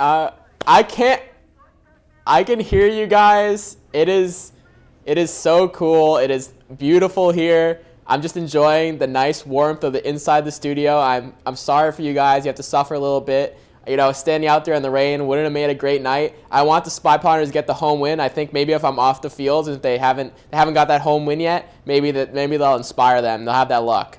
I can't. I can hear you guys. It is so cool. It is beautiful here. I'm just enjoying the nice warmth of the inside the studio. I'm sorry for you guys. You have to suffer a little bit. You know, standing out there in the rain wouldn't have made a great night. I want the Spy Pounders to get the home win. I think maybe if I'm off the field, if they haven't got that home win yet, maybe they'll inspire them. They'll have that luck.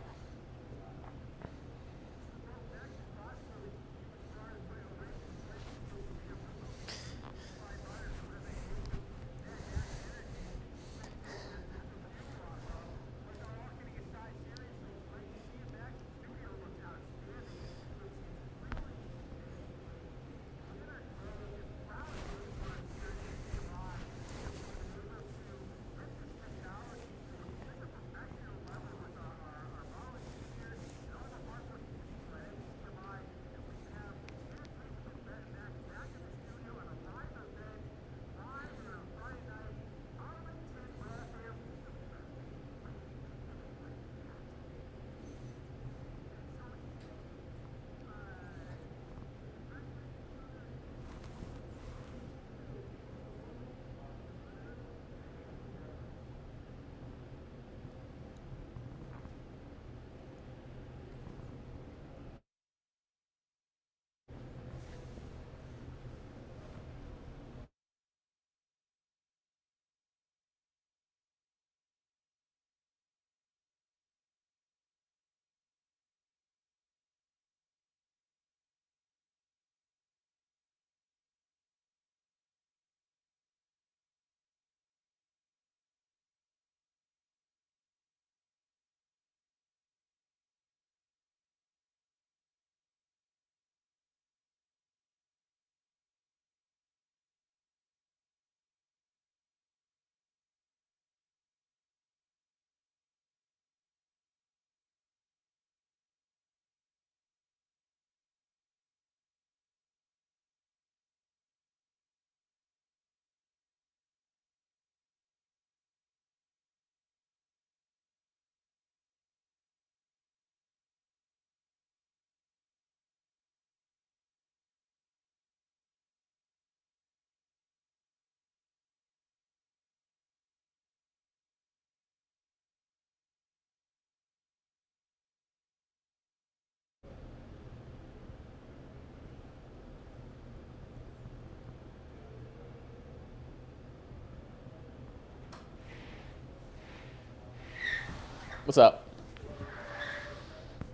What's up?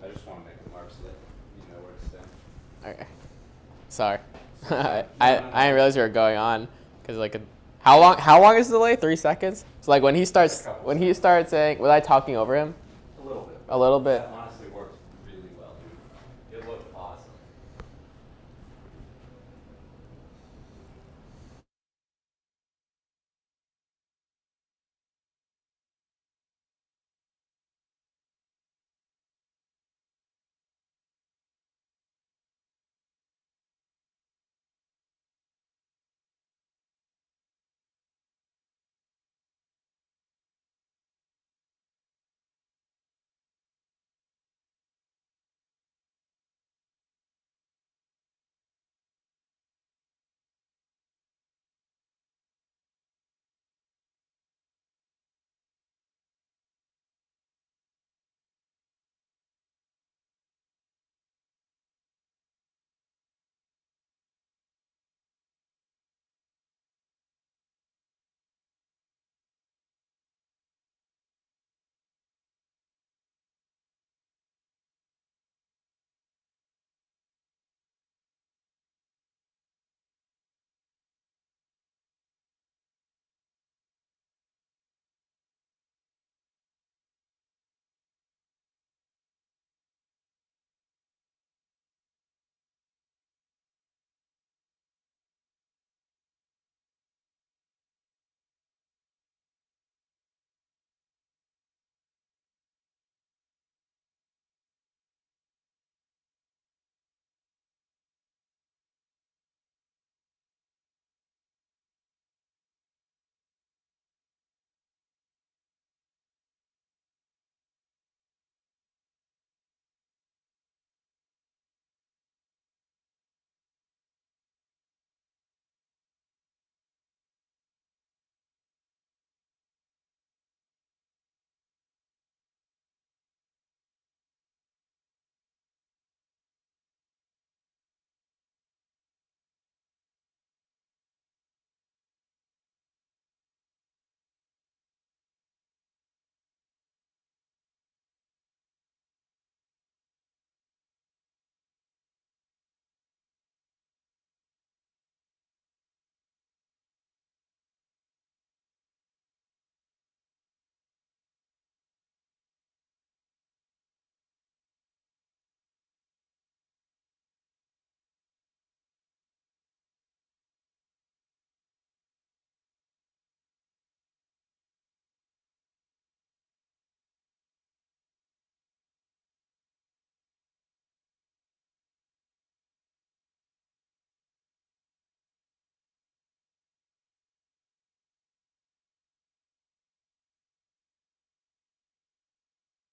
I just want to make a mark so that you know where to stand. Okay. Sorry. I No, didn't realize you were going on because how long is the delay? 3 seconds. So like when he starts saying, was I talking over him? A little bit. A little bit. That honestly worked really well, dude. It looked awesome.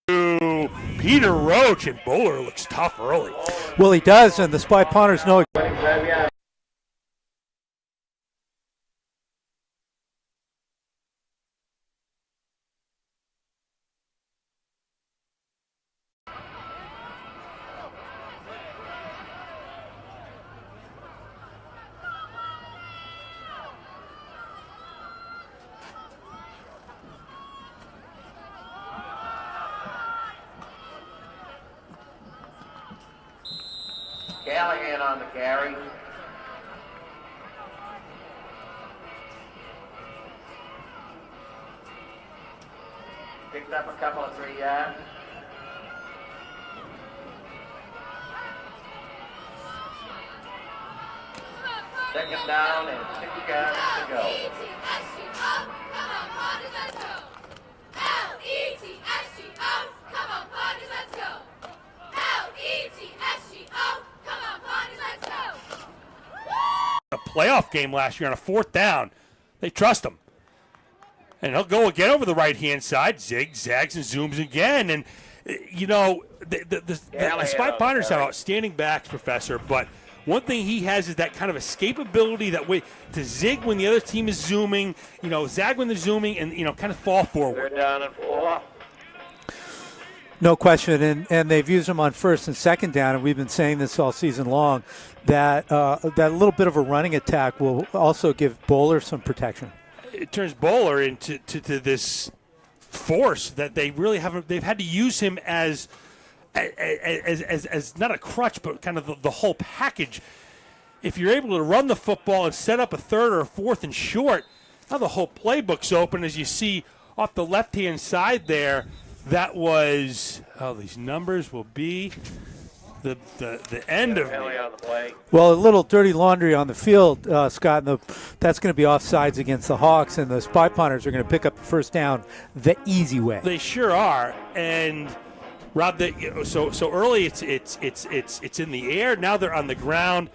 to Peter Roach, and Bowler looks tough early. Well, he does, and the Spy Ponters know. Callahan on the carry. Picked up a couple of 3 yards. Second down and 6 yards to go. A playoff game last year on a 4th down. They trust him. And he'll go again over the right-hand side, zigzags and zooms again. And, you know, the Spy Ponters have outstanding backs, Professor, but one thing he has is that kind of escapability, that way to zig when the other team is zooming, you know, zag when they're zooming, and, you know, kind of fall forward. Third down and 4. No question, and they've used him on 1st and 2nd down, and we've been saying this all season long, that that little bit of a running attack will also give Bowler some protection. It turns Bowler into this force that they really haven't. They've had to use him as not a crutch, but kind of the whole package. If you're able to run the football and set up a 3rd or a 4th and short, now the whole playbook's open, as you see off the left-hand side there. That was, these numbers will be the end of me. Well, a little dirty laundry on the field, Scott, and that's going to be offsides against the Hawks, and the Spy Ponters are going to pick up the 1st down the easy way. They sure are, and Rob, so early it's in the air. Now they're on the ground.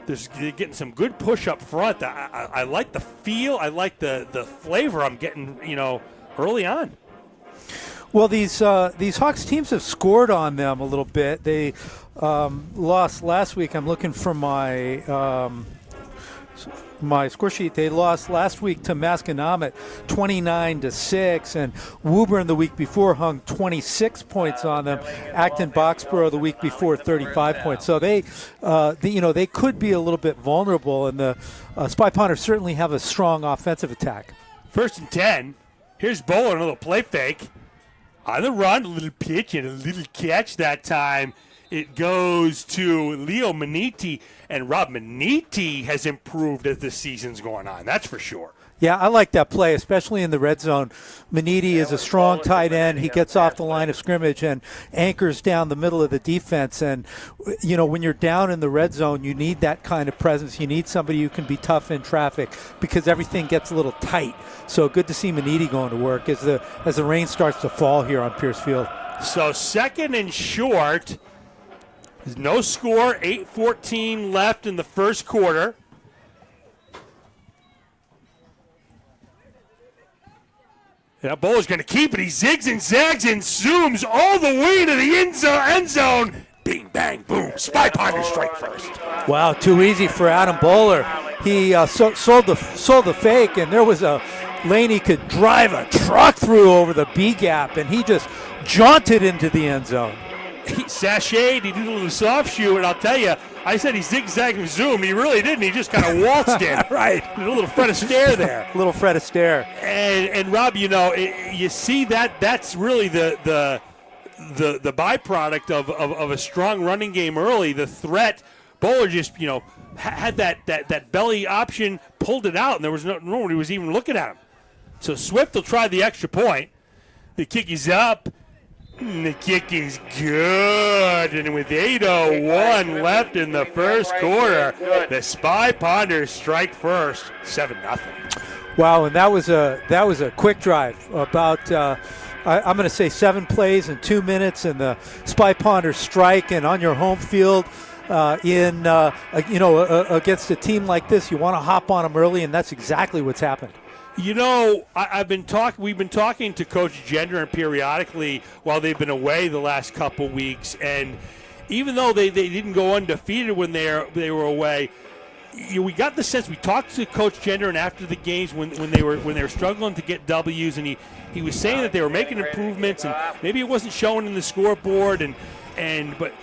They're getting some good push up front. I like the feel. I like the flavor I'm getting, you know, early on. Well, these Hawks teams have scored on them a little bit. They lost last week. I'm looking for my score sheet. They lost last week to Masconomet 29-6, and Woburn the week before hung 26 points on them. Acton Boxborough the week before 35 points. So they could be a little bit vulnerable, and the Spy Ponters certainly have a strong offensive attack. 1st and 10. Here's Bowler, a little play fake. On the run, a little pitch and a little catch that time. It goes to Leo Maniti, and Rob Maniti has improved as the season's going on. That's for sure. Yeah, I like that play, especially in the red zone. Maniti is a strong tight end. He gets off the line of scrimmage and anchors down the middle of the defense. And, you know, when you're down in the red zone, you need that kind of presence. You need somebody who can be tough in traffic because everything gets a little tight. So good to see Maniti going to work as the rain starts to fall here on Pierce Field. So 2nd and short. There's no score, 8:14 left in the 1st quarter. Now Bowler's going to keep it. He zigs and zags and zooms all the way to the end zone. Bing, bang, boom. Spy Ponters strike first. Wow, too easy for Adam Bowler. He sold the fake, and there was a lane he could drive a truck through over the B gap, and he just jaunted into the end zone. He sashayed, he did a little soft shoe, and I'll tell you, I said he zigzagged and zoomed. He really didn't. He just kind of waltzed in. Right. A little Fred Astaire there. Little Fred Astaire. And Rob, you know, you see that's really the byproduct of a strong running game early. The threat, Bowler just, you know, had that belly option, pulled it out, and there was nobody was even looking at him. So Swift will try the extra point. The kick is up. The kick is good, and with 8:01 left in the 1st quarter, the Spy Ponters strike first, 7-0. Wow, and that was a quick drive. About I'm going to say 7 plays in 2 minutes, and the Spy Ponters strike, and on your home field. Against a team like this, you want to hop on them early, and that's exactly what's happened. You know, we've been talking to Coach Gendron periodically while they've been away the last couple weeks, and even though they didn't go undefeated when they were away, we got the sense. We talked to Coach Gendron after the games when they were struggling to get W's, and he was saying that they were making improvements, and maybe it wasn't showing in the scoreboard, but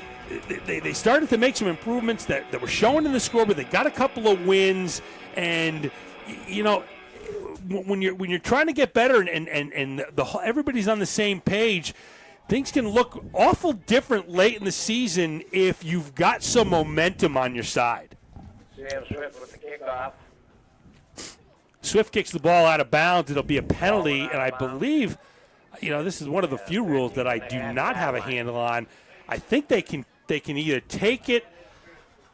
they started to make some improvements that were showing in the scoreboard. They got a couple of wins, and you know, when you're trying to get better and everybody's on the same page, things can look awful different late in the season if you've got some momentum on your side. Sam Swift with the kickoff. Swift kicks the ball out of bounds. It'll be a penalty, and I believe, you know, this is one of the few rules that I do not have a handle on. I think they can either take it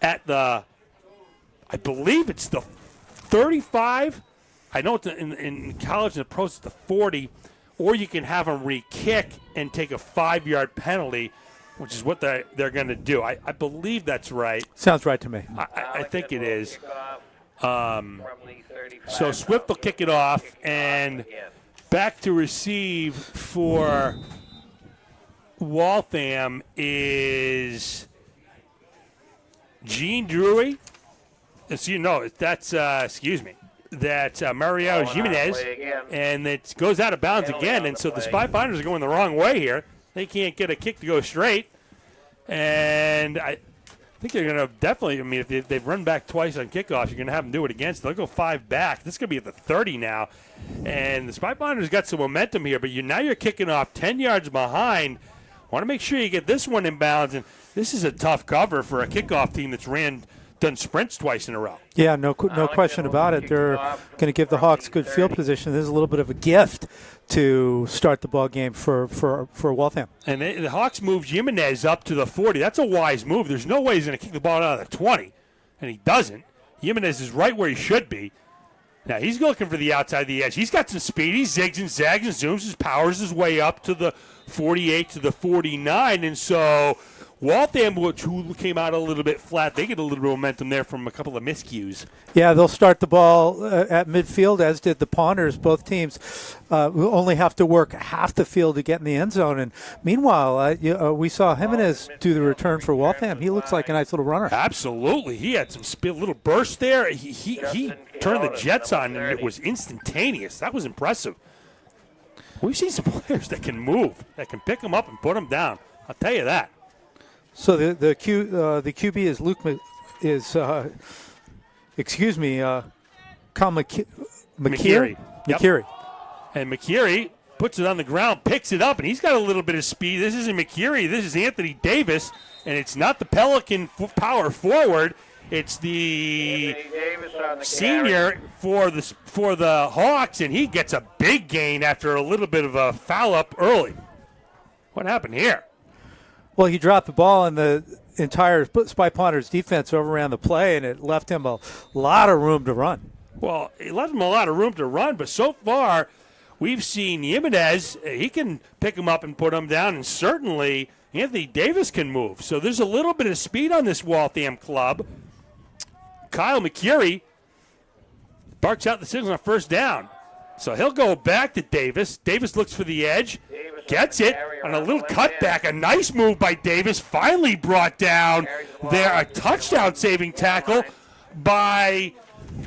at I believe it's the 35. I know it's in college and the pros it's the 40, or you can have them re-kick and take a 5-yard penalty, which is what they're going to do. I believe that's right. Sounds right to me. I think it is. So Swift will kick it off, and back to receive for Waltham is Gene Drury. That's Mario Jimenez, and it goes out of bounds again, and so the Spy Ponders are going the wrong way here. They can't get a kick to go straight, and I think they're going to definitely, I mean, if they've run back twice on kickoff, you're going to have them do it again, so they'll go 5 back. This is going to be at the 30 now, and the Spy Ponders got some momentum here, but now you're kicking off 10 yards behind. Want to make sure you get this one in bounds, and this is a tough cover for a kickoff team that's done sprints twice in a row. Yeah, no question about it. They're going to give the Hawks good field position. This is a little bit of a gift to start the ball game for Waltham. And the Hawks moved Jimenez up to the 40. That's a wise move. There's no way he's going to kick the ball out of the 20, and he doesn't. Jimenez is right where he should be. Now, he's looking for the outside of the edge. He's got some speed. He zigs and zags and zooms his powers his way up to the 48 to the 49, and so Waltham, who came out a little bit flat, they get a little bit of momentum there from a couple of miscues. Yeah, they'll start the ball at midfield, as did the Ponders. Both teams will only have to work half the field to get in the end zone. And meanwhile, we saw Jimenez do the return for Waltham. He looks like a nice little runner. Absolutely. He had some little burst there. He turned the jets on, and it was instantaneous. That was impressive. We've seen some players that can move, that can pick them up and put them down. I'll tell you that. So the QB is Kyle McKeary. Yep. McKeary. And McKeary puts it on the ground, picks it up, and he's got a little bit of speed. This isn't McKeary. This is Anthony Davis, and it's not the Pelican power forward. It's the senior for the Hawks, and he gets a big gain after a little bit of a foul up early. What happened here? Well, he dropped the ball, and the entire Spy Ponders defense overran the play, and it left him a lot of room to run. Well, it left him a lot of room to run, but so far we've seen Jimenez. He can pick him up and put him down, and certainly Anthony Davis can move. So there's a little bit of speed on this Waltham club. Kyle McKeary barks out the signal on first down. So he'll go back to Davis. Davis looks for the edge. Gets it on a little cutback. A nice move by Davis. Finally brought down there. A touchdown-saving tackle by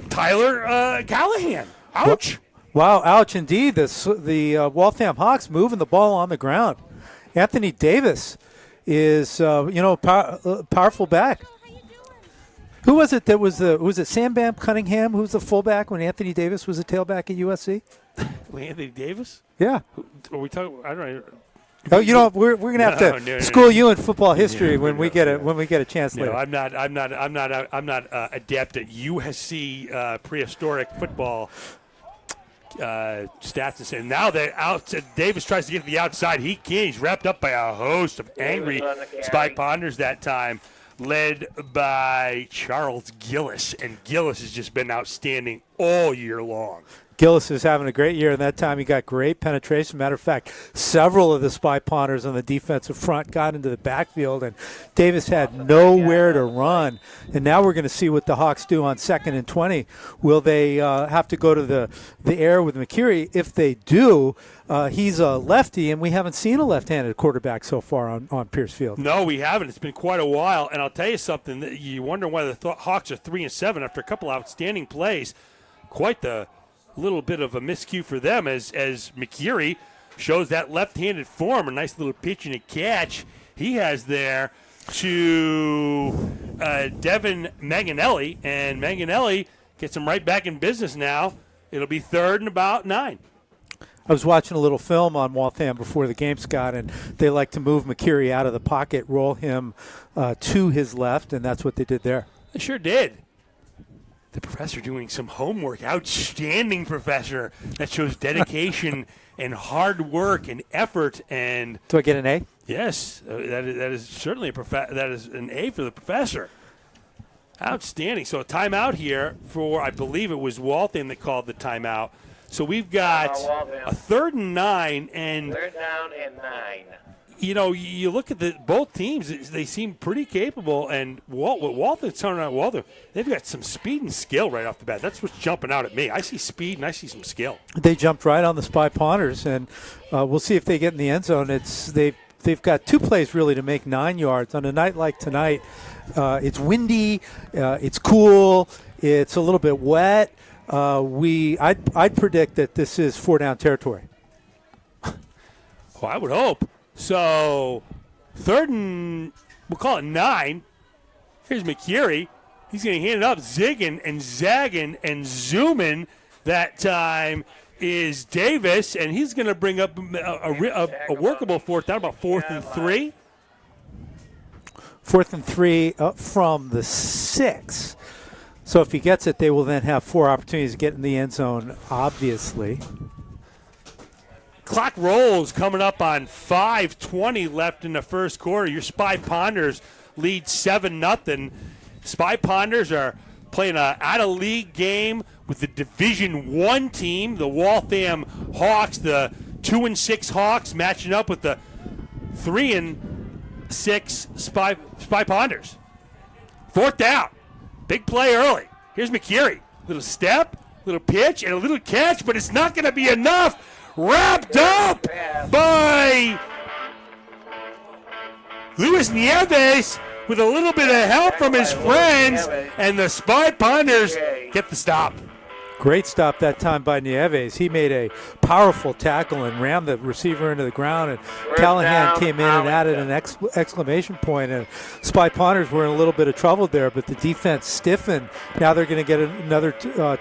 Tyler Callahan. Ouch. Wow, ouch indeed. The Waltham Hawks moving the ball on the ground. Anthony Davis is, powerful back. Who was it that was it Sam Bam Cunningham who was the fullback when Anthony Davis was the tailback at USC? Anthony Davis? Yeah. Are we talking? I don't know. Oh, we're gonna have to school you in football history when we get a chance later. No, I'm not adept at USC prehistoric football stats. And now that Davis tries to get to the outside, he can't. He's wrapped up by a host of angry Spy Ponders that time, led by Charles Gillis, and Gillis has just been outstanding all year long. Gillis is having a great year, and that time he got great penetration. Matter of fact, several of the Spy Ponders on the defensive front got into the backfield, and Davis had nowhere to run. And now we're going to see what the Hawks do on 2nd and 20. Will they have to go to the air with McCurry? If they do, he's a lefty, and we haven't seen a left-handed quarterback so far on Pierce Field. No, we haven't. It's been quite a while. And I'll tell you something. You wonder why the Hawks are 3-7 after a couple outstanding plays. Quite the little bit of a miscue for them as McCurry shows that left-handed form. A nice little pitch and a catch he has there to Devin Manganelli. And Manganelli gets him right back in business now. It'll be 3rd and about 9. I was watching a little film on Waltham before the game, Scott, and they like to move McCurry out of the pocket, roll him to his left, and that's what they did there. They sure did. The professor doing some homework. Outstanding professor. That shows dedication and hard work and effort. And do I get an A? Yes, that is certainly that is an A for the professor. Outstanding. So a timeout here for, I believe it was Waltham that called the timeout. So we've got a 3rd and 9, and 3rd down and 9. You know, you look at both teams; they seem pretty capable. And Waltham's turning out Waltham, they've got some speed and skill right off the bat. That's what's jumping out at me. I see speed and I see some skill. They jumped right on the Spy Ponders, and we'll see if they get in the end zone. They've got 2 plays really to make 9 yards on a night like tonight. It's windy, it's cool, it's a little bit wet. I'd predict that this is 4-down territory. Well, I would hope. So, 3rd and, we'll call it 9. Here's McCurry. He's going to hand it up, zigging and zagging and zooming. That time is Davis, and he's going to bring up a workable 4th down, about 4th and 3. 4th and 3 from the 6. So if he gets it, they will then have 4 opportunities to get in the end zone, obviously. Clock rolls coming up on 5:20 left in the first quarter. Your Spy Ponders lead 7-0. Spy Ponders are playing an out-of-league game with the Division I team, the Waltham Hawks, the 2-6 Hawks, matching up with the 3-6 Spy Ponders. 4th down. Big play early. Here's McCurry. Little step, little pitch, and a little catch, but it's not going to be enough. Wrapped up by Luis Nieves with a little bit of help from his friends, and the Spy Ponders get the stop. Great stop that time by Nieves. He made a powerful tackle and rammed the receiver into the ground, and Callahan came in and added an exclamation point, and Spy Ponders were in a little bit of trouble there, but the defense stiffened. Now they're going to get another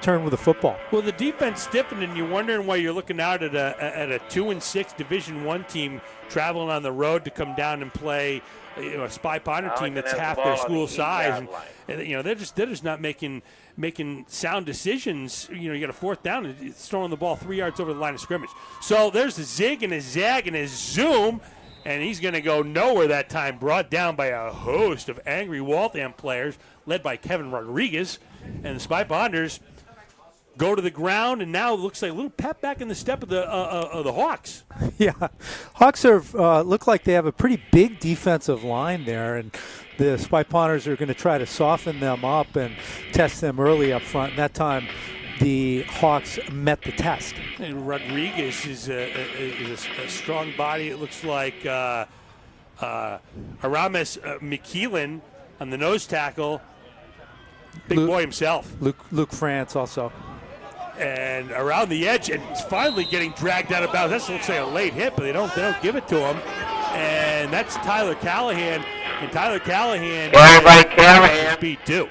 turn with the football. Well, the defense stiffened, and you're wondering why you're looking out at a 2-6 Division I team traveling on the road to come down and play a Spy Ponder team that's half their school size, and they're just not making sound decisions. You got a 4th down and it's throwing the ball 3 yards over the line of scrimmage. So there's a zig and a zag and a zoom, and he's going to go nowhere that time. Brought down by a host of angry Waltham players, led by Kevin Rodriguez, and the Spy Ponders go to the ground, and now it looks like a little pep back in the step of the Hawks. Yeah, Hawks look like they have a pretty big defensive line there, and the Spy Ponders are going to try to soften them up and test them early up front. And that time, the Hawks met the test. And Rodriguez is a strong body. It looks like Aramis McKeelan on the nose tackle. Big boy himself. Luke France also. And around the edge, and it's finally getting dragged out of bounds. That looks like a late hit, but they don't give it to him. And that's Tyler Callahan. And Tyler Callahan has speed too.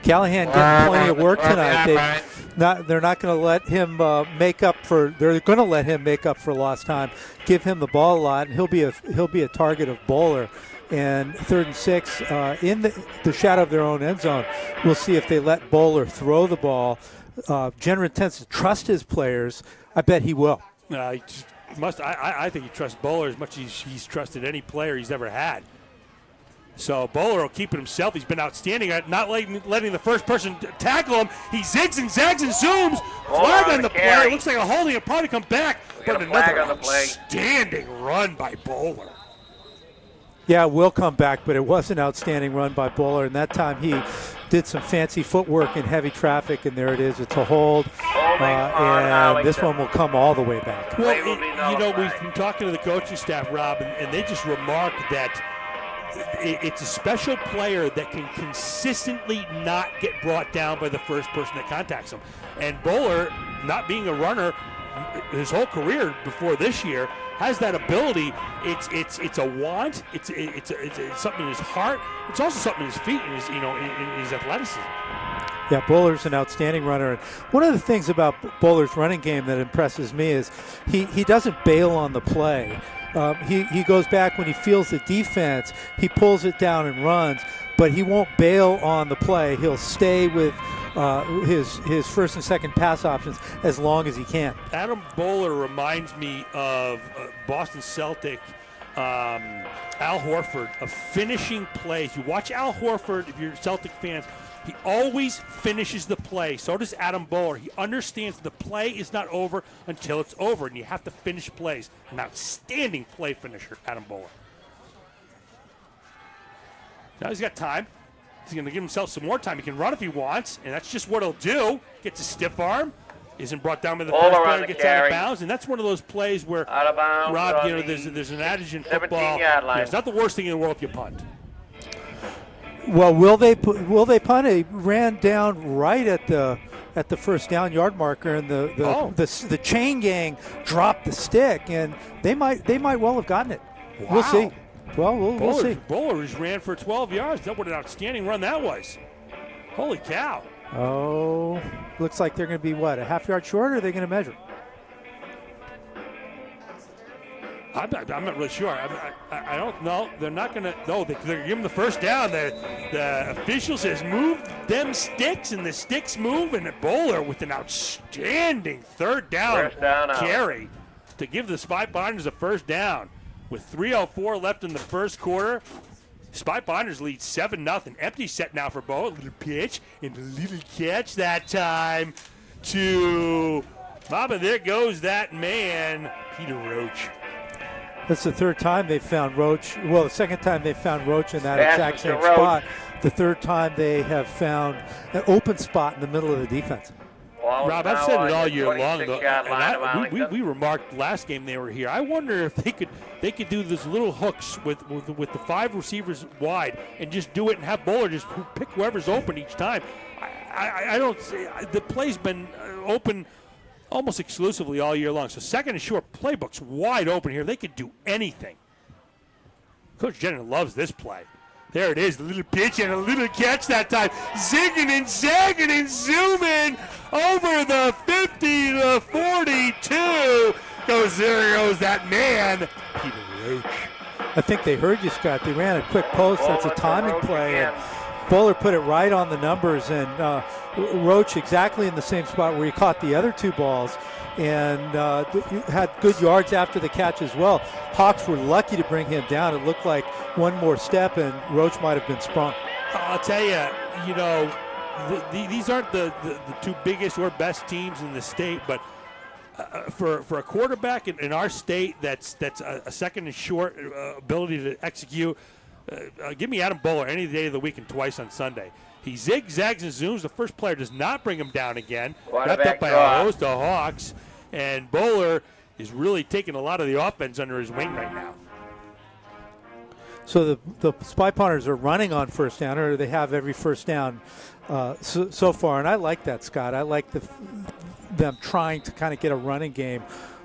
Callahan getting plenty of work tonight. They're not going to let him make up for. They're going to let him make up for lost time. Give him the ball a lot, and he'll be a target of Bowler. And 3rd and 6 in the shadow of their own end zone. We'll see if they let Bowler throw the ball. Jenner intends to trust his players. I bet he will. He must. I think he trusts Bowler as much as he's trusted any player he's ever had. So Bowler will keep it himself. He's been outstanding at not letting the first person tackle him. He zigs and zags and zooms. Flag on the play. Looks like a holding. He'll probably come back. But another outstanding run by Bowler. Yeah, it will come back, but it was an outstanding run by Bowler, and that time he did some fancy footwork in heavy traffic, and there it is. It's a hold, and this one will come all the way back. Well, we've been talking to the coaching staff, Rob, and they just remarked that it's a special player that can consistently not get brought down by the first person that contacts him. And Bowler, not being a runner his whole career before this year, has that ability. It's a want. It's something in his heart. It's also something in his feet and in his athleticism. Yeah, Bowler's an outstanding runner. And one of the things about Bowler's running game that impresses me is he doesn't bail on the play. He goes back when he feels the defense. He pulls it down and runs, but he won't bail on the play. He'll stay with his first and second pass options as long as he can. Adam Bowler reminds me of Boston Celtic Al Horford, of finishing plays. You watch Al Horford, if you're Celtic fans, he always finishes the play. So does Adam Bowler. He understands the play is not over until it's over, and you have to finish plays. An outstanding play finisher, Adam Bowler. Now he's got time. He's going to give himself some more time. He can run if he wants, and that's just what he'll do. Gets a stiff arm. Isn't brought down by the first player, gets out of bounds, and that's one of those plays where, Rob, there's an adage in football. It's not the worst thing in the world if you punt. Well, will they punt? He ran down right at the first down yard marker, and the chain gang dropped the stick, and they might well have gotten it. Wow. We'll see. Well, we'll see. Bowler just ran for 12 yards. What an outstanding run that was. Holy cow. Oh, looks like they're going to be, a half yard short, or are they going to measure? I'm not really sure. I don't know. They're not going to. No, they're going to give him the first down. The official says move them sticks, and the sticks move, and Bowler with an outstanding third down carry to give the Spy Binders a first down. With 3:04 left in the first quarter, Spy Binders lead 7-0. Empty set now for Bowler. A little pitch and a little catch that time to Mama. There goes that man, Peter Roach. That's the third time they found Roach. Well, the second time they found Roach in that exact same spot. The third time they have found an open spot in the middle of the defense. Rob, I've said it all year long, though, and we remarked last game they were here. I wonder if they could do those little hooks with the 5 receivers wide and just do it and have Bowler just pick whoever's open each time. I don't see the play's been open almost exclusively all year long. So second and short playbook's wide open here. They could do anything. Coach Jenner loves this play. There it is, a little pitch and a little catch that time. Zigging and zagging and zooming over the 50 to 42. There goes that man, Peter Roach. I think they heard you, Scott. They ran a quick post. That's a timing play. And Bowler put it right on the numbers. And Roach exactly in the same spot where he caught the other 2 balls. And had good yards after the catch as well. Hawks were lucky to bring him down. It looked like one more step and Roach might have been sprung. I'll tell you, these aren't the 2 biggest or best teams in the state, but for a quarterback in our state that's a second and short ability to execute, give me Adam Bowler any day of the week and twice on Sunday. He zigzags and zooms. The first player does not bring him down again. Wrapped up by a host of Hawks. And Bowler is really taking a lot of the offense under his wing right now. So the Spy Punters are running on first down, or they have every first down so far. And I like that, Scott. I like them trying to kind of get a running game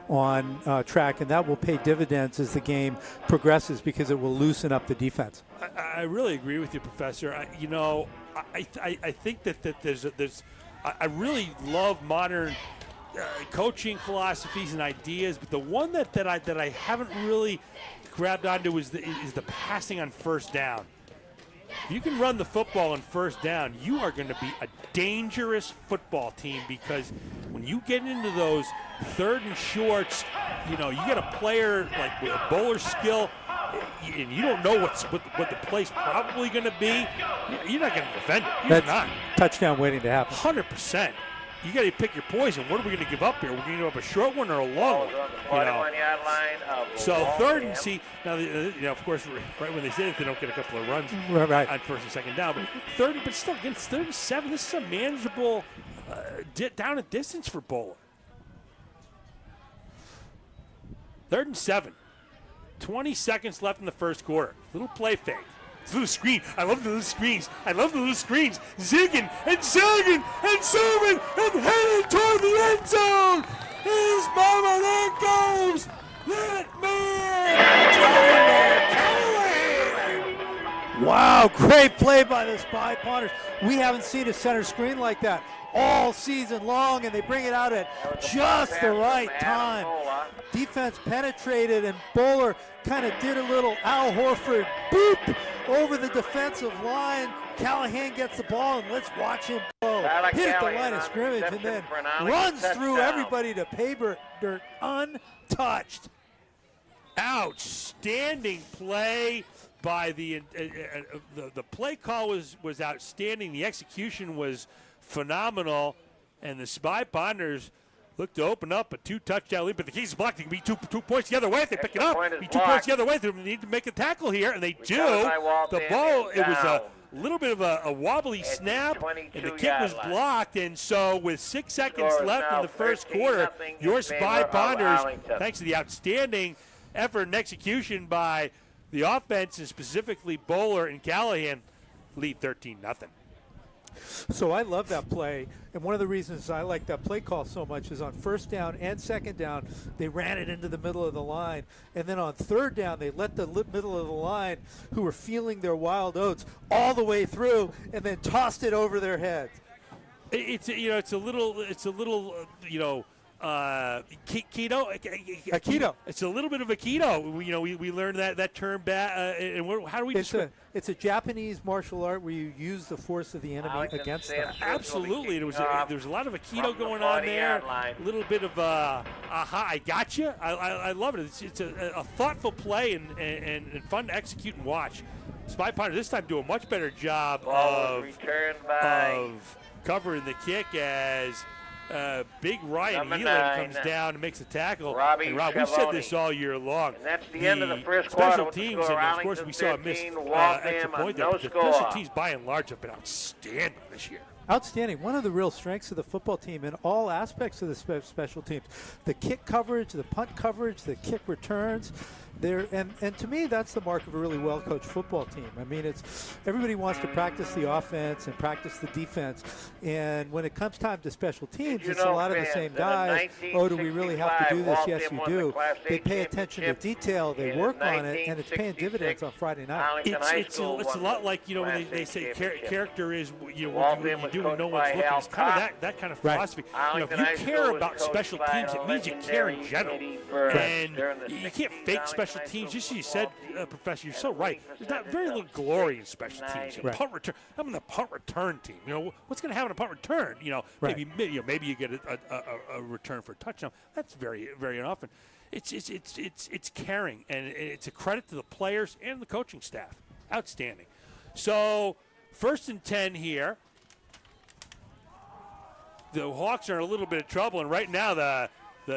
on track, and that will pay dividends as the game progresses because it will loosen up the defense. I really agree with you, Professor. I think that there's I really love modern coaching philosophies and ideas, but the one that I haven't really grabbed onto is the passing on first down. If you can run the football on first down, you are going to be a dangerous football team, because when you get into those third and shorts, you get a player like with a Bowler's skill. and you don't know what the play's probably going to be, you're not going to defend it. You're That's not. touchdown waiting to happen. 100%. You got to pick your poison. What are we going to give up here? We're going to give up a short one or a long one? Ball's on the 41-yard line of So third and Waltham. see now, of course, right when they say it, they don't get a couple of runs Right. on first and second down. But third, but still, again, it's 3rd and 7. This is a manageable down and distance for Bowler. 3rd and 7. 20 seconds left in the first quarter. Little play fake. It's a little screen. I love the little screens. Zigging and zagging and zooming and heading toward the end zone. His mama, there goes that man, Wow, great play by the Spy Ponters. We haven't seen a center screen like that all season long, and they bring it out at just the right time. Defense penetrated, and Bowler kind of did a little Al Horford boop over the defensive line. Callahan gets the ball, and let's watch him go. Hit at the line of scrimmage, and then runs through everybody to pay dirt untouched. Outstanding play by the play call was outstanding. The execution was phenomenal, and the Spy Ponders look to open up a 2-touchdown lead, but the Keys blocked. It can be two points the other way if they pick it up. Be 2 points the other way. They need to make a tackle here, and they do. The ball, it was a little bit of a wobbly snap, and the kick was blocked. And so with 6 seconds left in the first quarter, your Spy Ponders, thanks to the outstanding effort and execution by the offense, and specifically Bowler and Callahan, lead 13-0. So I love that play, and one of the reasons I like that play call so much is on first down and second down, they ran it into the middle of the line, and then on third down, they let the middle of the line, who were feeling their wild oats, all the way through, and then tossed it over their heads. It's a little keto. Aikido. It's a little bit of Aikido. We learned that term back. And how do we describe? It's a Japanese martial art where you use the force of the enemy against them. Absolutely. There was a lot of Aikido going on there. A little bit of aha, I got you. I love it. It's a thoughtful play and fun to execute and watch. Spy Ponder this time do a much better job of covering the kick as big Ryan Elam comes down and makes a tackle. And Rob, we've said this all year long. And that's the end of the first quarter. Special teams, and of course we saw a missed extra point there. But the special teams, by and large, have been outstanding this year. Outstanding. One of the real strengths of the football team in all aspects of the special teams, the kick coverage, the punt coverage, the kick returns. And to me, that's the mark of a really well-coached football team. I mean, it's everybody wants to practice the offense and practice the defense. And when it comes time to special teams, it's a lot of the same guys. Oh, do we really have to do this? Yes, you do. They pay attention to detail. They work on it, and it's paying dividends on Friday night. It's a lot like, when they say character is, what you do when no one's looking. It's kind of that kind of philosophy. If you care about special teams, it means you care in general. And you can't fake special teams. Just as you said, Professor, you're so right. There's not very little glory in special teams. Punt return. I'm in the punt return team. What's going to happen in a punt return? Maybe you get a return for a touchdown. That's very, very often. It's caring, and it's a credit to the players and the coaching staff. Outstanding. So 1st and 10 here. The Hawks are in a little bit of trouble, and right now the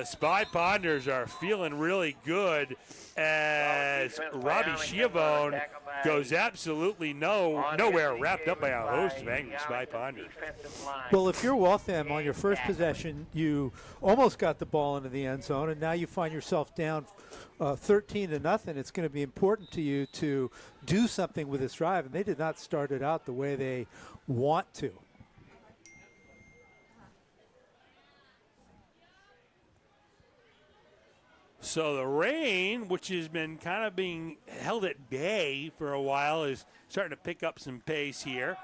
Spy Ponders are feeling really good as Robbie Schiavone goes absolutely nowhere, wrapped up by a host of angry Spy Ponders. Well, if you're Waltham on your first possession, you almost got the ball into the end zone, and now you find yourself down 13-0. It's going to be important to you to do something with this drive, and they did not start it out the way they want to. So the rain, which has been kind of being held at bay for a while, is starting to pick up some pace here.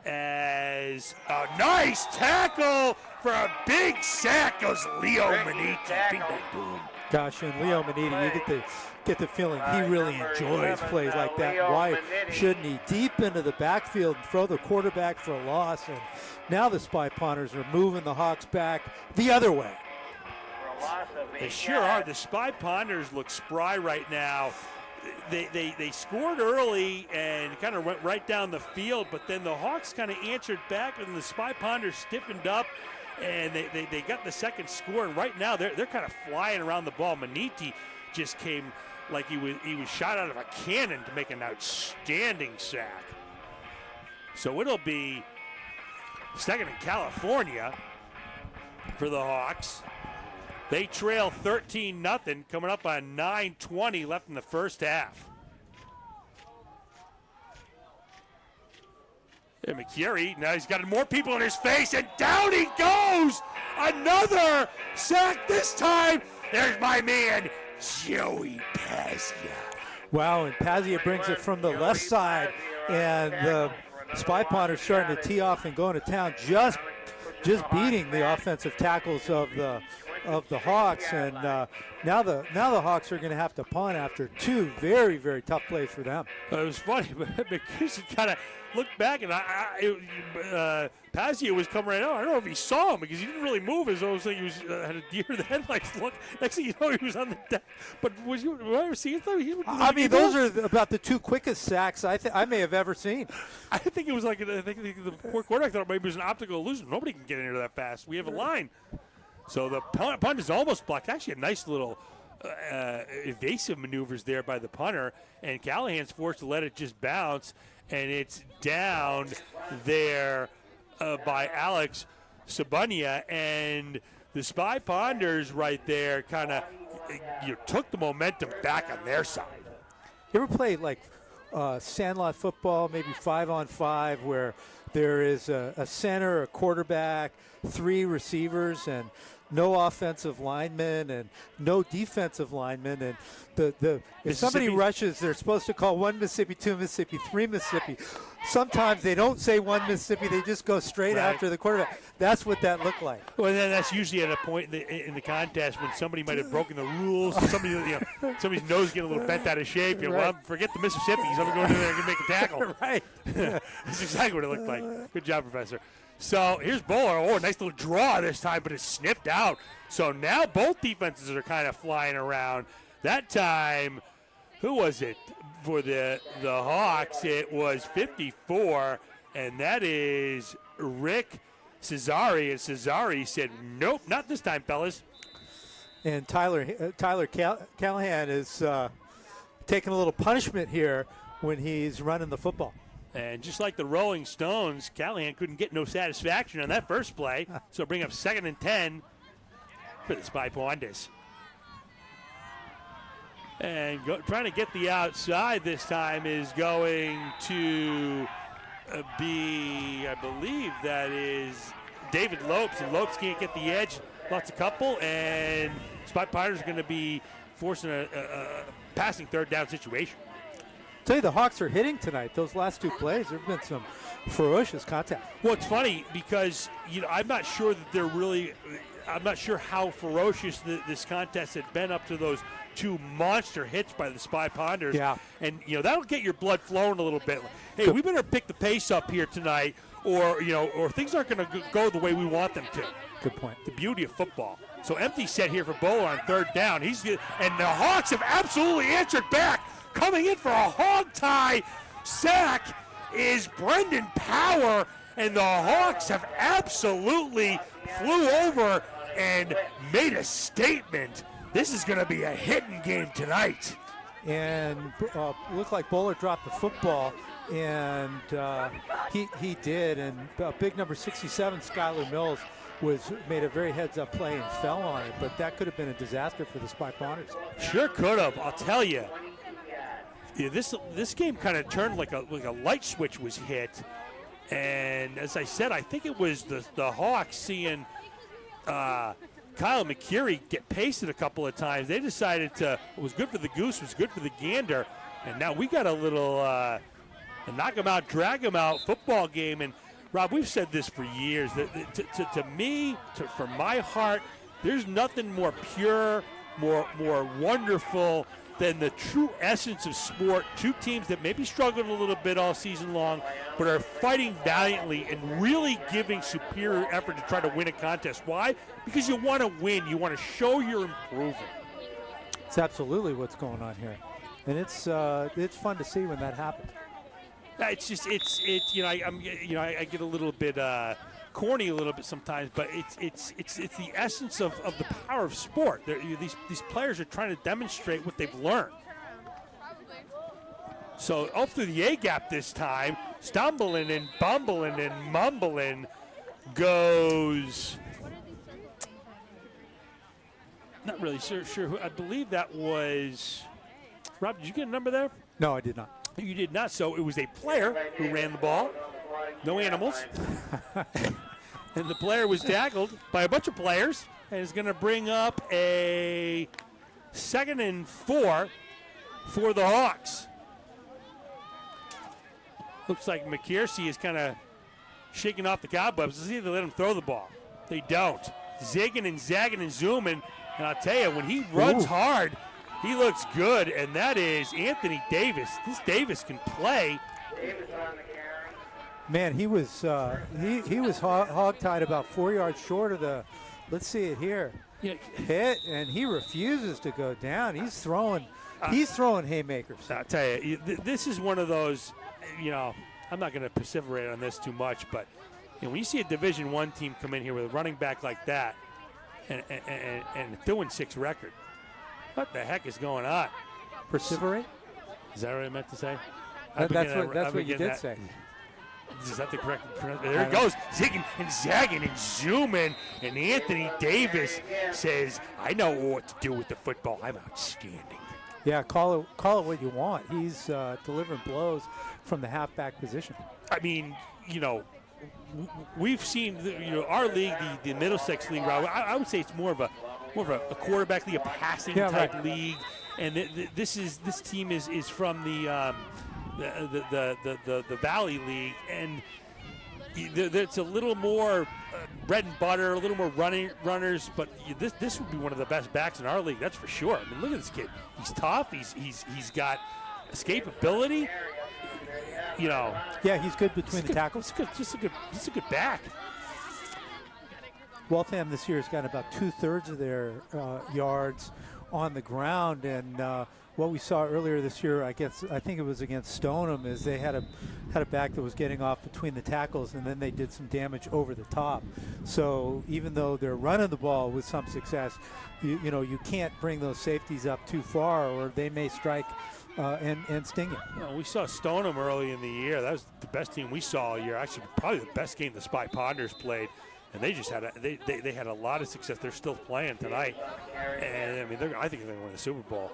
As a nice tackle for a big sack goes Leo Maniti. Bing, bang, boom. Gosh, and Leo Maniti, you get the feeling he really enjoys plays like that. Why shouldn't he? Deep into the backfield and throw the quarterback for a loss. And now the Spy Ponders are moving the Hawks back the other way. They sure are. The Spy Ponders look spry right now. they scored early and kind of went right down the field, but then the Hawks kind of answered back, and the Spy Ponders stiffened up, and they got the second score. And right now they're kind of flying around the ball. Maniti just came like he was shot out of a cannon to make an outstanding sack. So it'll be second in California for the Hawks. They trail 13-0, coming up on 9:20 left in the first half. And McCurry, now he's got more people in his face, and down he goes! Another sack this time. There's my man, Joey Pazia. Wow, and Pazia brings it from the left side, and the Spy Ponders starting to tee off and going to town, just beating the offensive tackles of the Hawks, and now the Hawks are going to have to punt after two very, very tough plays for them. It was funny, but McPherson kind of looked back, and Pazia was coming right out. I don't know if he saw him because he didn't really move as though he was had a deer in the headlights look. Next thing you know, he was on the deck. But did you ever see it though? I mean, those are about the two quickest sacks I may have ever seen. I think it was like I think the poor quarterback thought maybe it was an optical illusion. Nobody can get in here that fast. We have a line. So the punt is almost blocked. Actually, a nice little evasive maneuvers there by the punter, and Callahan's forced to let it just bounce, and it's down there by Alex Sabunia, and the Spy Ponders right there kind of took the momentum back on their side. You ever played like sandlot football, maybe 5-on-5, where there is a center, a quarterback, 3 receivers, and no offensive linemen and no defensive linemen, and if somebody rushes, they're supposed to call 1 Mississippi, 2 Mississippi, 3 Mississippi. Sometimes they don't say 1 Mississippi; they just go straight after the quarterback. That's what that looked like. Well, then that's usually at a point in the contest when somebody might have broken the rules. Somebody's nose getting a little bent out of shape. Well, forget the Mississippi's. I'm going to go in there and make a tackle. Right. That's exactly what it looked like. Good job, Professor. So here's Bowler. Oh, a nice little draw this time, but it's sniffed out. So now both defenses are kind of flying around. That time, who was it for the Hawks? It was 54, and that is Rick Cesari. And Cesari said, nope, not this time, fellas. And Tyler Callahan is taking a little punishment here when he's running the football. And just like the Rolling Stones, Callahan couldn't get no satisfaction on that first play. So bring up 2nd and 10 for the Spy Ponders. And trying to get the outside this time is going to be, I believe that is David Lopes. And Lopes can't get the edge. Lost a couple. And Spy Ponders are going to be forcing a passing third down situation. Tell you, the Hawks are hitting tonight. Those last 2 plays, there have been some ferocious contact. Well, it's funny because I'm not sure that they're really. I'm not sure how ferocious this contest had been up to those 2 monster hits by the Spy Ponders. Yeah. And that'll get your blood flowing a little bit. Hey, we better pick the pace up here tonight, or things aren't going to go the way we want them to. Good point. The beauty of football. So empty set here for Bowler on 3rd down. And the Hawks have absolutely answered back. Coming in for a hog tie sack is Brendan Power, and the Hawks have absolutely flew over and made a statement. This is going to be a hitting game tonight. And looked like Bowler dropped the football, and he did. And big number 67, Skylar Mills, made a very heads-up play and fell on it. But that could have been a disaster for the Spy Ponders. Sure could have. I'll tell you. Yeah, this game kind of turned like a light switch was hit, and as I said, I think it was the Hawks seeing Kyle McCurry get pasted a couple of times. They decided it was good for the goose, was good for the gander, and now we got a little knock 'em out, drag 'em out football game. And Rob, we've said this for years. That to me, for my heart, there's nothing more pure, more wonderful than the true essence of sport. 2 teams that maybe struggled a little bit all season long, but are fighting valiantly and really giving superior effort to try to win a contest. Why? Because you want to win. You want to show you're improving. It's absolutely what's going on here. And it's fun to see when that happens. It's just I get a little bit corny a little bit sometimes, but it's the essence of the power of sport. These players are trying to demonstrate what they've learned. So up through the A gap this time, stumbling and bumbling and mumbling goes. Not really sure who. I believe that was. Rob, did you get a number there? No, I did not. You did not. So it was a player who ran the ball. No animals. And the player was tackled by a bunch of players and is going to bring up a 2nd and 4 for the Hawks. Looks like McKersey is kind of shaking off the cobwebs. Let's see if they let him throw the ball. They don't. Zigging and zagging and zooming. And I'll tell you, when he runs hard, he looks good, and that is Anthony Davis. This Davis can play. Davis on the carry. Man, he was hog-tied about 4 yards short of the. Let's see it here. Yeah. Hit, and he refuses to go down. He's throwing haymakers. I'll tell you, this is one of those. I'm not going to perseverate on this too much, but when you see a Division I team come in here with a running back like that and a 2-6 record, what the heck is going on? Perseverate? Is that what I meant to say? That's what you did say. Is that the correct? There it goes, zigging and zagging and zooming, and Anthony Davis says, "I know what to do with the football. I'm outstanding." Yeah, call it what you want. He's delivering blows from the halfback position. I mean, we've seen our league, the Middlesex League. I would say it's more of a quarterback league, a passing type league. And this team is from the Valley League, and it's a little more bread and butter, a little more runners. But this would be one of the best backs in our league, that's for sure. I mean, look at this kid. He's tough. He's got escapability. Yeah, he's good between the tackles. Just a good back. Waltham this year has got about 2/3 of their yards on the ground, and what we saw earlier this year, I think it was against Stoneham, is they had a back that was getting off between the tackles, and then they did some damage over the top. So even though they're running the ball with some success, you can't bring those safeties up too far, or they may strike and sting you. We saw Stoneham early in the year. That was the best team we saw all year. Actually, probably the best game the Spy Ponders played. And they just had they had a lot of success. They're still playing tonight, and I mean, I think they're going to win the Super Bowl.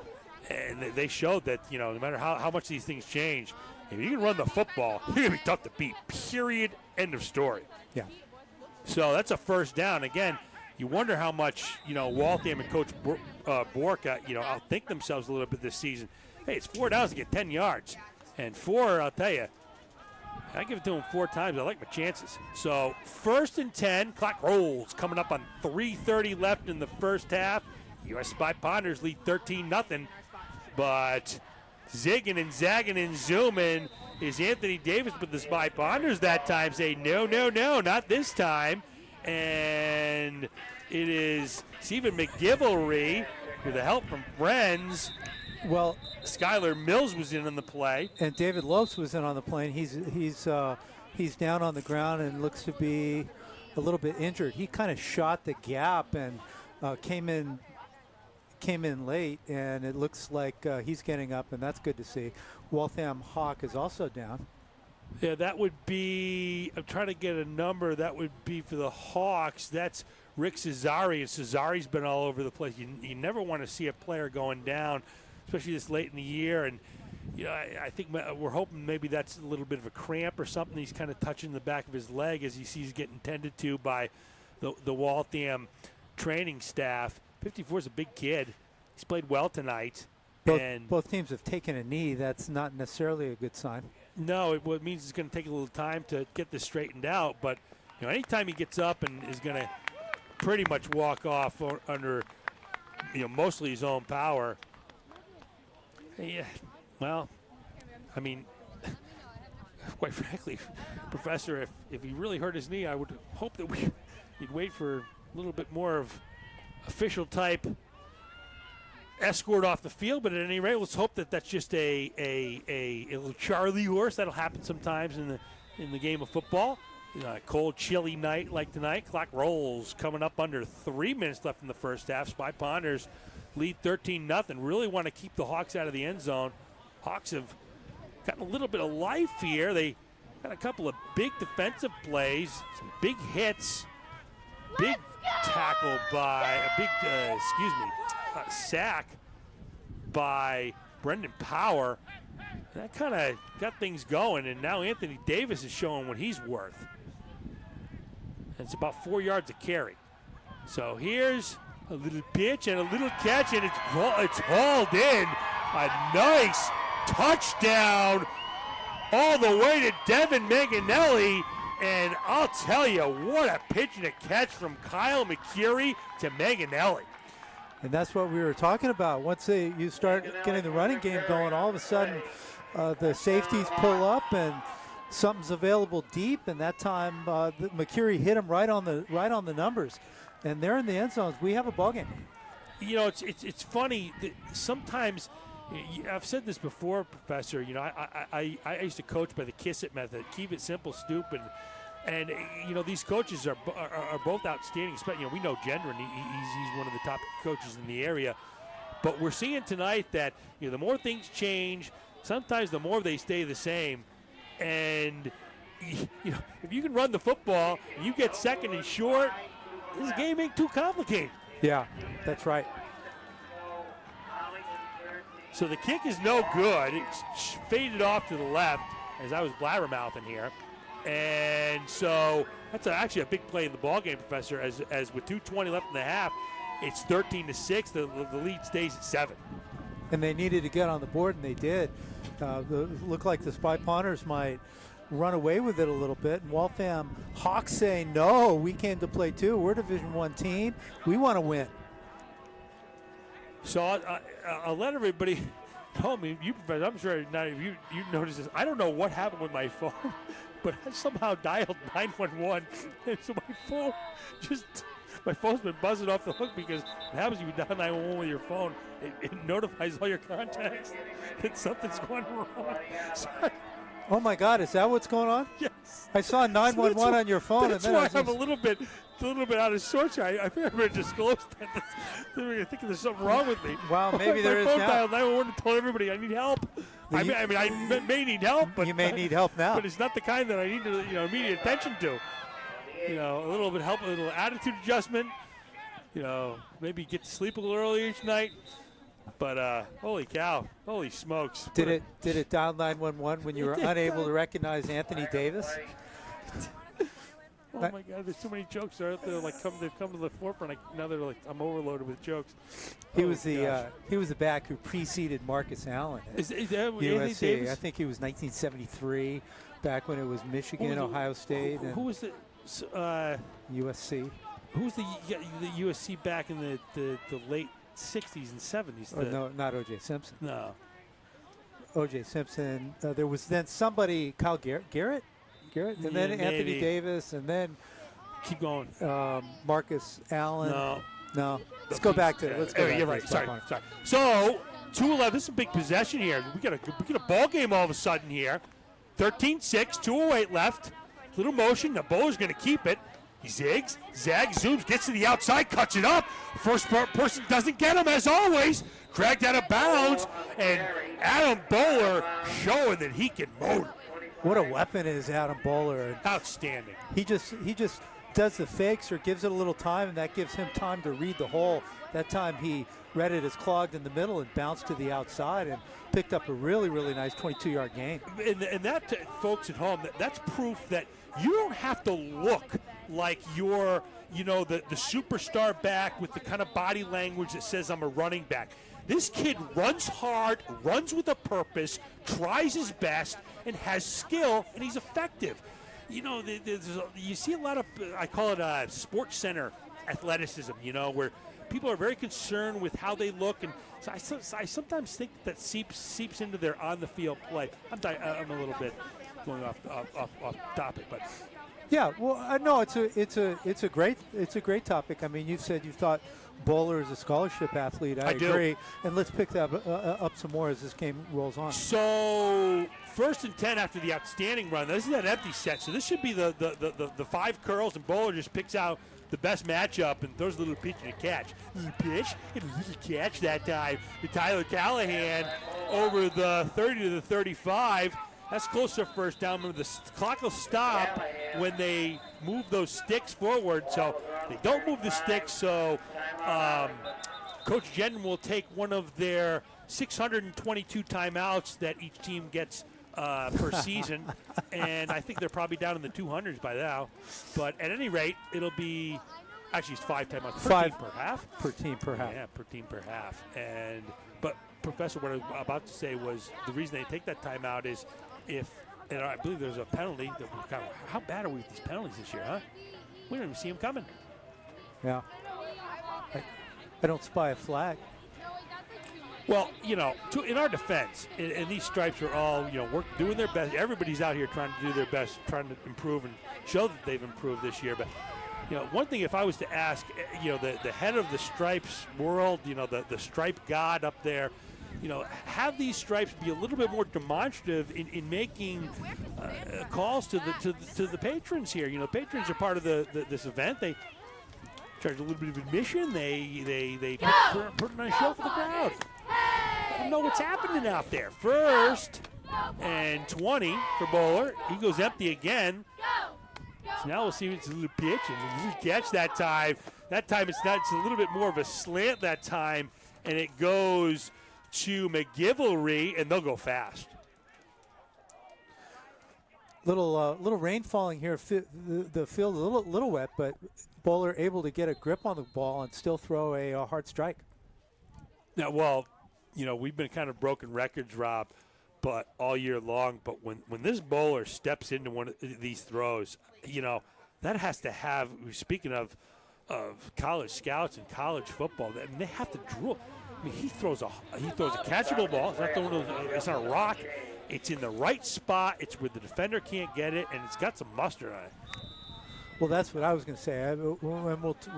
And they showed that no matter how much these things change, if you can run the football, you're going to be tough to beat. Period. End of story. Yeah. So that's a first down. Again, you wonder how much Waltham and Coach Borka outthink themselves a little bit this season. Hey, it's 4 downs to get 10 yards, and 4. I'll tell you. I give it to him 4 times. I like my chances. So 1st and 10. Clock rolls. Coming up on 3:30 left in the first half. U.S. Spy Ponders lead 13-0. But zigging and zagging and zooming is Anthony Davis. But the Spy Ponders that time say, no, not this time. And it is Stephen McGivelry with the help from friends. Well, Skylar Mills was in on the play, and David Lopes was in on the play. He's down on the ground and looks to be a little bit injured. He kind of shot the gap and came in late, and it looks like he's getting up, and that's good to see. Waltham Hawk is also down. Yeah, that would be. I'm trying to get a number. That would be for the Hawks. That's Rick Cesari, and Cesari's been all over the place. You never want to see a player going down, especially this late in the year. And I think we're hoping maybe that's a little bit of a cramp or something. He's kind of touching the back of his leg as he sees getting tended to by the Waltham training staff. 54 is a big kid. He's played well tonight. Both teams have taken a knee. That's not necessarily a good sign. No, it means it's going to take a little time to get this straightened out. But anytime he gets up and is going to pretty much walk off under mostly his own power. Yeah, well, I mean, quite frankly, Professor, if he really hurt his knee, I would hope that you'd wait for a little bit more of official type escort off the field. But at any rate, let's hope that that's just a little Charlie horse. That'll happen sometimes in the game of football. A cold, chilly night like tonight. Clock rolls, coming up under 3 minutes left in the first half. Spy Ponders lead 13-0. Really want to keep the Hawks out of the end zone. Hawks have gotten a little bit of life here. They got a couple of big defensive plays, some big hits, big tackle by a big, sack by Brendan Power. That kind of got things going, and now Anthony Davis is showing what he's worth. It's about 4 yards of carry. So here's a little pitch and a little catch, and it's hauled in. A nice touchdown all the way to Devin Manganelli. And I'll tell you, what a pitch and a catch from Kyle McCurry to Manganelli. And that's what we were talking about. Once you start getting the running game going, all of a sudden the safeties pull up and something's available deep. And that time McCurry hit him right on the numbers, and they're in the end zones. We have a ball game. It's funny that sometimes. I've said this before, Professor. I used to coach by the Kiss It method. Keep it simple, stupid. And these coaches are both outstanding. We know Gendron; he's one of the top coaches in the area. But we're seeing tonight that the more things change, sometimes the more they stay the same. And if you can run the football, and you get second and short, this game ain't too complicated. Yeah, that's right. So the kick is no good. It's faded off to the left as I was blabbermouthing here. And so that's actually a big play in the ballgame, Professor, as with 2:20 left in the half, it's 13-6. The lead stays at 7. And they needed to get on the board, and they did. Looked like the Spy Ponders might run away with it a little bit. And Waltham Hawks say, no, we came to play too. We're a Division I team. We want to win. So I'll let everybody know. Professor, I'm sure not if you noticed this. I don't know what happened with my phone, but I somehow dialed 911, and so my phone's been buzzing off the hook, because what happens if you dial 911 with your phone, it notifies all your contacts that something's going wrong. So oh my God, is that what's going on? Yes. I saw 911 on your phone. That's and then why I'm a little bit out of sorts. I figured I better disclose that. They're thinking there's something wrong with me. Wow, maybe there is now. now. My phone dialed 911 and told everybody I need help. I may need help, but you may need help now. But it's not the kind that I need to immediate attention to. A little bit help, a little attitude adjustment. Maybe get to sleep a little early each night. But holy cow, holy smokes! Did it dial 911 when you were unable to recognize Anthony Davis? Oh my God, there's so many jokes out there. They've come to the forefront. Now they're like, I'm overloaded with jokes. He was the back who preceded Marcus Allen. Is that USC? Davis? I think he was 1973, back when it was Michigan, Ohio State, who was the USC. Who was the USC back in the late 60s and 70s? No, not O.J. Simpson. No. O.J. Simpson. There was then somebody, Kyle Garrett, and then Anthony Davis, and then keep going. Marcus Allen. No. Let's go back to it. Let's go. You're right. Sorry. So 2-11. This is a big possession here. We get a ball game all of a sudden here. 13-6. 2:08 left. Little motion. The bowler's going to keep it. He zags, zooms, gets to the outside, cuts it up. First person doesn't get him, as always. Dragged out of bounds, and Adam Bowler showing that he can motor. What a weapon is Adam Bowler. Outstanding. He just does the fakes or gives it a little time, and that gives him time to read the hole. That time he read it as clogged in the middle and bounced to the outside and picked up a really, really nice 22-yard gain. And that, folks at home, that's proof that you don't have to look like you're, the superstar back with the kind of body language that says I'm a running back. This kid runs hard, runs with a purpose, tries his best, and has skill, and he's effective. You see a lot of, I call it sports center athleticism, where people are very concerned with how they look, and so I sometimes think that seeps into their on-the-field play. I'm a little bit going off topic, but Yeah, well, no, it's a great topic. I mean, you've said you thought Bowler is a scholarship athlete. I do. agree, and let's pick that up some more as this game rolls on. So 1st and 10 after the outstanding run. This is that empty set, so this should be the 5 curls, and Bowler just picks out the best matchup and throws a little pitch and a catch. Little pitch and a little catch that time to Tyler Callahan over the 30 to the 35. That's close to first down. Remember, the clock will stop when they move those sticks forward. So they don't move the sticks, so Coach Jen will take one of their 622 timeouts that each team gets per season. And I think they're probably down in the 200s by now. But at any rate, it'll be – actually, it's 5 timeouts per team per half. Per team per half. Yeah, per team per half. But, Professor, what I was about to say was the reason they take that timeout is and I believe there's a penalty. How bad are we with these penalties this year, huh? We don't even see them coming. Yeah. I don't spy a flag. Well, in our defense, and these stripes are all, doing their best. Everybody's out here trying to do their best, trying to improve and show that they've improved this year. But, one thing, if I was to ask, the head of the stripes world, the stripe god up there, have these stripes be a little bit more demonstrative in making calls to the patrons here. Patrons are part of this event. They charge a little bit of admission. They put on a show for the crowd. Let them know what's happening out there. 1st and 20 for Bowler. He goes empty again. So now we'll see if it's a little pitch and a little catch that time. That time it's not. It's a little bit more of a slant that time, and it goes to McGivelry, and they'll go fast. Little rain falling here. The field a little wet, but Bowler able to get a grip on the ball and still throw a hard strike. Now, well, we've been kind of broken records, Rob, but all year long. But when this bowler steps into one of these throws, that has to have. Speaking of college scouts and college football, they have to drool. I mean, he throws a catchable ball. It's not a rock. It's in the right spot. It's where the defender can't get it, and it's got some mustard on it. Well, that's what I was going to say.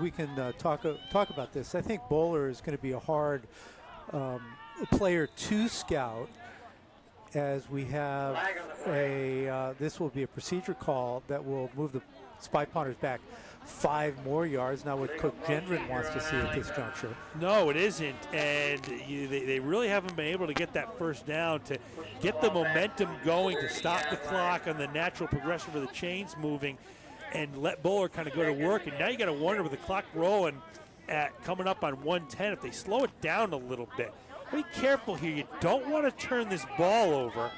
We can talk about this. I think Bowler is going to be a hard player to scout, as we have this will be a procedure call that will move the Spy Ponters back 5 more yards. Not what Coach Gendron wants to see at this juncture. No, it isn't. And they really haven't been able to get that first down to get the momentum going, to stop the clock on the natural progression of the chains moving and let Bowler kind of go to work. And now you got to wonder with the clock rolling at coming up on 110 if they slow it down a little bit. Be careful here. You don't want to turn this ball over.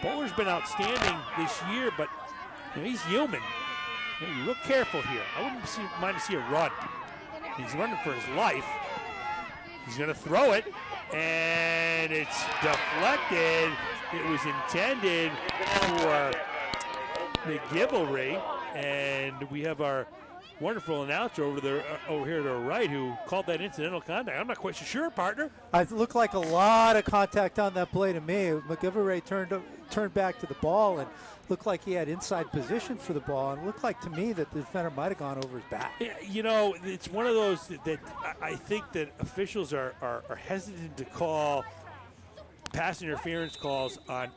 Bowler's been outstanding this year, but he's human. Be real careful here. I wouldn't mind to see a run. He's running for his life. He's going to throw it, and it's deflected. It was intended for McGivelry, and we have our wonderful announcer over here to our right who called that incidental contact. I'm not quite so sure, partner. It looked like a lot of contact on that play to me. McGivelry turned back to the ball and looked like he had inside position for the ball, and it looked like to me that the defender might have gone over his back. It's one of those that I think that officials are hesitant to call pass interference calls on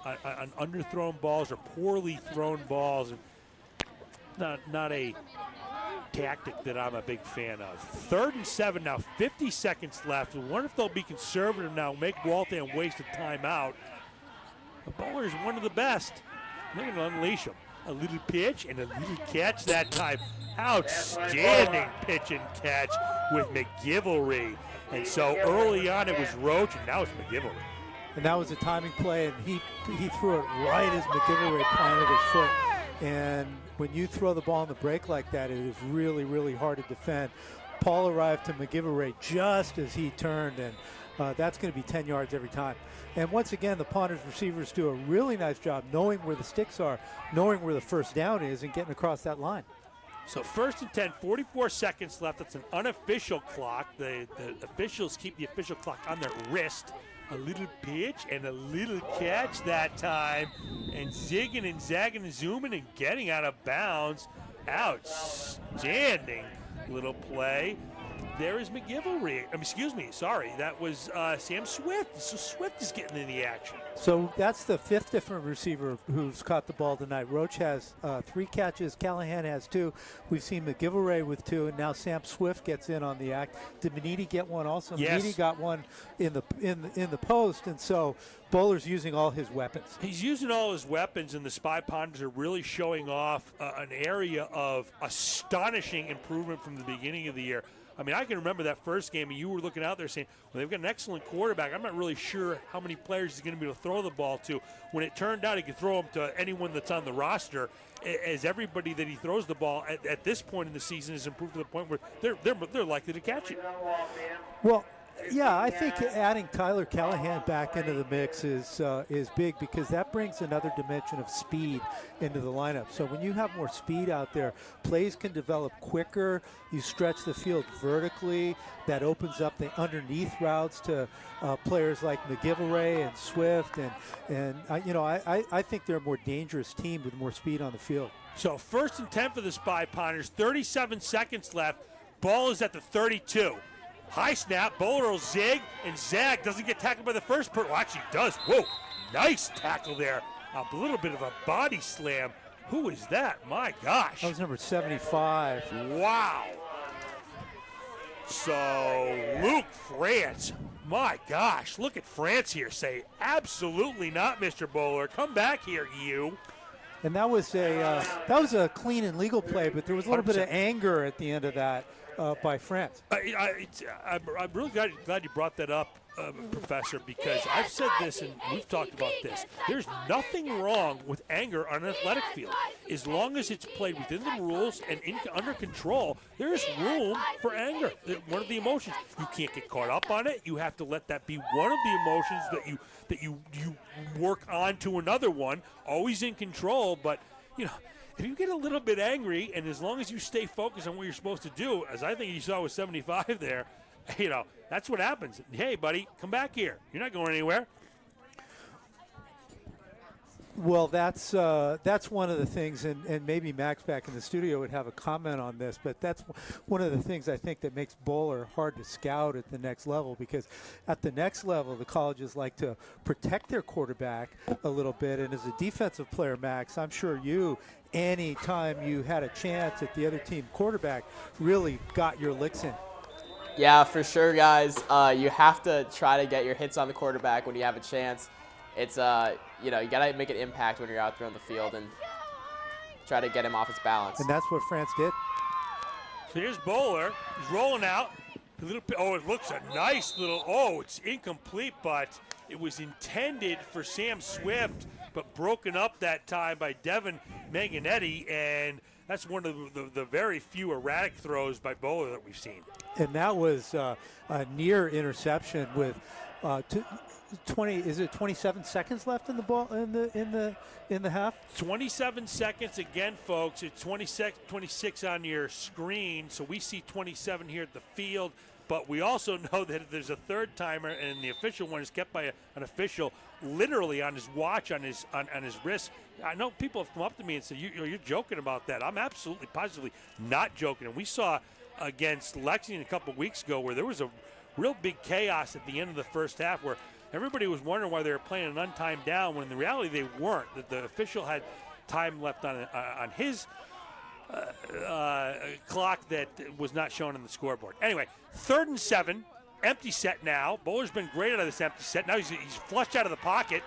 underthrown balls or poorly thrown balls. Not a tactic that I'm a big fan of. 3rd and 7 now, 50 seconds left. I wonder if they'll be conservative now, make Waltham waste a timeout. The Bowler is one of the best. They're going to unleash him. A little pitch and a little catch that time. Outstanding pitch and catch with McGivelry. And so early on it was Roach, and now it's McGivelry. And that was a timing play, and he threw it right as McGivelry planted his foot. And when you throw the ball on the break like that, it is really, really hard to defend. Paul arrived to McGivelry just as he turned, and that's going to be 10 yards every time. And once again, the Ponters receivers do a really nice job knowing where the sticks are, knowing where the first down is, and getting across that line. So 1st and 10, 44 seconds left. That's an unofficial clock. The officials keep the official clock on their wrist. A little pitch and a little catch that time. And zigging and zagging and zooming and getting out of bounds Outstanding little play. There is McGivery. That was Sam Swift. So Swift is getting in the action. So that's the fifth different receiver who's caught the ball tonight. Roach has 3 catches. Callahan has 2. We've seen McGivery with 2, and now Sam Swift gets in on the act. Did Maniti get one also? Yes. Maniti got one in the post, and so Bowler's using all his weapons. He's using all his weapons, and the Spy Ponders are really showing off an area of astonishing improvement from the beginning of the year. I mean, I can remember that first game, and you were looking out there saying, well, they've got an excellent quarterback. I'm not really sure how many players he's going to be able to throw the ball to. When it turned out he could throw them to anyone that's on the roster, as everybody that he throws the ball at this point in the season has improved to the point where they're likely to catch it. Well, yeah, I think adding Tyler Callahan back into the mix is big, because that brings another dimension of speed into the lineup. So when you have more speed out there, plays can develop quicker. You stretch the field vertically. That opens up the underneath routes to players like McGivery and Swift, and I think they're a more dangerous team with more speed on the field. So 1st and 10 for the Spy Ponders. 37 seconds left. Ball is at the 32. High snap, Bowler will zig, and zag. Doesn't get tackled by the first person. Well, actually does. Whoa, nice tackle there. A little bit of a body slam. Who is that? My gosh. That was number 75. Wow. So Luke France, my gosh, look at France here. Say, absolutely not, Mr. Bowler. Come back here, you. And that was a clean and legal play, but there was a little 100%. bit of anger at the end of that by France. I'm really glad you brought that up, Professor, because I've said this and we've talked about this. There's nothing wrong with anger on an athletic field. As long as it's played within the rules and under control, there is room for anger. One of the emotions. You can't get caught up on it. You have to let that be one of the emotions that you work on to another one, always in control, but if you get a little bit angry, and as long as you stay focused on what you're supposed to do, as I think you saw with 75 there, that's what happens. Hey, buddy, come back here. You're not going anywhere. Well, that's one of the things, and maybe Max back in the studio would have a comment on this, but that's one of the things I think that makes Bowler hard to scout at the next level, because at the next level, the colleges like to protect their quarterback a little bit, and as a defensive player, Max, I'm sure any time you had a chance at the other team quarterback, really got your licks in. Yeah, for sure, guys. You have to try to get your hits on the quarterback when you have a chance. It's you gotta make an impact when you're out there on the field and try to get him off his balance. And that's what France did. So here's Bowler. He's rolling out. It looks a nice little. Oh, it's incomplete, but it was intended for Sam Swift, but broken up that time by Devin Manganetti, and that's one of the very few erratic throws by Bowler that we've seen. And that was a near interception with 27 seconds left in the ball in the half? 27 seconds again, folks. It's 26 on your screen, so we see 27 here at the field. But we also know that there's a third timer, and the official one is kept by an official literally on his watch, on his wrist. I know people have come up to me and said, you're joking about that. I'm absolutely positively not joking. And we saw against Lexington a couple weeks ago where there was a real big chaos at the end of the first half where everybody was wondering why they were playing an untimed down when in reality they weren't. The official had time left on his clock that was not shown on the scoreboard. Anyway, 3rd and 7, empty set now. Bowler's been great out of this empty set. Now he's flushed out of the pocket.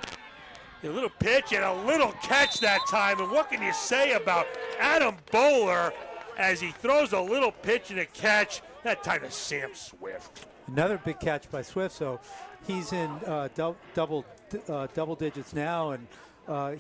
A little pitch and a little catch that time. And what can you say about Adam Bowler as he throws a little pitch and a catch? That time to Sam Swift. Another big catch by Swift, so he's in double digits now, and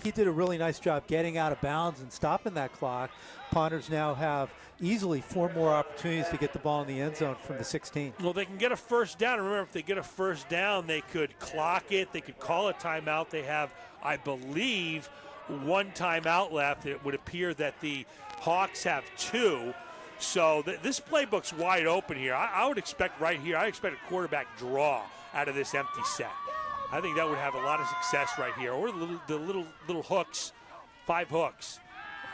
he did a really nice job getting out of bounds and stopping that clock. Ponders now have easily 4 more opportunities to get the ball in the end zone from the 16. Well, they can get a first down. Remember, if they get a first down, they could clock it. They could call a timeout. They have, I believe, 1 timeout left. It would appear that the Hawks have 2. So this playbook's wide open here. I would expect right here, I expect a quarterback draw out of this empty set. I think that would have a lot of success right here. Or the little hooks, 5 hooks.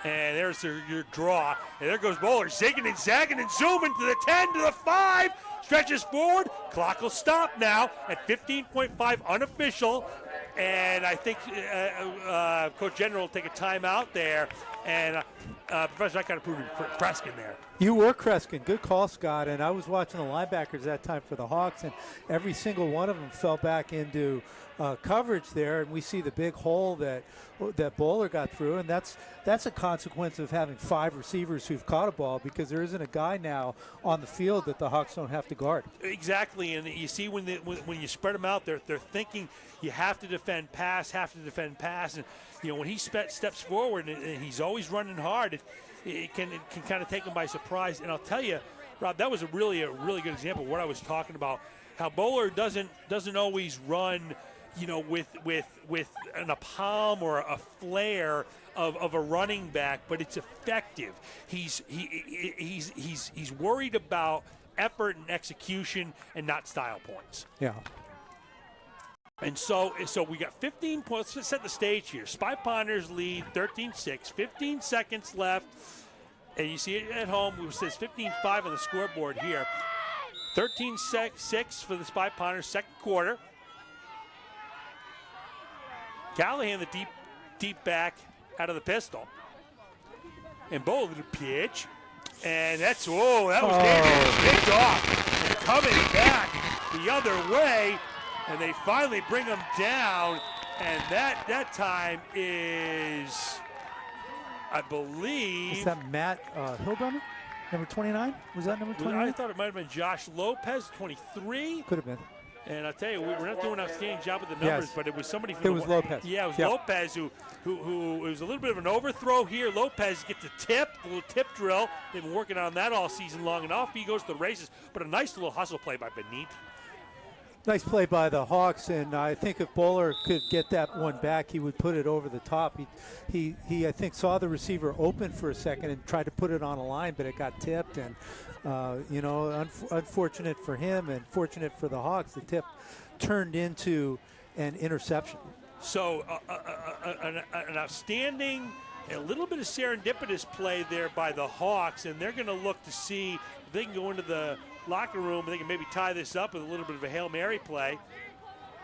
And there's your draw. And there goes Bowler, zigging and zagging and zooming to the 10, to the 5. Stretches forward. Clock will stop now at 15.5 unofficial. And I think Coach General will take a timeout there. And Professor, I kind of proved Kreskin there. You were Kreskin. Good call, Scott. And I was watching the linebackers that time for the Hawks, and every single one of them fell back into coverage there. And we see the big hole that Bowler got through, and that's a consequence of having 5 receivers who've caught a ball, because there isn't a guy now on the field that the Hawks don't have to guard. Exactly, and you see when you spread them out, they're thinking you have to defend pass, and when he steps forward and he's always running hard, it can kind of take him by surprise. And I'll tell you, Rob, that was a really good example of what I was talking about. How Bowler doesn't always run, with a palm or a flare of a running back, but it's effective. He's worried about effort and execution and not style points. Yeah. And so we got 15 points. Let's set the stage here. Spy Ponders lead 13-6, 15 seconds left. And you see it at home. It says 15-5 on the scoreboard here. 13-6 for the Spy Ponders, second quarter. Callahan, the deep back out of the pistol. And Bowler, the pitch. And that was dangerous. Picked off. And coming back the other way. And they finally bring him down, and that time is, I believe. Is that Matt Hildrummer, number 29? Was that number 29? I thought it might have been Josh Lopez, 23. Could have been. And I'll tell you, we're not doing an outstanding job with the numbers, Yes. but it was somebody from It was Lopez. Yeah, it was Yep. Lopez who it was a little bit of an overthrow here. Lopez gets a little tip drill. They've been working on that all season long, and off he goes to the races. But a nice little hustle play by Benit. Nice play by the Hawks, and I think if Bowler could get that one back, he would put it over the top. He I think saw the receiver open for a second and tried to put it on a line, but it got tipped. And unfortunate for him and fortunate for the Hawks, the tip turned into an interception. So an outstanding, a little bit of serendipitous play there by the Hawks, and they're going to look to see if they can go into the locker room and they can maybe tie this up with a little bit of a Hail Mary play.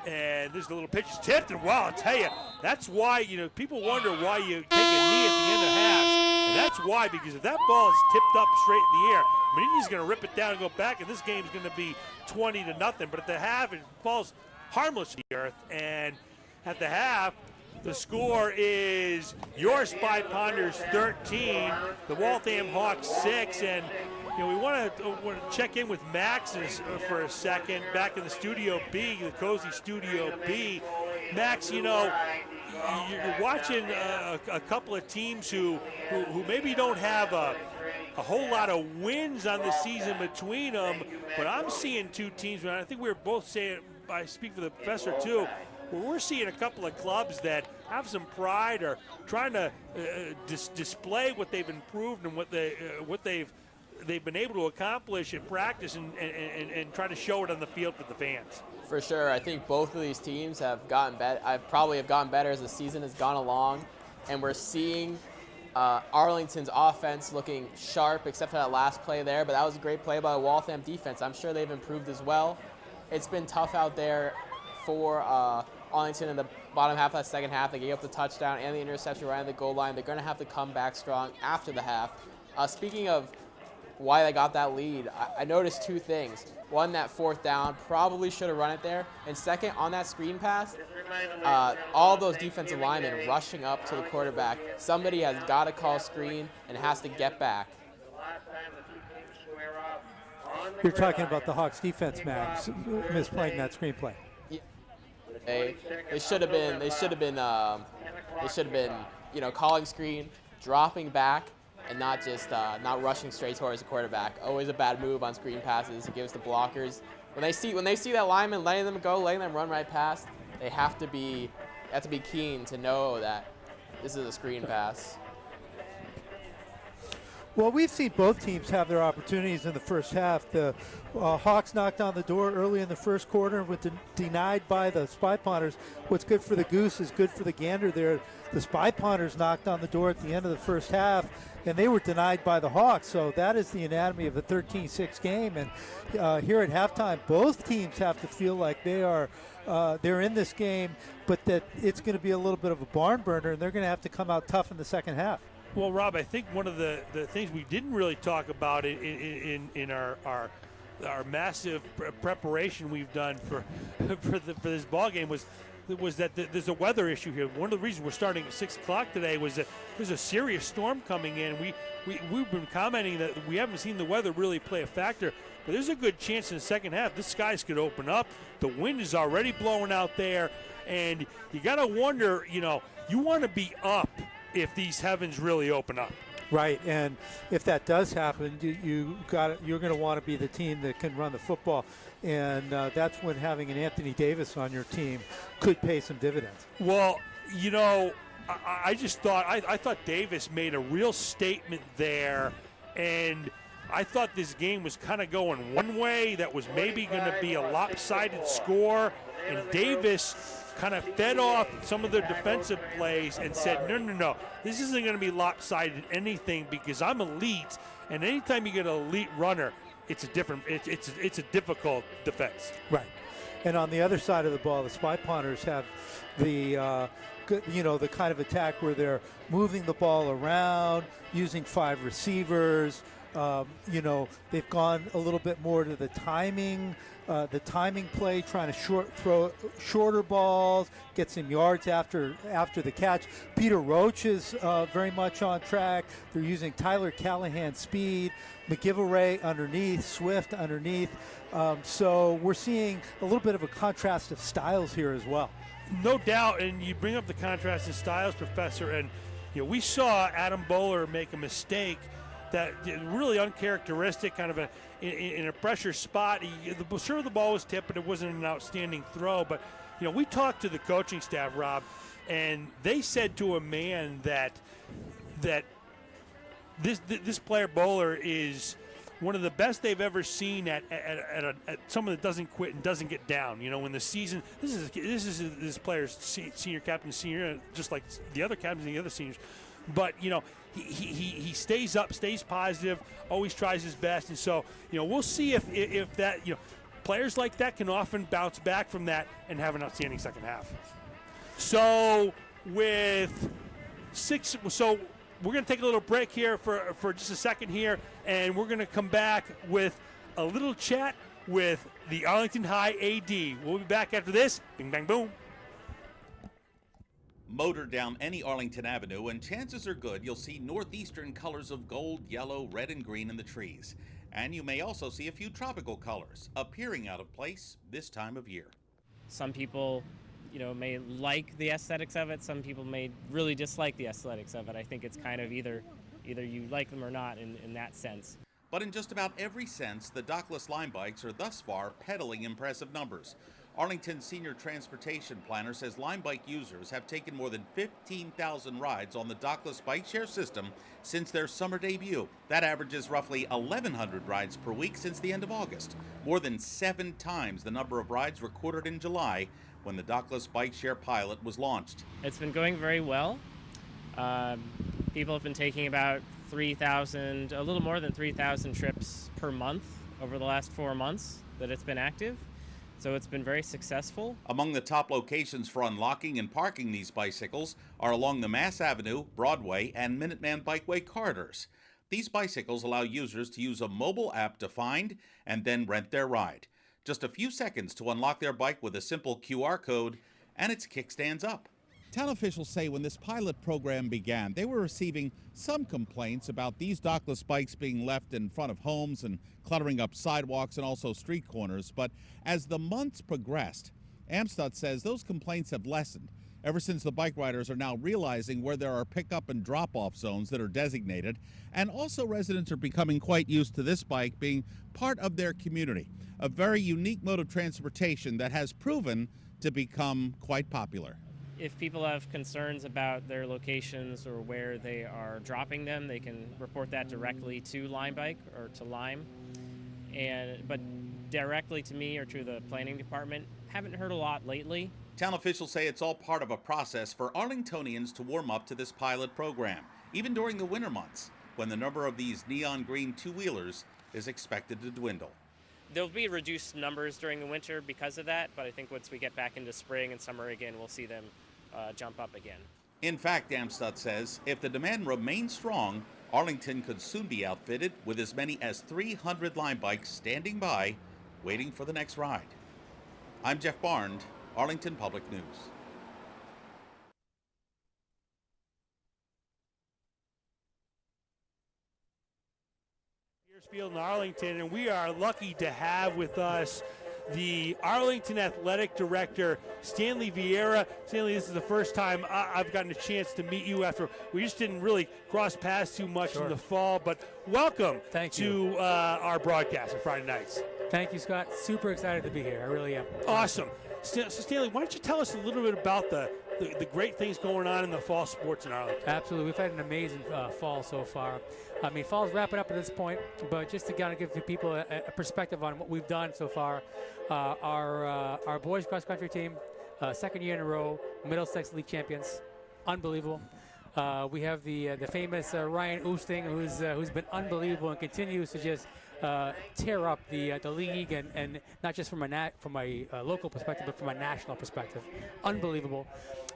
And there's the little pitch is tipped, and wow, I'll tell you, that's why, people wonder why you take a knee at the end of halves. And that's why, because if that ball is tipped up straight in the air, Manini's going to rip it down and go back, and this game's going to be 20-0. But at the half, it falls harmless to the earth. And at the half, the score is your Spy Ponders 13, the Waltham Hawks 6, and we want to check in with Max for a second back in the Studio B, the Cozy Studio B. Max, you're watching a couple of teams who maybe don't have a whole lot of wins on the season between them, but I'm seeing two teams, and I think we were both saying, I speak for the professor too, where we're seeing a couple of clubs that have some pride or trying to display what they've improved and what they've been able to accomplish in practice and try to show it on the field for the fans. For sure, I think both of these teams have gotten better. Probably have gotten better as the season has gone along, and we're seeing Arlington's offense looking sharp, except for that last play there. But that was a great play by the Waltham defense. I'm sure they've improved as well. It's been tough out there for Arlington in the bottom half of that second half. They gave up the touchdown and the interception right on the goal line. They're going to have to come back strong after the half. Speaking of why they got that lead, I noticed two things. One, that fourth down, probably should have run it there. And second, on that screen pass, all those defensive linemen rushing up to the quarterback. Somebody has got to call screen and has to get back. You're talking about the Hawks defense, Max, misplaying that screenplay. They should have been calling screen, dropping back, and not just not rushing straight towards the quarterback. Always a bad move on screen passes. It gives the blockers, when they see that lineman letting them go, letting them run right past, they have to be keen to know that this is a screen pass. Well, we've seen both teams have their opportunities in the first half. The Hawks knocked on the door early in the first quarter and were denied by the Spy Ponters. What's good for the goose is good for the gander there. The Spy Ponters knocked on the door at the end of the first half, and they were denied by the Hawks. So that is the anatomy of a 13-6 game. And here at halftime, both teams have to feel like they're in this game, but that it's going to be a little bit of a barn burner, and they're going to have to come out tough in the second half. Well, Rob, I think one of the things we didn't really talk about in our massive preparation we've done for this ball game was that there's a weather issue here. One of the reasons we're starting at 6 o'clock today was that there's a serious storm coming in. We've been commenting that we haven't seen the weather really play a factor, but there's a good chance in the second half the skies could open up. The wind is already blowing out there, and you got to wonder, you want to be up if these heavens really open up. Right, and if that does happen, you're going to want to be the team that can run the football, and that's when having an Anthony Davis on your team could pay some dividends. Well, I just thought I thought Davis made a real statement there, and I thought this game was kind of going one way that was maybe going to be a lopsided score, and Davis kind of fed off some of their defensive plays and said, no, this isn't going to be lopsided anything because I'm elite, and anytime you get an elite runner, it's a difficult defense. Right. And on the other side of the ball, the Spy Ponters have the kind of attack where they're moving the ball around, using 5 receivers. They've gone a little bit more to the timing play, trying to throw shorter balls, get some yards after the catch. Peter Roach is very much on track. They're using Tyler Callahan's speed, McGillivray underneath, Swift underneath. So we're seeing a little bit of a contrast of styles here as well. No doubt, and you bring up the contrast in styles, Professor, and we saw Adam Bowler make a mistake that really uncharacteristic, kind of in a pressure spot. Sure, the ball was tipped, but it wasn't an outstanding throw. But we talked to the coaching staff, Rob, and they said to a man that this player Bowler is one of the best they've ever seen at someone that doesn't quit and doesn't get down. When the season, this is this player's senior captain, senior, just like the other captains and the other seniors. But he stays up, stays positive, always tries his best, and so we'll see if that players like that can often bounce back from that and have an outstanding second half. So we're going to take a little break here for just a second here, and we're going to come back with a little chat with the Arlington High AD. We'll be back after this. Bing, bang, boom. Motor down any Arlington Avenue, and chances are good you'll see northeastern colors of gold, yellow, red, and green in the trees. And you may also see a few tropical colors appearing out of place this time of year. Some people, may like the aesthetics of it. Some people may really dislike the aesthetics of it. I think it's kind of either you like them or not in that sense. But in just about every sense, the dockless Lime bikes are thus far peddling impressive numbers. Arlington's senior transportation planner says Lime bike users have taken more than 15,000 rides on the dockless bike share system since their summer debut. That averages roughly 1,100 rides per week since the end of August, more than 7 times the number of rides recorded in July when the dockless bike share pilot was launched. It's been going very well. People have been taking about 3,000, a little more than 3,000 trips per month over the last 4 months that it's been active. So it's been very successful. Among the top locations for unlocking and parking these bicycles are along the Mass Avenue, Broadway, and Minuteman Bikeway corridors. These bicycles allow users to use a mobile app to find and then rent their ride. Just a few seconds to unlock their bike with a simple QR code, and its kickstands up. Town officials say when this pilot program began, they were receiving some complaints about these dockless bikes being left in front of homes and cluttering up sidewalks and also street corners. But as the months progressed, AMSDOT says those complaints have lessened ever since the bike riders are now realizing where there are pickup and drop-off zones that are designated. And also residents are becoming quite used to this bike being part of their community, a very unique mode of transportation that has proven to become quite popular. if people have concerns about their locations or where they are dropping them, they can report that directly to Limebike or to Lime. But directly to me or to the planning department, haven't heard a lot lately. Town officials say it's all part of a process for Arlingtonians to warm up to this pilot program, even during the winter months, when the number of these neon green two-wheelers is expected to dwindle. There'll be reduced numbers during the winter because of that, but I think once we get back into spring and summer again, we'll see them jump up again. In fact, Amstutz says, if the demand remains strong, Arlington could soon be outfitted with as many as 300 Lime bikes standing by, waiting for the next ride. I'm Jeff Barnes, Arlington Public News. Field in Arlington, and we are lucky to have with us the Arlington Athletic Director, Stanley Vieira. Stanley, this is the first time I've gotten a chance to meet you after we just didn't really cross paths too much in the fall, but welcome to our broadcast on Friday nights. Thank you, Scott. Super excited to be here. I really am. Awesome. So Stanley, why don't you tell us a little bit about the great things going on in the fall sports in Arlington? Absolutely. We've had an amazing fall so far. I mean, fall's wrapping up at this point, but just to kind of give the people a perspective on what we've done so far, our boys cross country team, second year in a row, Middlesex League champions, unbelievable. We have the famous Ryan Oosting, who's been unbelievable and continues to just tear up the league, and not just from a local perspective, but from a national perspective. Unbelievable.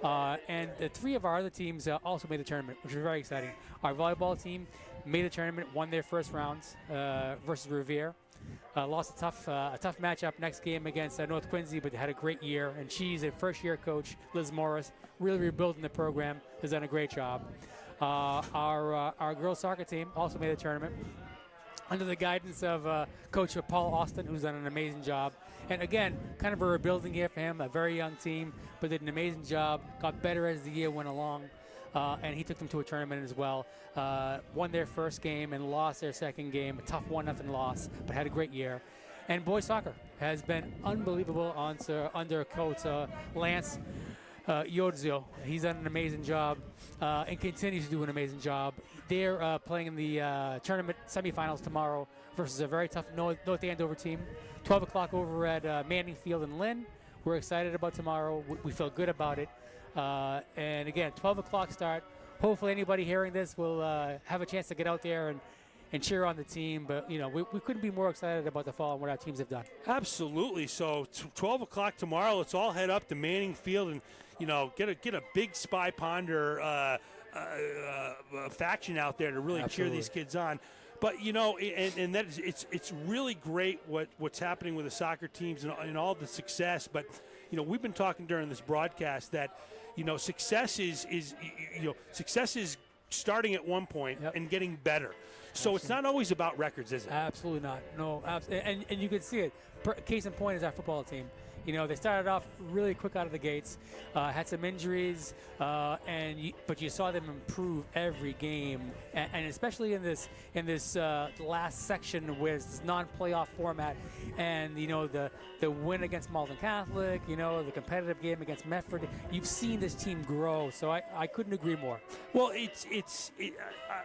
And the three of our other teams also made the tournament, which was very exciting. Our volleyball team made the tournament, won their first rounds versus Revere. Lost a tough matchup next game against North Quincy, but they had a great year. And she's a first-year coach, Liz Morris, really rebuilding the program, has done a great job. Our girls soccer team also made the tournament under the guidance of Coach Paul Austin, who's done an amazing job. And again, kind of a rebuilding year for him, a very young team, but did an amazing job, got better as the year went along. And he took them to a tournament as well. Won their first game and lost their second game, a tough 1-0 loss, but had a great year. And boys soccer has been unbelievable under Coach Lance Yodzio. He's done an amazing job and continues to do an amazing job. They're playing in the tournament semifinals tomorrow versus a very tough North Andover team. 12 o'clock over at Manning Field in Lynn. We're excited about tomorrow. We feel good about it. And again, 12 o'clock start. Hopefully anybody hearing this will have a chance to get out there and cheer on the team. But, you know, we couldn't be more excited about the fall and what our teams have done. Absolutely. So 12 o'clock tomorrow, let's all head up to Manning Field and, you know, get a big Spy Ponder faction out there to really cheer these kids on. But, you know, and that is, it's really great what's happening with the soccer teams and all the success. But, you know, we've been talking during this broadcast that, you know, success is starting at one point and getting better. So it's not always about records, is it? Absolutely not. No, and you can see it. Case in point is our football team. You know, they started off really quick out of the gates, had some injuries, but you saw them improve every game, and especially in this last section where it's this non-playoff format, and you know the win against Malden Catholic, you know the competitive game against Medford. You've seen this team grow, so I couldn't agree more. Well,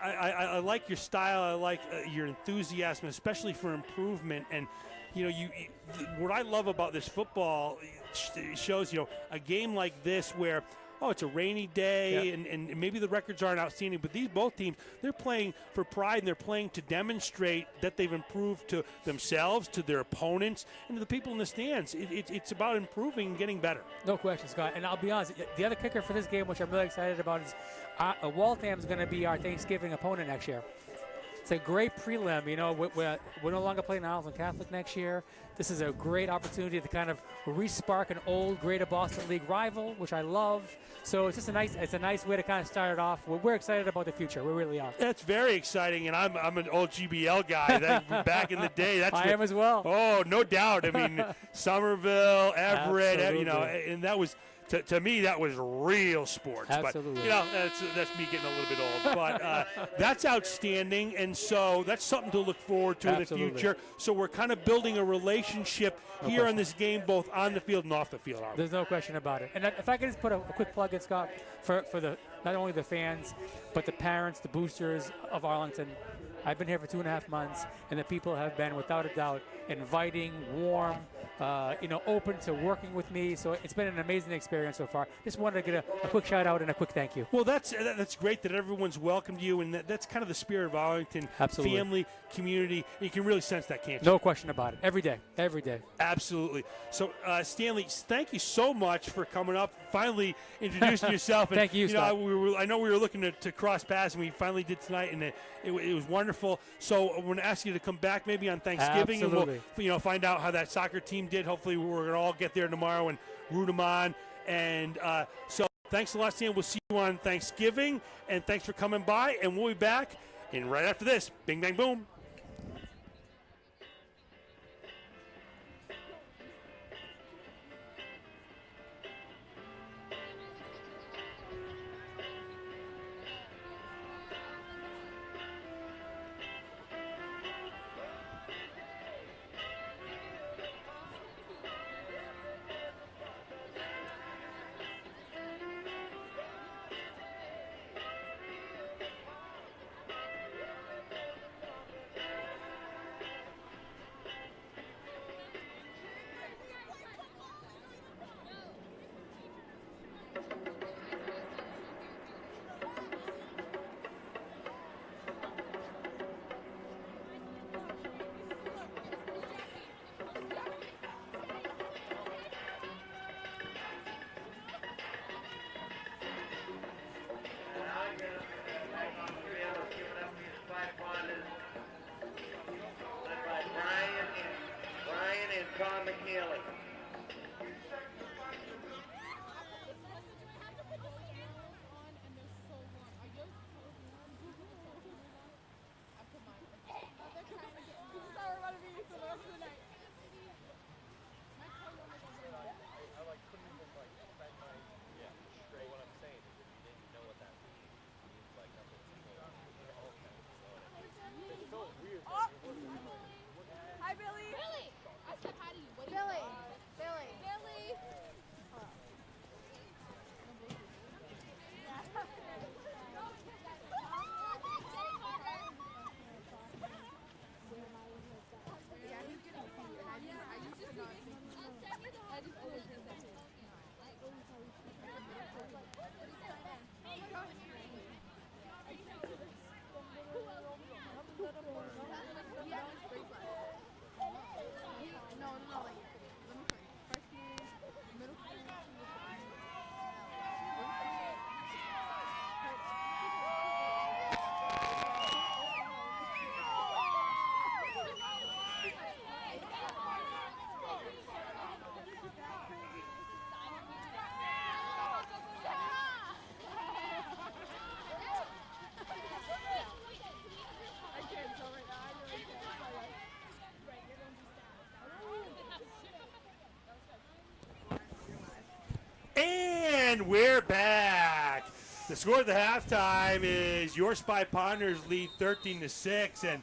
I like your style, I like your enthusiasm, especially for improvement. And you know, what I love about this football shows, you know, a game like this where, it's a rainy day and maybe the records aren't outstanding, but both teams, they're playing for pride and they're playing to demonstrate that they've improved to themselves, to their opponents, and to the people in the stands. It's about improving and getting better. No question, Scott. And I'll be honest, the other kicker for this game, which I'm really excited about, is Waltham's going to be our Thanksgiving opponent next year. It's a great prelim. You know, we're no longer playing Arlington Catholic next year. This is a great opportunity to kind of re-spark an old Greater Boston League rival, which I love. So it's just a nice way to kind of start it off. We're excited about the future. We really are. That's very exciting, and I'm an old GBL guy. Back in the day, I am as well. Oh, no doubt. I mean, Somerville, Everett, you know, and that was to me, that was real sports. Absolutely. But, you know, that's me getting a little bit old. But that's outstanding, and so that's something to look forward to Absolutely. in the future. So we're kind of building a relationship here question. in this game, both on the field and off the field. There's no question about it. And if I could just put a quick plug in, Scott, for the not only the fans, but the parents, the boosters of Arlington. I've been here for 2.5 months, and the people have been, without a doubt, inviting, warm, open to working with me. So it's been an amazing experience so far. Just wanted to get a quick shout out and a quick thank you. Well, that's great that everyone's welcomed you, and that's kind of the spirit of Arlington. Absolutely. Family, community. You can really sense that, can't you? No question about it. Every day. Every day. Absolutely. So, Stanley, thank you so much for coming up, finally introducing yourself. And, Thank you, Scott. I know we were looking to cross paths, and we finally did tonight, and it was wonderful. So I'm going to ask you to come back maybe on Thanksgiving, Absolutely. and we'll find out how that soccer team did. Hopefully we're going to all get there tomorrow and root them on. And so thanks a lot, Stan. We'll see you on Thanksgiving, and thanks for coming by, and we'll be back. And right after this, bing, bang, boom. Brian and Tom McNeely. Hi, Billy. Billy. I said hi to you. What do Billy. Billy. Billy. And we're back. The score at the halftime is your Spy Ponders lead 13-6. And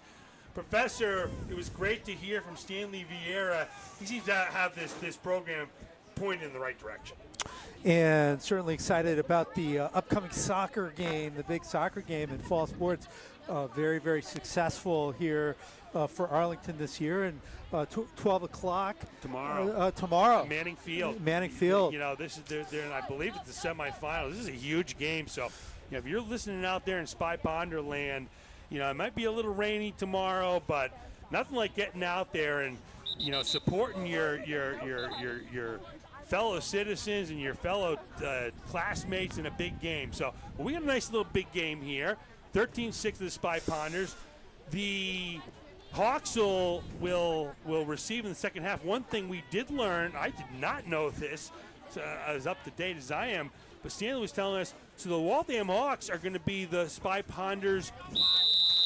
Professor, it was great to hear from Stanley Vieira. He seems to have this program pointed in the right direction. And certainly excited about the upcoming soccer game, the big soccer game in fall sports. Very, very successful here for Arlington this year. And 12 o'clock Tomorrow. Tomorrow. Manning Field. Manning Field. You know, this is they're I believe it's the semifinals. This is a huge game. So, if you're listening out there in Spy Ponderland, it might be a little rainy tomorrow, but nothing like getting out there and supporting your fellow citizens and your fellow classmates in a big game. So we got a nice little big game here. 13-6 of the Spy Ponders. The Hawks will receive in the second half. One thing we did learn, I did not know this, as up to date as I am, but Stanley was telling us, so the Waltham Hawks are going to be the Spy Ponders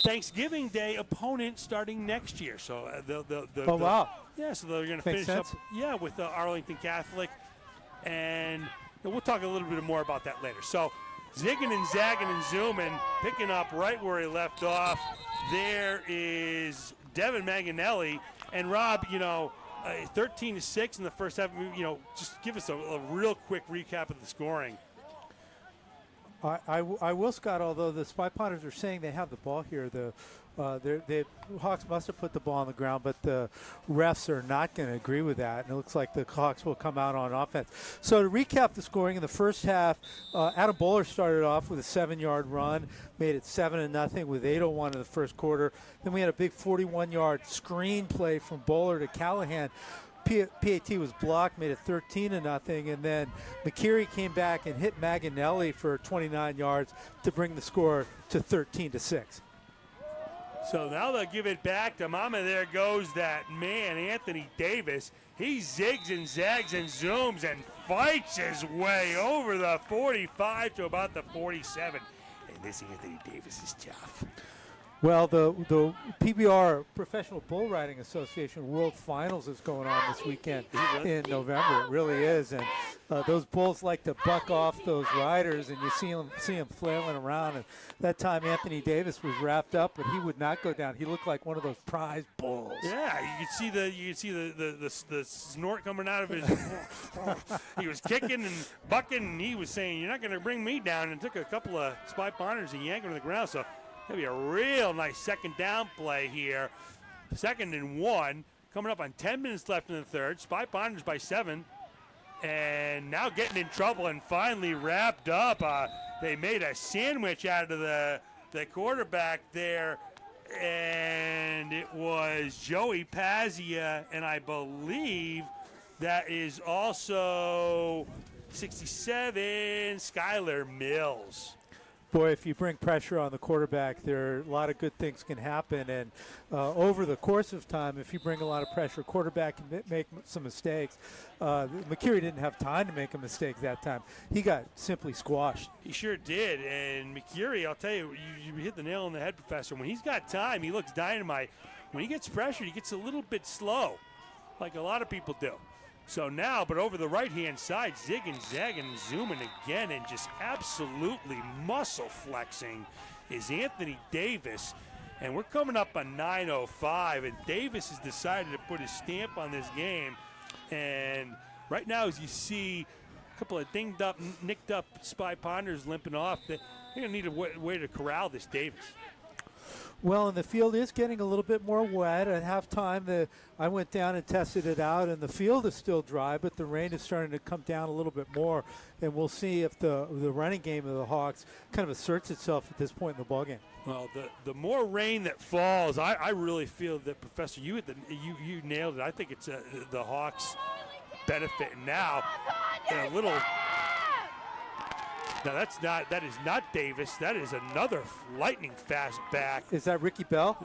Thanksgiving Day opponent starting next year. So oh, wow. Yeah, so they're going to Makes finish sense. up with Arlington Catholic. And And we'll talk a little bit more about that later. So zigging and zagging and zooming, picking up right where he left off. There is Devin Manganelli. And Rob, 13-6 in the first half. Just give us a real quick recap of the scoring. I will, Scott, although the Spy Potters are saying they have the ball here, the Hawks must have put the ball on the ground, but the refs are not going to agree with that, and it looks like the Hawks will come out on offense. So to recap the scoring in the first half, Adam Bowler started off with a 7-yard run, made it 7-0 with 8:01 in the first quarter. Then we had a big 41-yard screen play from Bowler to Callahan. PAT was blocked, made it 13-0, and then McKeary came back and hit Manganelli for 29 yards to bring the score to 13-6. So now they'll give it back to Mama. There goes that man, Anthony Davis. He zigs and zags and zooms and fights his way over the 45 to about the 47. And this Anthony Davis is tough. Well, the PBR, Professional Bull Riding Association World Finals is going on this weekend in November. It really is, and those bulls like to buck off those riders, and you see them flailing around. And that time, Anthony Davis was wrapped up, but he would not go down. He looked like one of those prize bulls. Yeah, you could see the snort coming out of his. He was kicking and bucking, and he was saying, "You're not going to bring me down." And took a couple of Spy Potters and yanked him to the ground. So. That'd be a real nice second down play here. 2nd and 1. Coming up on 10 minutes left in the third. Spy Potters by 7. And now getting in trouble and finally wrapped up. They made a sandwich out of the quarterback there. And it was Joey Pazia. And I believe that is also 67, Skylar Mills. Boy, if you bring pressure on the quarterback, there are a lot of good things can happen. And over the course of time, if you bring a lot of pressure, quarterback can make some mistakes. McKeary didn't have time to make a mistake that time. He got simply squashed. He sure did. And McKeary, I'll tell you, you hit the nail on the head, Professor. When he's got time, he looks dynamite. When he gets pressured, he gets a little bit slow, like a lot of people do. So now, but over the right-hand side, zigging, zagging, and zooming again, and just absolutely muscle flexing is Anthony Davis. And we're coming up on 9:05, and Davis has decided to put his stamp on this game. And right now, as you see, a couple of dinged up, nicked up Spy Potters limping off, they're going to need a way to corral this Davis. Well, and the field is getting a little bit more wet. At halftime, I went down and tested it out, and the field is still dry, but the rain is starting to come down a little bit more. And we'll see if the running game of the Hawks kind of asserts itself at this point in the ballgame. Well, the more rain that falls, I really feel that, Professor, you nailed it. I think it's the Hawks benefit now. And a little. Now that is not Davis. That is another lightning fast back. Is that Ricky Bell?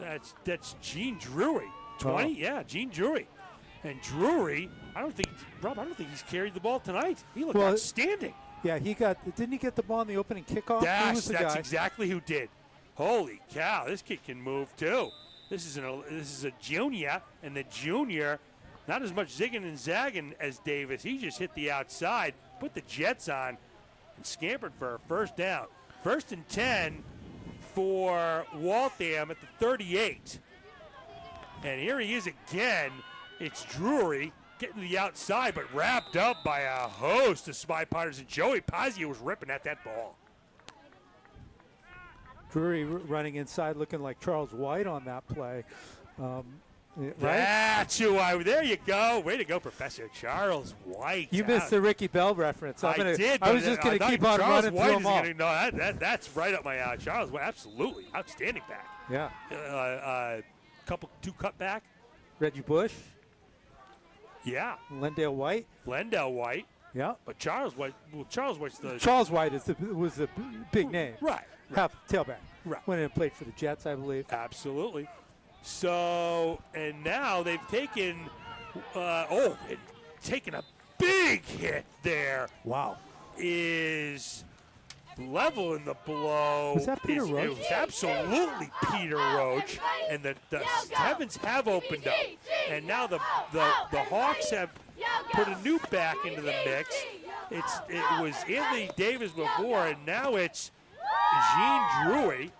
That's Gene Drury. 20, Oh. Yeah, Gene Drury. And Drury, I don't think he's carried the ball tonight. He looked outstanding. Yeah, didn't he get the ball in the opening kickoff? That's exactly who did. Holy cow, this kid can move too. This is a junior, and the junior, not as much zigging and zagging as Davis. He just hit the outside, put the jets on, and scampered for a first down. 1st and 10 for Waltham at the 38. And here he is again. It's Drury getting to the outside, but wrapped up by a host of Spy Potters. And Joey Pazia was ripping at that ball. Drury running inside looking like Charles White on that play. Right? That's who there you go. Way to go, Professor Charles White. You missed the Ricky Bell reference. I did. I was just going to keep on Charles running White through them all. That's right up my alley. Charles White, absolutely. Outstanding back. Yeah. 2 cut back. Reggie Bush. Yeah. Lendale White. Yeah. But Charles White's Charles White was the big name. Right. Half tailback. Right. Went in and played for the Jets, I believe. Absolutely. So, and now they've taken, taken a big hit there. Wow. Is leveling the blow. Was that Peter Roach? It was absolutely Peter Roach. And the heavens have opened up. And now the Hawks have put a new back into the mix. it was Anthony Davis before, and now it's Jean Drury,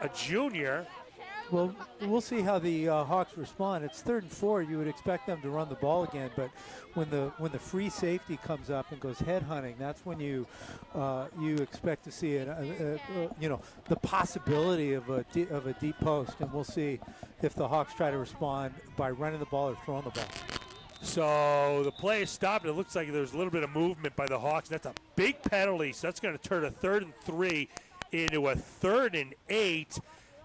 a junior. Well, we'll see how the Hawks respond. It's 3rd and 4. You would expect them to run the ball again, but when the free safety comes up and goes head hunting, that's when you expect to see the possibility of a deep post, and we'll see if the Hawks try to respond by running the ball or throwing the ball. So the play is stopped. It looks like there's a little bit of movement by the Hawks. That's a big penalty, so that's going to turn a 3rd and 3 into a 3rd and 8.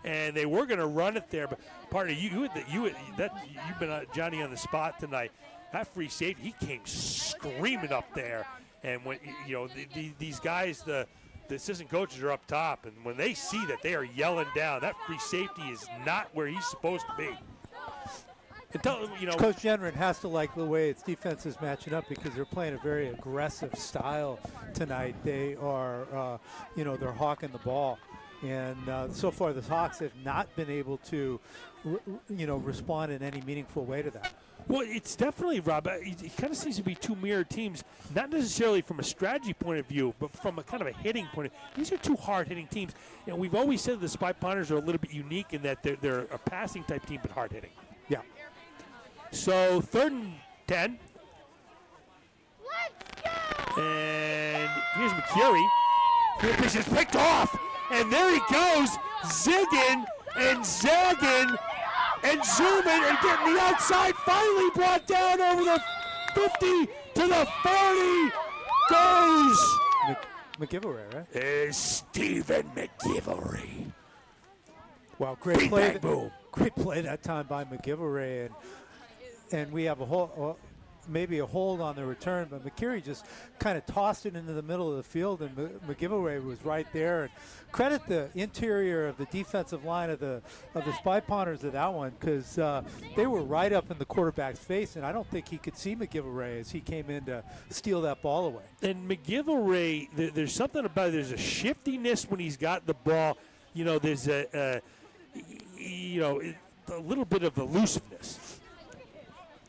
And they were going to run it there, but partner, you've been Johnny on the spot tonight. That free safety, he came screaming up there, and when these guys, the assistant coaches are up top, and when they see that, they are yelling down. That free safety is not where he's supposed to be. Coach Genren has to like the way its defense is matching up because they're playing a very aggressive style tonight. They are, they're hawking the ball. And so far, the Hawks have not been able to, respond in any meaningful way to that. Well, it's definitely, Rob, it kind of seems to be two mirrored teams, not necessarily from a strategy point of view, but from a kind of a hitting point of view. These are two hard-hitting teams. And we've always said the Spy Pounders are a little bit unique in that they're a passing-type team, but hard-hitting. Yeah. So 3rd and 10. Let's go! And here's McCurry. This is picked off. And there he goes, zigging and zagging and zooming and getting the outside. Finally brought down over the 50 to the 40. Goes McGiveray, right? Is Stephen McGiveray. Wow, great Bing, play. bang, boom. Great play that time by McGiveray, and we have maybe a hold on the return, but McCurry just kind of tossed it into the middle of the field, and McGiveray was right there. And credit the interior of the defensive line of the Spy Pounders of that one, because they were right up in the quarterback's face, and I don't think he could see McGiveray as he came in to steal that ball away. And McGiveray, there's something about it. There's a shiftiness when he's got the ball. There's a little bit of elusiveness.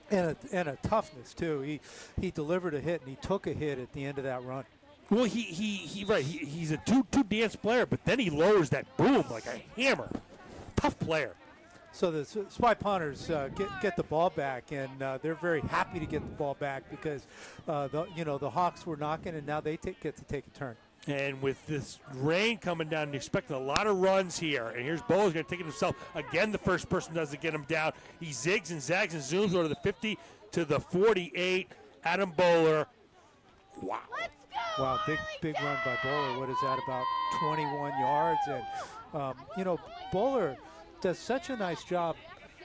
And a toughness too. He delivered a hit and he took a hit at the end of that run. Well, he's a two dance player, but then he lowers that boom like a hammer. Tough player. So the Spy Pounders get the ball back, and they're very happy to get the ball back because the Hawks were knocking, and now they get to take a turn. And with this rain coming down, you're expecting a lot of runs here. And here's Bowler's going to take it himself. Again, the first person doesn't get him down. He zigs and zags and zooms over to the 50 to the 48. Adam Bowler. Wow. Let's go! Wow, big run by Bowler. What is that, about 21 yards? And, Bowler does such a nice job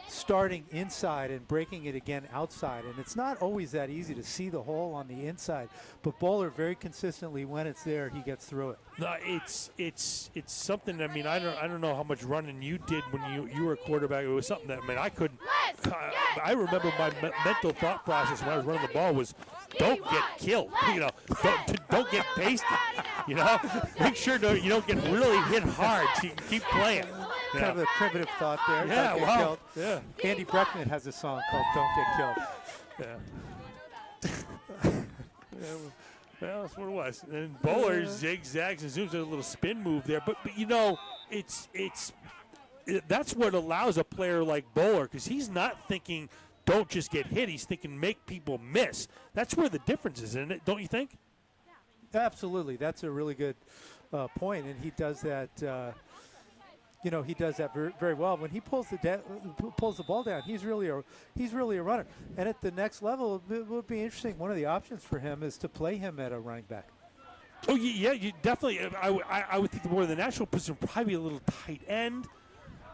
starting inside and breaking it again outside, and it's not always that easy to see the hole on the inside, but Bowler very consistently, when it's there, he gets through it. No, it's something. I mean, I don't know how much running you did when you were a quarterback. It was something that, I mean, I couldn't. I remember my mental thought process when I was running the ball was, don't get killed. Don't get pasted. Make sure you don't get really hit hard so you can keep playing. Kind of a primitive thought there. Yeah, Don't get wow. killed. Yeah. Andy Breckman has a song called "Don't Get Killed." Yeah. Well, that's what it was. And Bowler zigzags and zooms, a little spin move there. But that's what allows a player like Bowler, because he's not thinking don't just get hit. He's thinking make people miss. That's where the difference is, isn't it? Don't you think? Absolutely. That's a really good point, and he does that. He does that very, very well. When he pulls the ball down, he's really a runner. And at the next level, it would be interesting. One of the options for him is to play him at a running back. Oh yeah, you definitely. I would think more of the natural position probably a little tight end,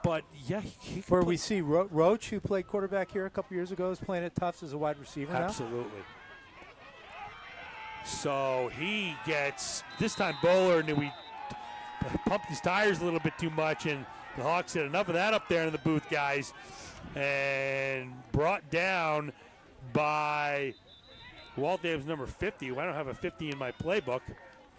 but yeah, he where we see Roach, who played quarterback here a couple years ago, is playing at Tufts as a wide receiver now. Absolutely. So he gets this time Bowler, and then we pumped his tires a little bit too much, and the Hawks had enough of that up there in the booth, guys, and brought down by Walt Davis, number 50. I don't have a 50 in my playbook,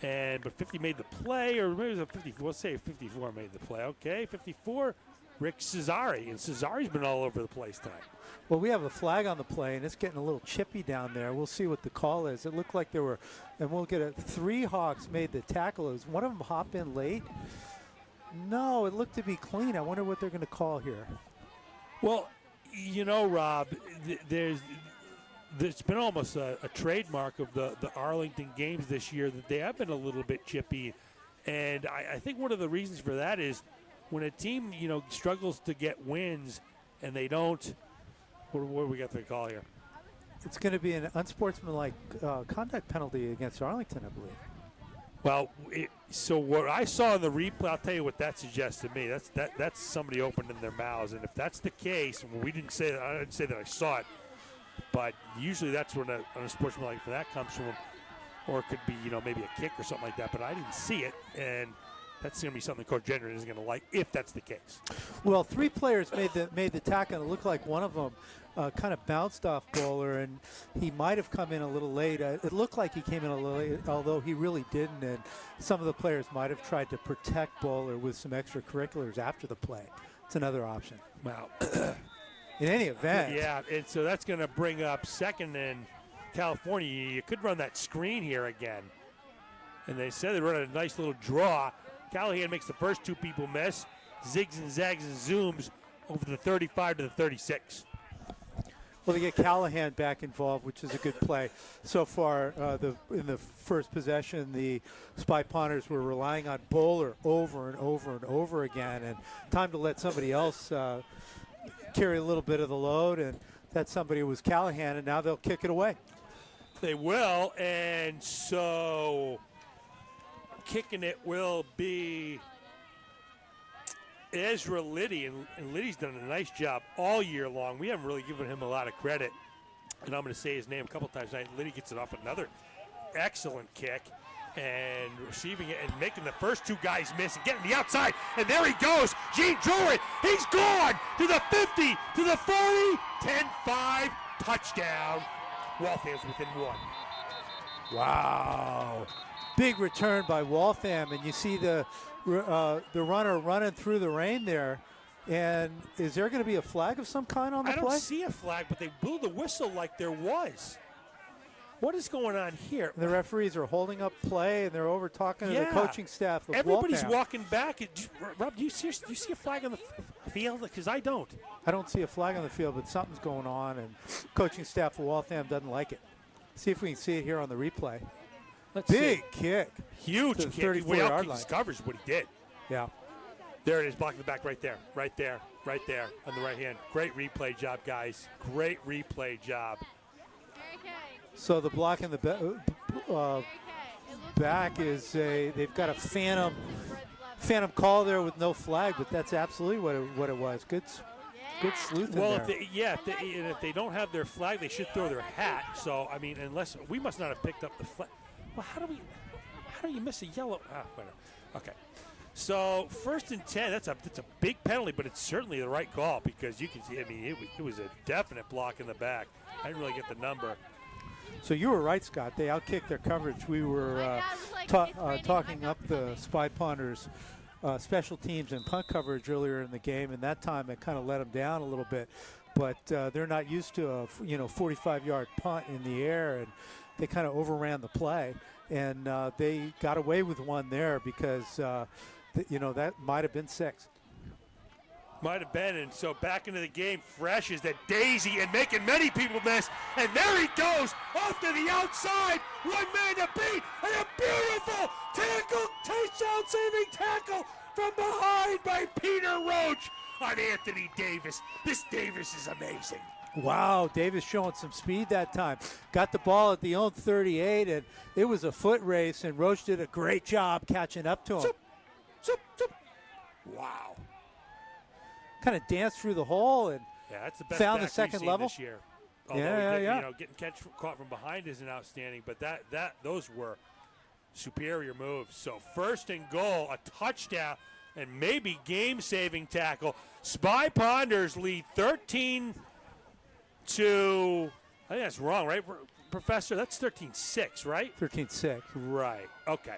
but 50 made the play, or maybe it was a 54. Let's say 54 made the play. Okay, 54. Rick Cesare, and Cesare's been all over the place tonight. Well, we have a flag on the play, and it's getting a little chippy down there. We'll see what the call is. It looked like there were, and we'll get it. 3 Hawks made the tackle. Is one of them hop in late? No, it looked to be clean. I wonder what they're going to call here. Well, you know, Rob, there's been almost a trademark of the Arlington games this year that they have been a little bit chippy. And I think one of the reasons for that is when a team, struggles to get wins and they don't, what do we got to call here? It's going to be an unsportsmanlike conduct penalty against Arlington, I believe. Well, so what I saw in the replay, I'll tell you what that suggests to me. That's somebody opening their mouths, and if that's the case, I didn't say that I saw it, but usually that's when an unsportsmanlike for that comes from, or it could be maybe a kick or something like that. But I didn't see it, and that's going to be something Coach Gendron isn't going to like if that's the case. Well, 3 players made the tackle, and it looked like one of them kind of bounced off Bowler, and he might have come in a little late. It looked like he came in a little late, although he really didn't, and some of the players might have tried to protect Bowler with some extracurriculars after the play. It's another option. Wow. In any event. Yeah, and so that's going to bring up second in California. You could run that screen here again. And they said they run a nice little draw. Callahan makes the first 2 people miss. Zigs and zags and zooms over the 35 to the 36. Well, they get Callahan back involved, which is a good play. So far, in the first possession, the Spy Ponters were relying on Bowler over and over and over again, and time to let somebody else carry a little bit of the load, and that somebody was Callahan, and now they'll kick it away. They will, and so kicking it will be Ezra Liddy, and Liddy's done a nice job all year long. We haven't really given him a lot of credit, and I'm going to say his name a couple times tonight. Liddy gets it off another excellent kick and receiving it and making the first 2 guys miss and getting the outside, and there he goes. Gene Drury, he's gone to the 50, to the 40, 10-5, touchdown. Waltham's within 1. Wow. Big return by Waltham, and you see the runner running through the rain there. And is there going to be a flag of some kind on the play? I don't see a flag, but they blew the whistle like there was. What is going on here? The referees are holding up play, and they're over talking to the coaching staff of Everybody's Waltham. walking back. Rob, do you see a flag on the field? Because I don't. I don't see a flag on the field, but something's going on, and coaching staff of Waltham doesn't like it. See if we can see it here on the replay. Big kick. Huge to the kick. 34-yard line. Discovers what he did. Yeah. There it is, blocking the back right there on the right hand. Great replay job, guys. Great replay job. So the block in the back is they've got a phantom call there with no flag, but that's absolutely what it was. Good sleuth in there. If they don't have their flag, they should throw their hat. So I mean, unless we must not have picked up the flag. Well, how do you miss a yellow? Whatever. Okay. So 1st and 10. That's a big penalty, but it's certainly the right call because you can see. I mean, it was a definite block in the back. I didn't really get the number. So you were right, Scott. They outkicked their coverage. We were talking up the Spy Ponters special teams and punt coverage earlier in the game, and that time it kind of let them down a little bit. But they're not used to a 45-yard punt in the air, and they kind of overran the play. And they got away with one there because that might have been 6. Might have been, and so back into the game fresh is that Daisy and making many people miss, and there he goes off to the outside, 1 man to beat, and a beautiful touchdown saving tackle from behind by Peter Roach on Anthony Davis. This Davis is amazing. Wow, Davis showing some speed that time. Got the ball at the own 38, and it was a foot race, and Roach did a great job catching up to him. Wow. Kind of danced through the hole and that's the best found the back second we've seen level this year. Although getting caught from behind isn't outstanding, but those were superior moves. So 1st and goal, a touchdown, and maybe game-saving tackle. Spy Ponders lead 13 to. I think that's wrong, right, Professor? That's 13-6, right? 13-6. Right. Okay.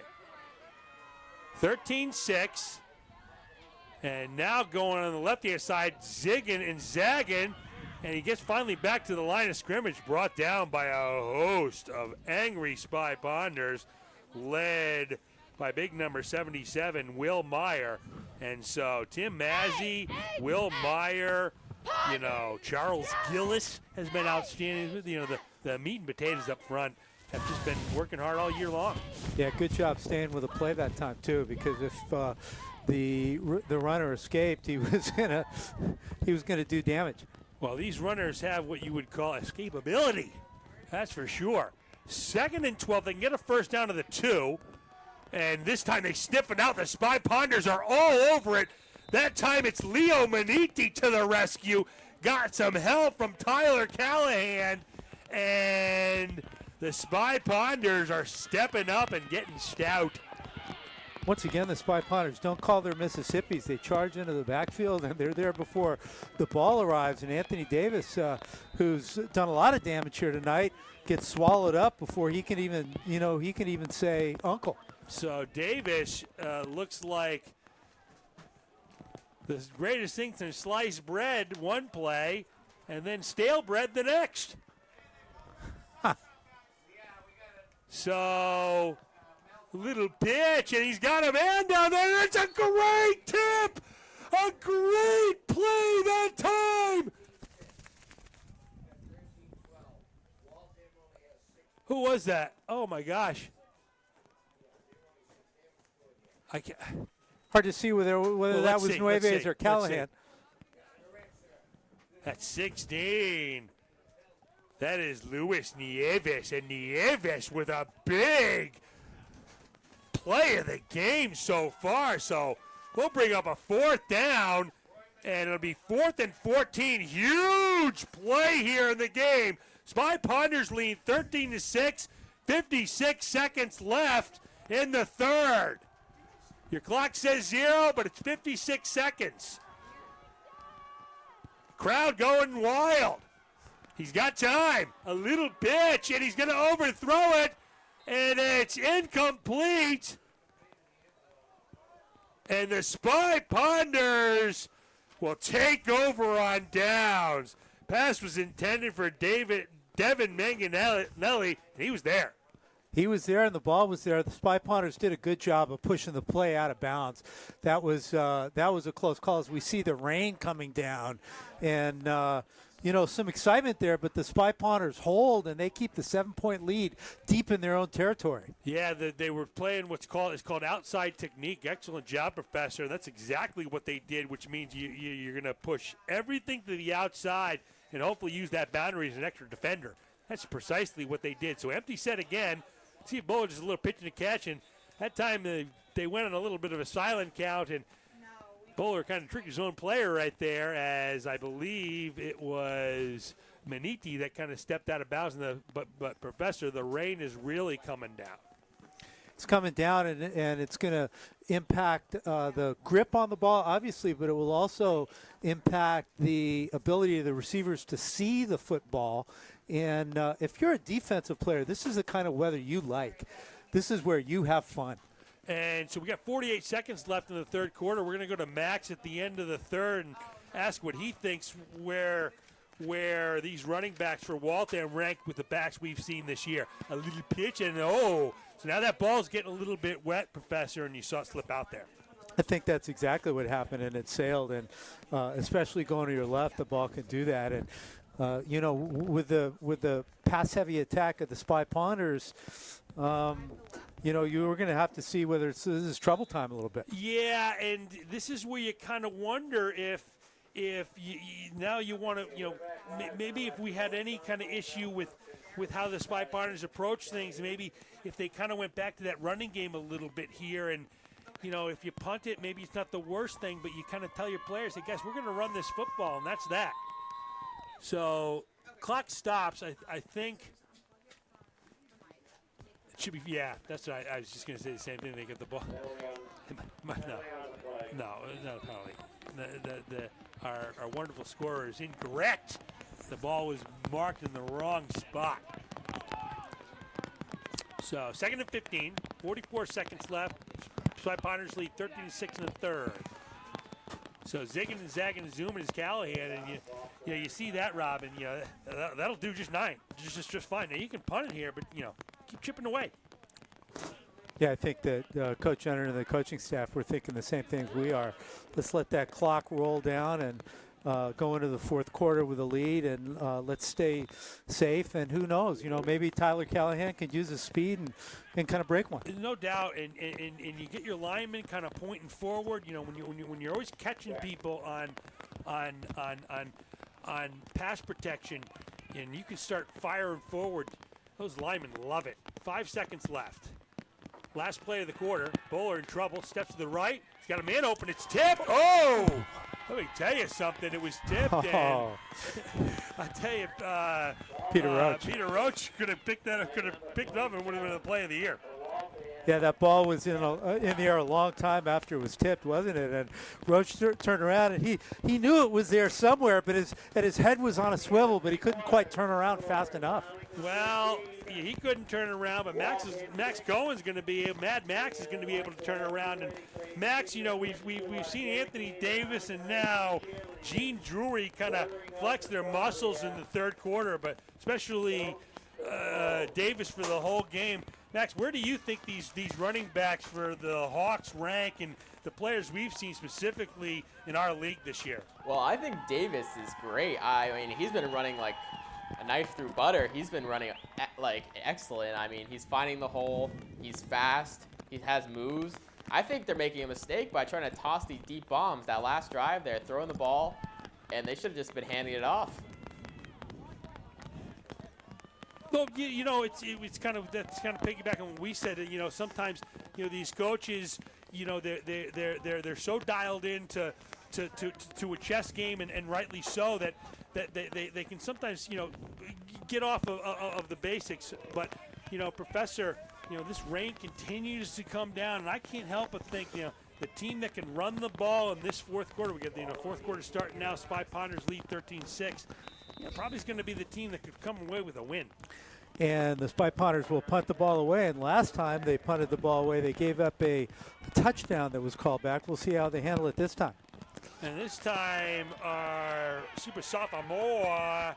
13-6. And now going on the left-hand side, zigging and zagging. And he gets finally back to the line of scrimmage, brought down by a host of angry Spy Ponders, led by big number 77, Will Meyer. And so Tim Mazzy, Will Meyer, Charles Gillis has been outstanding. The meat and potatoes up front have just been working hard all year long. Yeah, good job staying with the play that time too, because if the runner escaped, he was gonna do damage. Well, these runners have what you would call escapability. That's for sure. 2nd and 12. They can get a first down to the 2. And this time they sniff it out. The Spy Ponders are all over it. That time it's Leo Maniti to the rescue. Got some help from Tyler Callahan. And the Spy Ponders are stepping up and getting stout. Once again, the Spy Ponders don't call their Mississippis. They charge into the backfield, and they're there before the ball arrives. And Anthony Davis, who's done a lot of damage here tonight, gets swallowed up before he can even say uncle. So Davis looks like the greatest thing since sliced bread one play, and then stale bread the next. So, little pitch, and he's got a man down there. It's a great tip! A great play that time! Who was that? Oh, my gosh. I can't. Hard to see whether that was Nueves or Callahan. That's 16. That is Luis Nieves, and Nieves with a big play of the game so far. So we'll bring up a 4th down, and it'll be 4th and 14. Huge play here in the game. Spy Ponders lead 13-6, 56 seconds left in the 3rd. Your clock says 0, but it's 56 seconds. Crowd going wild. He's got time. A little pitch, and he's going to overthrow it, and it's incomplete. And the Spy Ponders will take over on downs. Pass was intended for Devin Manganelli, and he was there. He was there, and the ball was there. The Spy Ponders did a good job of pushing the play out of bounds. That was a close call as we see the rain coming down, and some excitement there. But the Spy Ponders hold, and they keep the 7-point lead deep in their own territory. Yeah, they were playing what's called outside technique. Excellent job, Professor. That's exactly what they did, which means you're going to push everything to the outside and hopefully use that boundary as an extra defender. That's precisely what they did. So empty set again. See if Bowler just a little pitching to catch, and that time they went on a little bit of a silent count, and Bowler kind of tricked his own player right there, as I believe it was Maniti that kind of stepped out of bounds. But Professor, the rain is really coming down. It's coming down, and it's going to impact the grip on the ball, obviously, but it will also impact the ability of the receivers to see the football. And if you're a defensive player, this is the kind of weather you like. This is where you have fun. And so we got 48 seconds left in the 3rd quarter. We're going to go to Max at the end of the 3rd and ask what he thinks where these running backs for Waltham rank with the backs we've seen this year. A little pitch, and so now that ball's getting a little bit wet, Professor, and you saw it slip out there. I think that's exactly what happened, and it sailed. And especially going to your left, the ball can do that. And with the pass-heavy attack of the Spy Ponders, you were going to have to see whether this is trouble time a little bit. Yeah, and this is where you kind of wonder if now you want to, maybe if we had any kind of issue with how the Spy Ponders approach things, maybe if they kind of went back to that running game a little bit here, and if you punt it, maybe it's not the worst thing, but you kind of tell your players, hey guys, we're going to run this football, and that's that. So clock stops. I think it should be. Yeah, that's right. I was just going to say the same thing. They get the ball. No, not a penalty. Our wonderful scorer is incorrect. The ball was marked in the wrong spot. So 2nd and 15, 44 seconds left. Spy Ponders lead 13-6 in the 3rd. So zigging and zagging and zooming is Callahan, and you see that, Robin. That'll do just 9, just fine. Now you can punt it here, but keep chipping away. Yeah, I think that Coach Jenner and the coaching staff were thinking the same things we are. Let's let that clock roll down and go into the fourth quarter with a lead, and let's stay safe. And who knows, maybe Tyler Callahan could use his speed and kind of break one. No doubt, and you get your linemen kind of pointing forward. When you're always catching people on pass protection, and you can start firing forward. Those linemen love it. 5 seconds left. Last play of the quarter. Bowler in trouble. Steps to the right. He's got a man open. It's tipped. Oh! Let me tell you something. It was tipped. Oh. I tell you, Peter Roach. Peter Roach could have picked that. Could have picked it up and would have been the play of the year. Yeah, that ball was in the air a long time after it was tipped, wasn't it? And Roach turned around, and he knew it was there somewhere, but his head was on a swivel, but he couldn't quite turn around fast enough. Well, he couldn't turn around, but Max Gowen's going to be Mad Max is going to be able to turn around. And Max, we've seen Anthony Davis and now Gene Drury kind of flex their muscles in the third quarter, but especially Davis for the whole game. Max, where do you think these running backs for the Hawks rank, and the players we've seen specifically in our league this year? Well, I think Davis is great. I mean, he's been running like a knife through butter. He's been running like excellent. I mean, he's finding the hole. He's fast. He has moves. I think they're making a mistake by trying to toss these deep bombs. That last drive, they're throwing the ball, and they should have just been handing it off. Well, it's kind of piggybacking on what we said. Sometimes these coaches, they're so dialed in to a chess game, and rightly so, that they can sometimes get off of the basics. But Professor, this rain continues to come down, and I can't help but think the team that can run the ball in this fourth quarter, we get the fourth quarter starting now. Spy Ponders lead 13-6. Probably is going to be the team that could come away with a win. And the Spy Ponders will punt the ball away. And last time they punted the ball away, they gave up a touchdown that was called back. We'll see how they handle it this time. And this time, our super sophomore,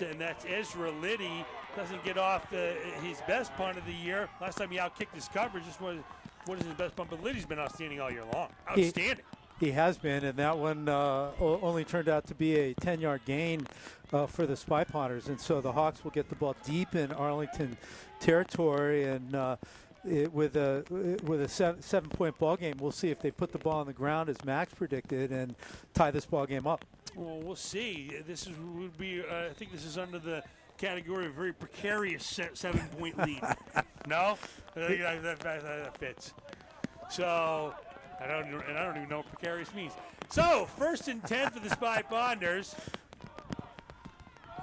and that's Ezra Liddy, doesn't get off his best punt of the year. Last time he outkicked his coverage. This was his best punt, but Liddy's been outstanding all year long. Outstanding. He has been, and that one only turned out to be a 10-yard gain for the Spy Ponders. And so the Hawks will get the ball deep in Arlington territory, and with a 7-point ball game, we'll see if they put the ball on the ground as Max predicted and tie this ball game up. Well, we'll see. Would be. I think this is under the category of very precarious 7-point lead. No, I think that fits. So. I don't even know what precarious means. So, 1st and 10 for the Spy Ponders.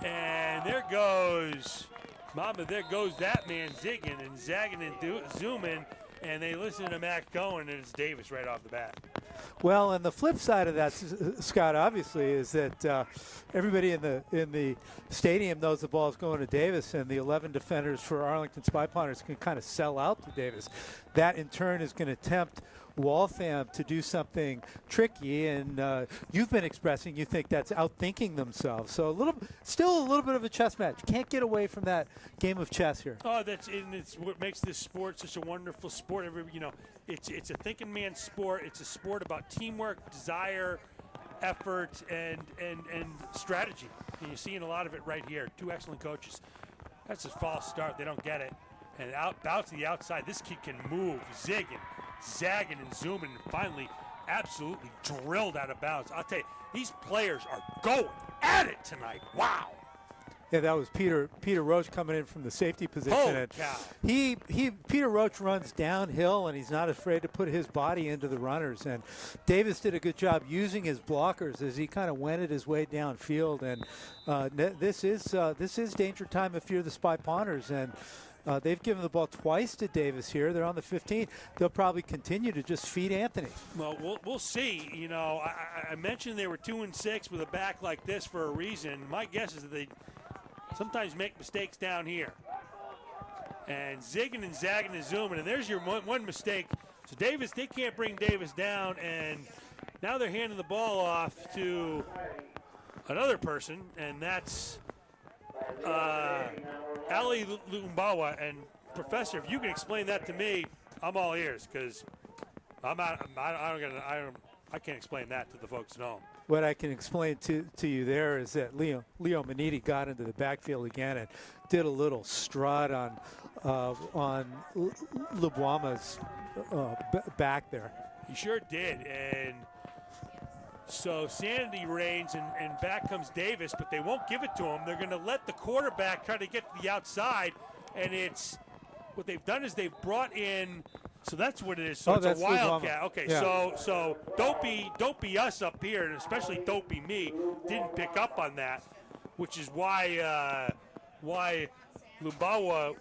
And there goes that man zigging and zagging and zooming. And they listen to Mac Gowen, and it's Davis right off the bat. Well, and the flip side of that, Scott, obviously, is that everybody in the stadium knows the ball is going to Davis, and the 11 defenders for Arlington Spy Ponders can kind of sell out to Davis. That, in turn, is going to tempt Waltham to do something tricky, and you've been expressing you think that's outthinking themselves. So still a little bit of a chess match. Can't get away from that game of chess here. Oh, it's what makes this sport such a wonderful sport. It's a thinking man's sport. It's a sport about teamwork, desire, effort, and strategy. And you're seeing a lot of it right here. 2 excellent coaches. That's a false start. They don't get it. And out to the outside. This kid can move, zigging, zagging, and zooming, and finally absolutely drilled out of bounds. I'll tell you, these players are going at it tonight. Wow. Yeah, that was Peter Roach coming in from the safety position. Holy cow. Peter Roach runs downhill, and he's not afraid to put his body into the runners. And Davis did a good job using his blockers as he kind of wended his way downfield. And this is danger time if you're the Spy Ponders. And they've given the ball twice to Davis here. They're on the 15. They'll probably continue to just feed Anthony. Well, we'll see. I mentioned they were 2-6 with a back like this for a reason. My guess is that they sometimes make mistakes down here. And zigging and zagging and zooming. And there's your one mistake So Davis, they can't bring Davis down, and now they're handing the ball off to another person, and that's Ali Lumbawa. And Professor, if you can explain that to me, I'm all ears, because I can't explain that to the folks at home. What I can explain to you there is that Leo Maniti got into the backfield again and did a little strut on Lumbawa's back there. He sure did, and so sanity reigns, and back comes Davis, but they won't give it to him. They're going to let the quarterback try to get to the outside, and it's what they've done is they've brought in. So that's what it is. So it's a wildcat. Okay, yeah. So don't be us up here, and especially don't be me. Didn't pick up on that, which is why Lumbawa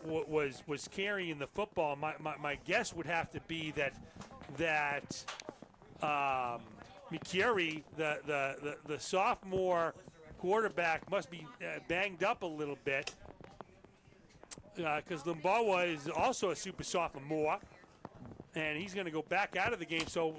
was carrying the football. My guess would have to be that Mikiri, the sophomore quarterback, must be banged up a little bit because Lumbawa is also a super sophomore. And he's going to go back out of the game. So,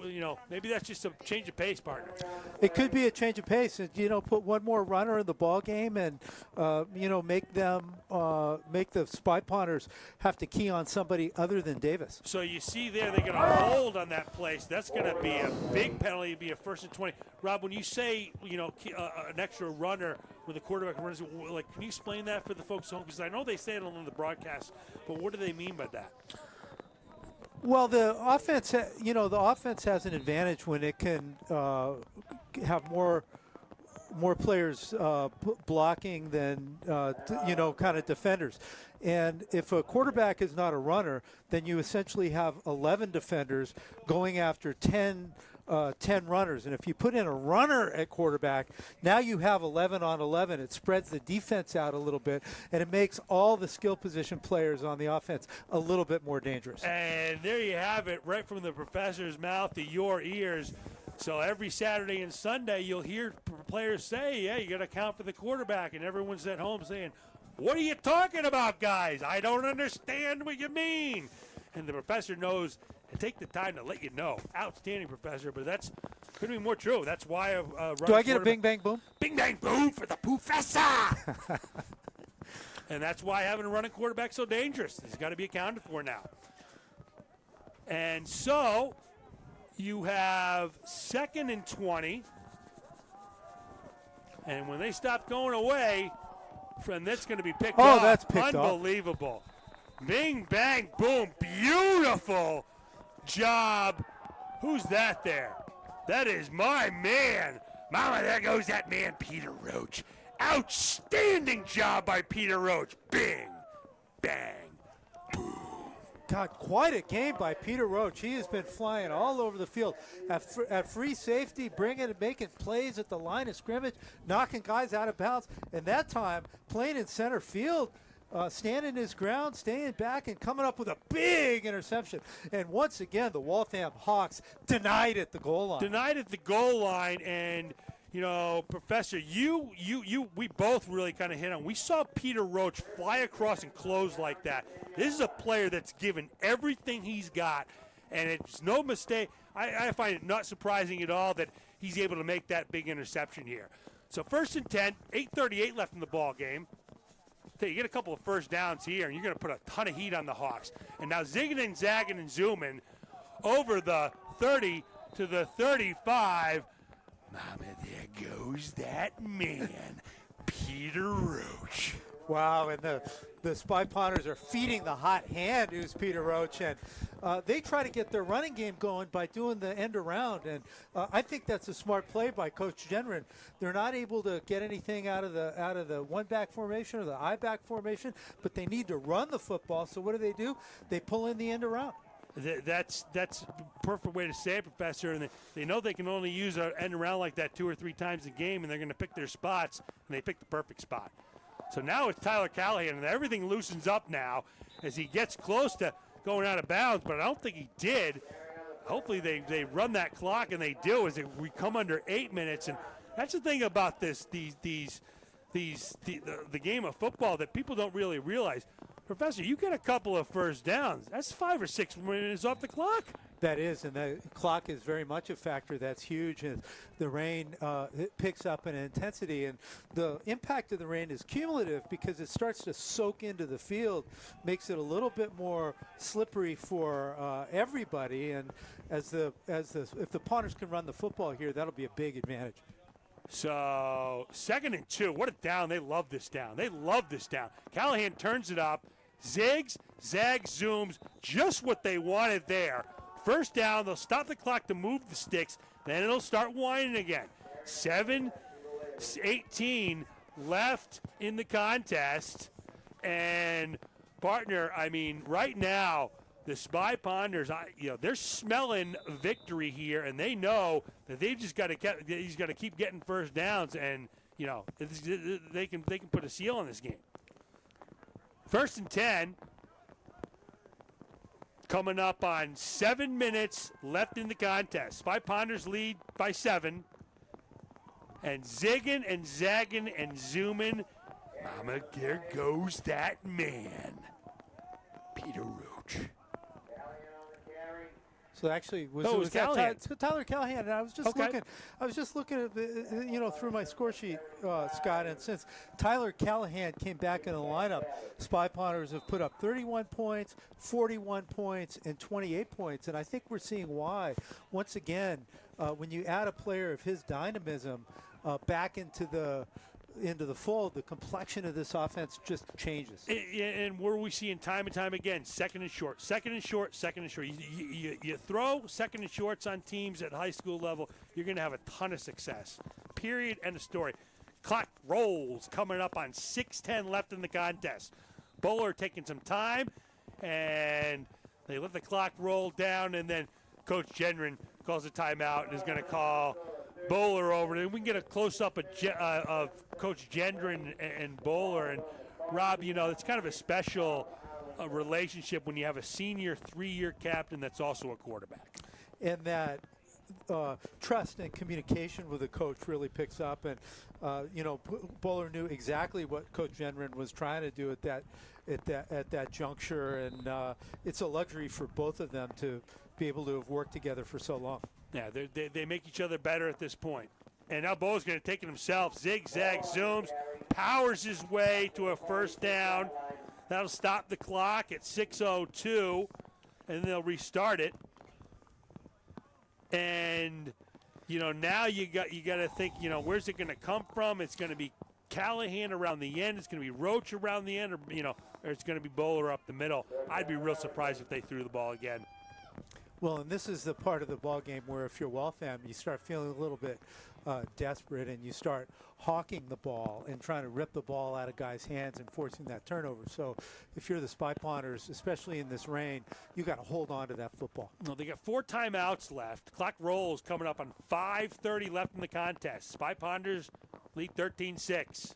maybe that's just a change of pace, partner. It could be a change of pace. And, put one more runner in the ball game and, make the Spy Ponters have to key on somebody other than Davis. So you see there, they're going to hold on that place. That's going to be a big penalty. It'd be a 1st and 20. Rob, when you say, an extra runner with a quarterback runs, like, can you explain that for the folks at home? Because I know they say it on the broadcast, but what do they mean by that? Well, the offense, has an advantage when it can have more players blocking than kind of defenders. And if a quarterback is not a runner, then you essentially have 11 defenders going after 10 runners. And if you put in a runner at quarterback, now you have 11 on 11. It spreads the defense out a little bit, and it makes all the skill position players on the offense a little bit more dangerous. And there you have it, right from the professor's mouth to your ears. So every Saturday and Sunday, you'll hear players say, yeah, you got to count for the quarterback. And everyone's at home saying, what are you talking about, guys? I don't understand what you mean. And the professor knows and take the time to let you know. Outstanding, Professor, but that's couldn't be more true. That's why do I get a bing, bang, boom? Bing, bang, boom for the professor. And that's why having a running quarterback so dangerous. He's got to be accounted for now. And so you have 2nd and 20. And when they stop going away, friend, that's going to be picked up. Oh, that's picked up. Unbelievable. Bing, bang, boom. Beautiful job. Who's that there? That is my man. Mama, there goes that man, Peter Roach. Outstanding job by Peter Roach. Bing, bang, boom. God, quite a game by Peter Roach. He has been flying all over the field. At free safety, making plays at the line of scrimmage, knocking guys out of bounds. And that time, playing in center field, standing his ground, staying back, and coming up with a big interception. And once again, the Waltham Hawks denied at the goal line. Denied at the goal line, and Professor, we both really kind of hit on. We saw Peter Roach fly across and close like that. This is a player that's given everything he's got, and it's no mistake. I find it not surprising at all that he's able to make that big interception here. So 1st and 10, 8:38 left in the ball game. You get a couple of first downs here, and you're going to put a ton of heat on the Hawks. And now zigging and zagging and zooming over the 30 to the 35. Mama, there goes that man, Peter Roach. Wow, and the Spy Ponters are feeding the hot hand, who's Peter Roach, and they try to get their running game going by doing the end around, and I think that's a smart play by Coach Genren. They're not able to get anything out of the one-back formation or the I-back formation, but they need to run the football. So what do? They pull in the end around. That's a perfect way to say it, Professor. And they know they can only use an end around like that 2 or 3 times a game, and they're going to pick their spots, and they pick the perfect spot. So now it's Tyler Callahan, and everything loosens up now as he gets close to going out of bounds, but I don't think he did. Hopefully they run that clock, and they do, as we come under 8 minutes. And that's the thing about the game of football that people don't really realize. Professor, you get a couple of first downs. That's 5 or 6 minutes off the clock. That is, and the clock is very much a factor. That's huge. And the rain it picks up in intensity, and the impact of the rain is cumulative because it starts to soak into the field, makes it a little bit more slippery for everybody. And if the Ponters can run the football here, that'll be a big advantage. So 2nd and 2. What a down. They love this down. They love this down. Callahan turns it up. Zigs, zags, zooms. Just what they wanted there. First down. They'll stop the clock to move the sticks. Then it'll start winding again. 7:18 left in the contest. And, partner, I mean, right now, the Spy Ponders, they're smelling victory here, and they know that they just got to keep getting first downs, and they can put a seal on this game. 1st and 10, coming up on 7 minutes left in the contest. Spy Ponders lead by 7, and zigging and zagging and zooming. Mama, there goes that man, Peter Roach. So actually, was Callahan. Tyler Callahan? And I was just looking. I was just looking at through my score sheet, Scott. And since Tyler Callahan came back in the lineup, Spy Ponders have put up 31 points, 41 points, and 28 points. And I think we're seeing why. Once again, when you add a player of his dynamism back into the fold, the complexion of this offense just changes. And what are we seeing time and time again? Second and short, second and short, second and short. You throw second and shorts on teams at high school level, you're going to have a ton of success. Period. End of story. Clock rolls, coming up on 6:10 left in the contest. Bowler taking some time, and they let the clock roll down, and then Coach Gendron calls a timeout and is going to call Bowler over, and we can get a close-up of Coach Gendron and Bowler. And Rob, it's kind of a special relationship when you have a senior 3-year captain that's also a quarterback. And that trust and communication with the coach really picks up. And Bowler knew exactly what Coach Gendron was trying to do at that juncture, and it's a luxury for both of them to be able to have worked together for so long. Yeah, they make each other better at this point. And now Bo's going to take it himself. Zigzag, zooms, powers his way to a first down. That'll stop the clock at 6:02, and they'll restart it. And now you got to think, where's it going to come from? It's going to be Callahan around the end. It's going to be Roach around the end, or it's going to be Bowler up the middle. I'd be real surprised if they threw the ball again. Well, and this is the part of the ball game where if you're Waltham, you start feeling a little bit desperate, and you start hawking the ball and trying to rip the ball out of guys' hands and forcing that turnover. So if you're the Spy Ponders, especially in this rain, you got to hold on to that football. Well, they got 4 timeouts left. Clock rolls coming up on 5:30 left in the contest. Spy Ponders lead 13-6.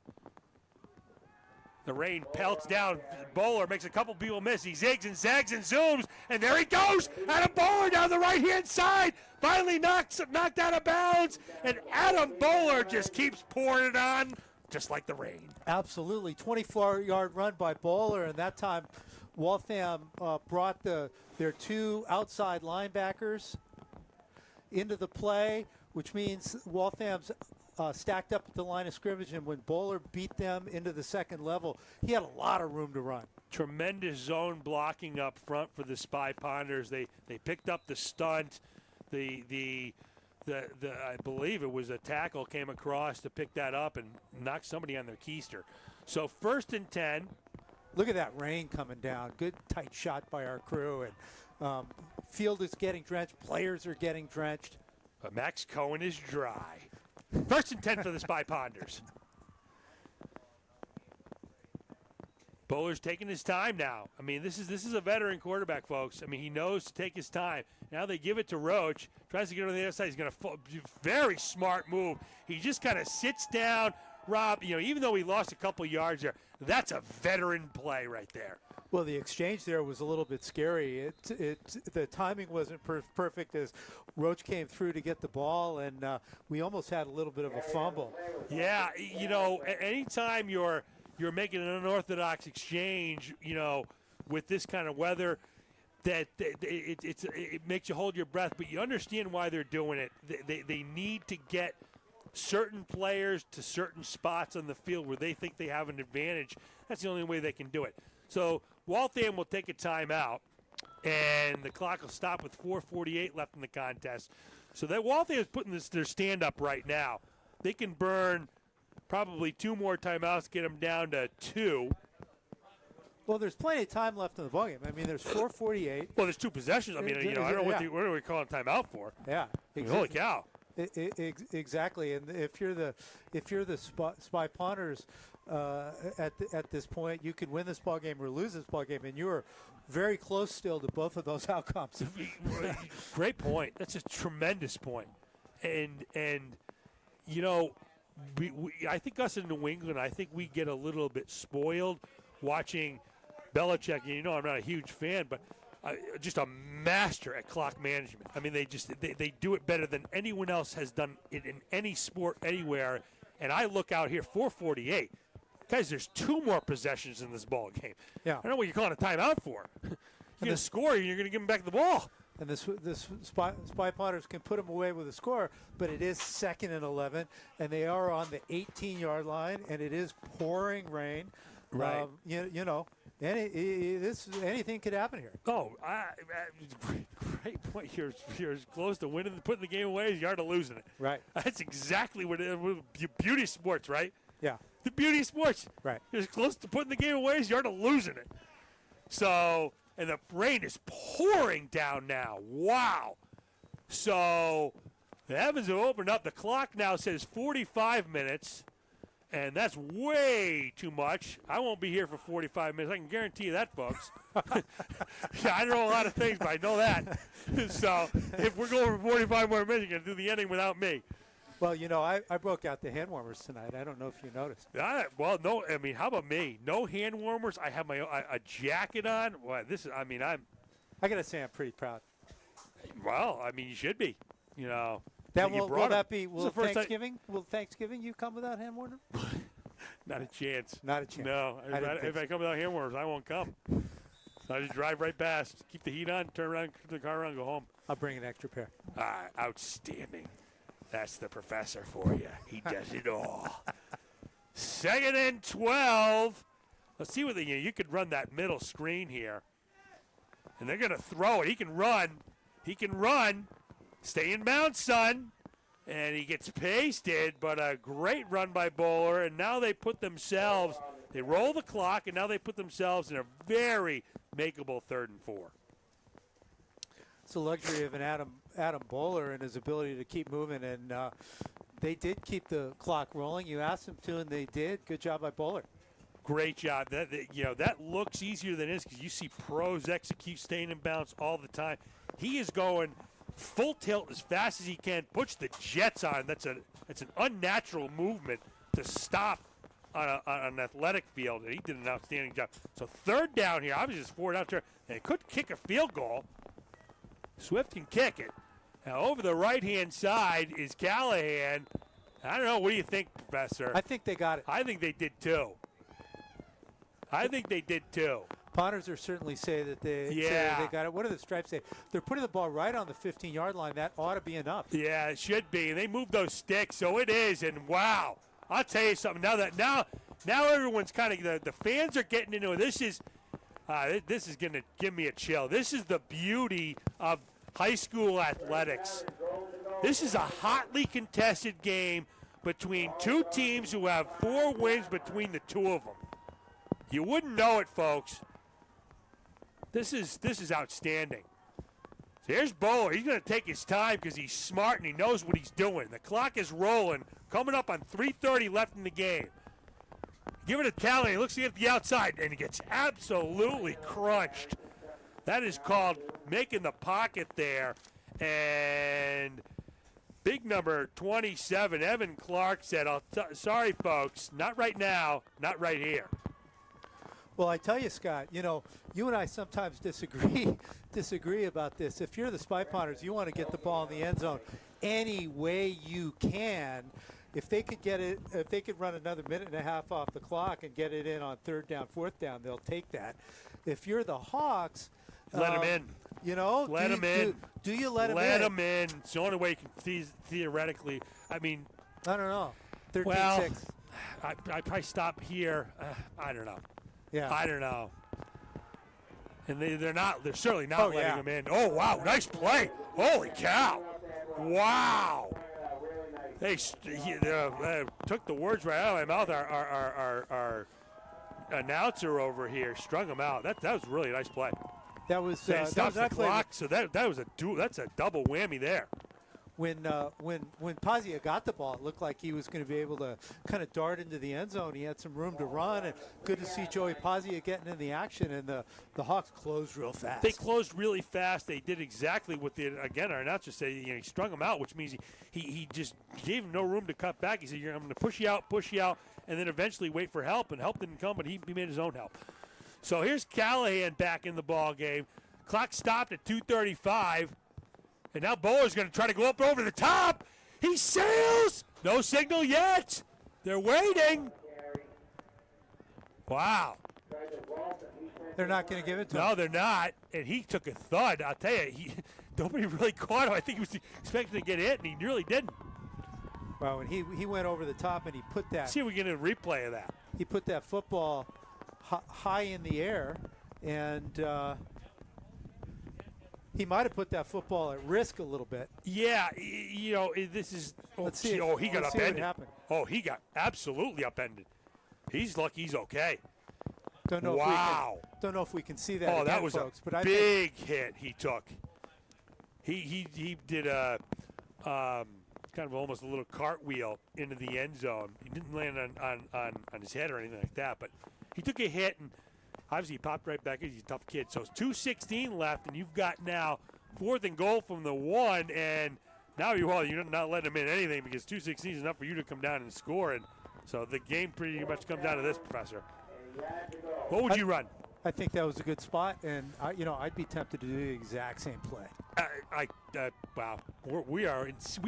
The rain pelts down. Bowler makes a couple people miss. He zigs and zags and zooms, and there he goes. Adam Bowler down the right-hand side. Finally knocked out of bounds, and Adam Bowler just keeps pouring it on, just like the rain. Absolutely. 24-yard run by Bowler, and that time Waltham brought their 2 outside linebackers into the play, which means Waltham's stacked up at the line of scrimmage, and when Bowler beat them into the second level, he had a lot of room to run. Tremendous zone blocking up front for the Spy Ponders. They picked up the stunt. The I believe it was a tackle came across to pick that up and knock somebody on their keister. So 1st and 10. Look at that rain coming down. Good tight shot by our crew, and field is getting drenched. Players are getting drenched. But Max Cohen is dry. 1st and 10 for the Spy Ponders. Bowler's taking his time now. I mean, this is a veteran quarterback, folks. I mean, he knows to take his time. Now they give it to Roach. Tries to get on the other side. He's going to very smart move. He just kind of sits down. Rob, even though he lost a couple yards there, that's a veteran play right there. Well, the exchange there was a little bit scary. The timing wasn't perfect as Roach came through to get the ball, and we almost had a little bit of a fumble. Yeah, anytime you're making an unorthodox exchange, with this kind of weather, it makes you hold your breath, but you understand why they're doing it. They need to get certain players to certain spots on the field where they think they have an advantage. That's the only way they can do it. So Waltham will take a timeout, and the clock will stop with 4:48 left in the contest. So that Waltham is putting their stand up right now. They can burn probably 2 more timeouts, get them down to 2. Well, there's plenty of time left in the ballgame. I mean, there's 4:48. Well, there's 2 possessions. I mean, I don't know what are we calling timeout for? Yeah, I mean, holy cow! Exactly. And if you're the Spy Punters at this point, you could win this ball game or lose this ball game, and you are very close still to both of those outcomes. Great point. That's a tremendous point. And you know, I think us in New England, I think we get a little bit spoiled watching Belichick. And you know, I'm not a huge fan, but just a master at clock management. I mean, they do it better than anyone else has done it in any sport anywhere. And I look out here, 4:48. Guys, there's 2 more possessions in this ball game. Yeah. I don't know what you're calling a timeout for. You're going to score, and you're going to give them back the ball. And this Spy Punters can put them away with a score, but it is 2nd and 11, and they are on the 18-yard line, and it is pouring rain. Right. You know, anything could happen here. Oh, great point. You're as close to winning, putting the game away as you are to losing it. Right. That's exactly what beauty of sports, right? Yeah. The beauty of sports. Right. You're as close to putting the game away as you are to losing it. So, and the rain is pouring down now. Wow. So, the heavens have opened up. The clock now says 45 minutes. And that's way too much. I won't be here for 45 minutes. I can guarantee you that, folks. Yeah, I don't know a lot of things, but I know that. So if we're going for 45 more minutes, you're going to do the ending without me. Well, you know, I broke out the hand warmers tonight. I don't know if you noticed. Well, no. I mean, how about me? No hand warmers. I have my a jacket on. Well, I got to say, I'm pretty proud. Well, I mean, you should be. You know. Will Thanksgiving you come without hand warmer? Not a chance. Not a chance. No. If I come without hand warmers, I won't come. So I just drive right past, keep the heat on, turn around, put the car around, go home. I'll bring an extra pair. Outstanding. That's the professor for you. He does it all. 2nd and 12. Let's see what you could run that middle screen here. And they're going to throw it. He can run. Stay in bounds, son. And he gets pasted, but a great run by Bowler. And now they roll the clock, and now they put themselves in a very makeable 3rd and 4. It's the luxury of an Adam Bowler and his ability to keep moving. And they did keep the clock rolling. You asked them to, and they did. Good job by Bowler. Great job. That looks easier than it is because you see pros execute staying in bounds all the time. He is going full tilt as fast as he can, puts the jets on. That's an unnatural movement to stop on an athletic field, and he did an outstanding job. So 3rd down here, obviously it's 4 down turn. They could kick a field goal. Swift can kick it. Now over the right-hand side is Callahan. I don't know. What do you think, Professor? I think they got it. I think they did too. Punters are certainly say that they got it. What do the stripes say? They're putting the ball right on the 15-yard line. That ought to be enough. Yeah, it should be. They moved those sticks, so it is. And wow, I'll tell you something. Now everyone's kind of the fans are getting into it. This is going to give me a chill. This is the beauty of high school athletics. This is a hotly contested game between 2 teams who have 4 wins between the 2 of them. You wouldn't know it, folks. This is outstanding. So here's Bowler. He's going to take his time because he's smart and he knows what he's doing. The clock is rolling, coming up on 3:30 left in the game. Give it to Callahan. He looks to get the outside, and he gets absolutely crunched. That is called making the pocket there. And big number 27, Evan Clark said, sorry, folks, not right now, not right here. Well, I tell you, Scott, you know, you and I sometimes disagree about this. If you're the Spy Punters, you want to get the ball in the end zone any way you can. If they could get it, if they could run another minute and a half off the clock and get it in on 3rd down, 4th down, they'll take that. If you're the Hawks, Let him in. You know, Let him in. Do you let him in? Let him in. It's the only way you can theoretically. I mean, I don't know. 13-6. well, I probably stop here. I don't know. Yeah. I don't know. And they're certainly not Oh, letting yeah. him in. Oh, wow. Nice play. Holy cow. Wow. They took the words right out of my mouth. Our announcer over here strung him out. That was really a nice play. That was They that stopped was the clock, so that's a double whammy there. when Pazia got the ball, it looked like he was going to be able to kind of dart into the end zone. He had some room to run, and good to see Joey Pazia getting in the action. And the Hawks closed real fast. They closed really fast. They did exactly what our announcer said. He strung him out, which means he just gave him no room to cut back. He said, I'm going to push you out, and then eventually wait for help. And help didn't come, but he made his own help. So here's Callahan back in the ball game. Clock stopped at 2:35. And now Bowler's going to try to go up over the top. He sails. No signal yet. They're waiting. Wow. They're not going to give it to him. No, they're not. And he took a thud. I'll tell you, nobody really caught him. I think he was expecting to get hit, and he really didn't. Well, and he went over the top, and he put that. See if we get a replay of that. He put that football high in the air, and he might have put that football at risk a little bit. Yeah, this is. Let's see. He got Let's see what upended. happened. Oh, he got absolutely upended. He's lucky he's okay. Don't know wow. Don't know if we can see that. Oh, again, that was folks, a but big hit he took. He did a kind of almost a little cartwheel into the end zone. He didn't land on his head or anything like that, but he took a hit, and obviously he popped right back. He's a tough kid. So it's 2:16 left, and you've got now 4th and goal from the 1, and now you're not letting him in anything because 2:16 is enough for you to come down and score. And so the game pretty much comes down to this, Professor. What would you run? I think that was a good spot, and I'd be tempted to do the exact same play. Wow, we are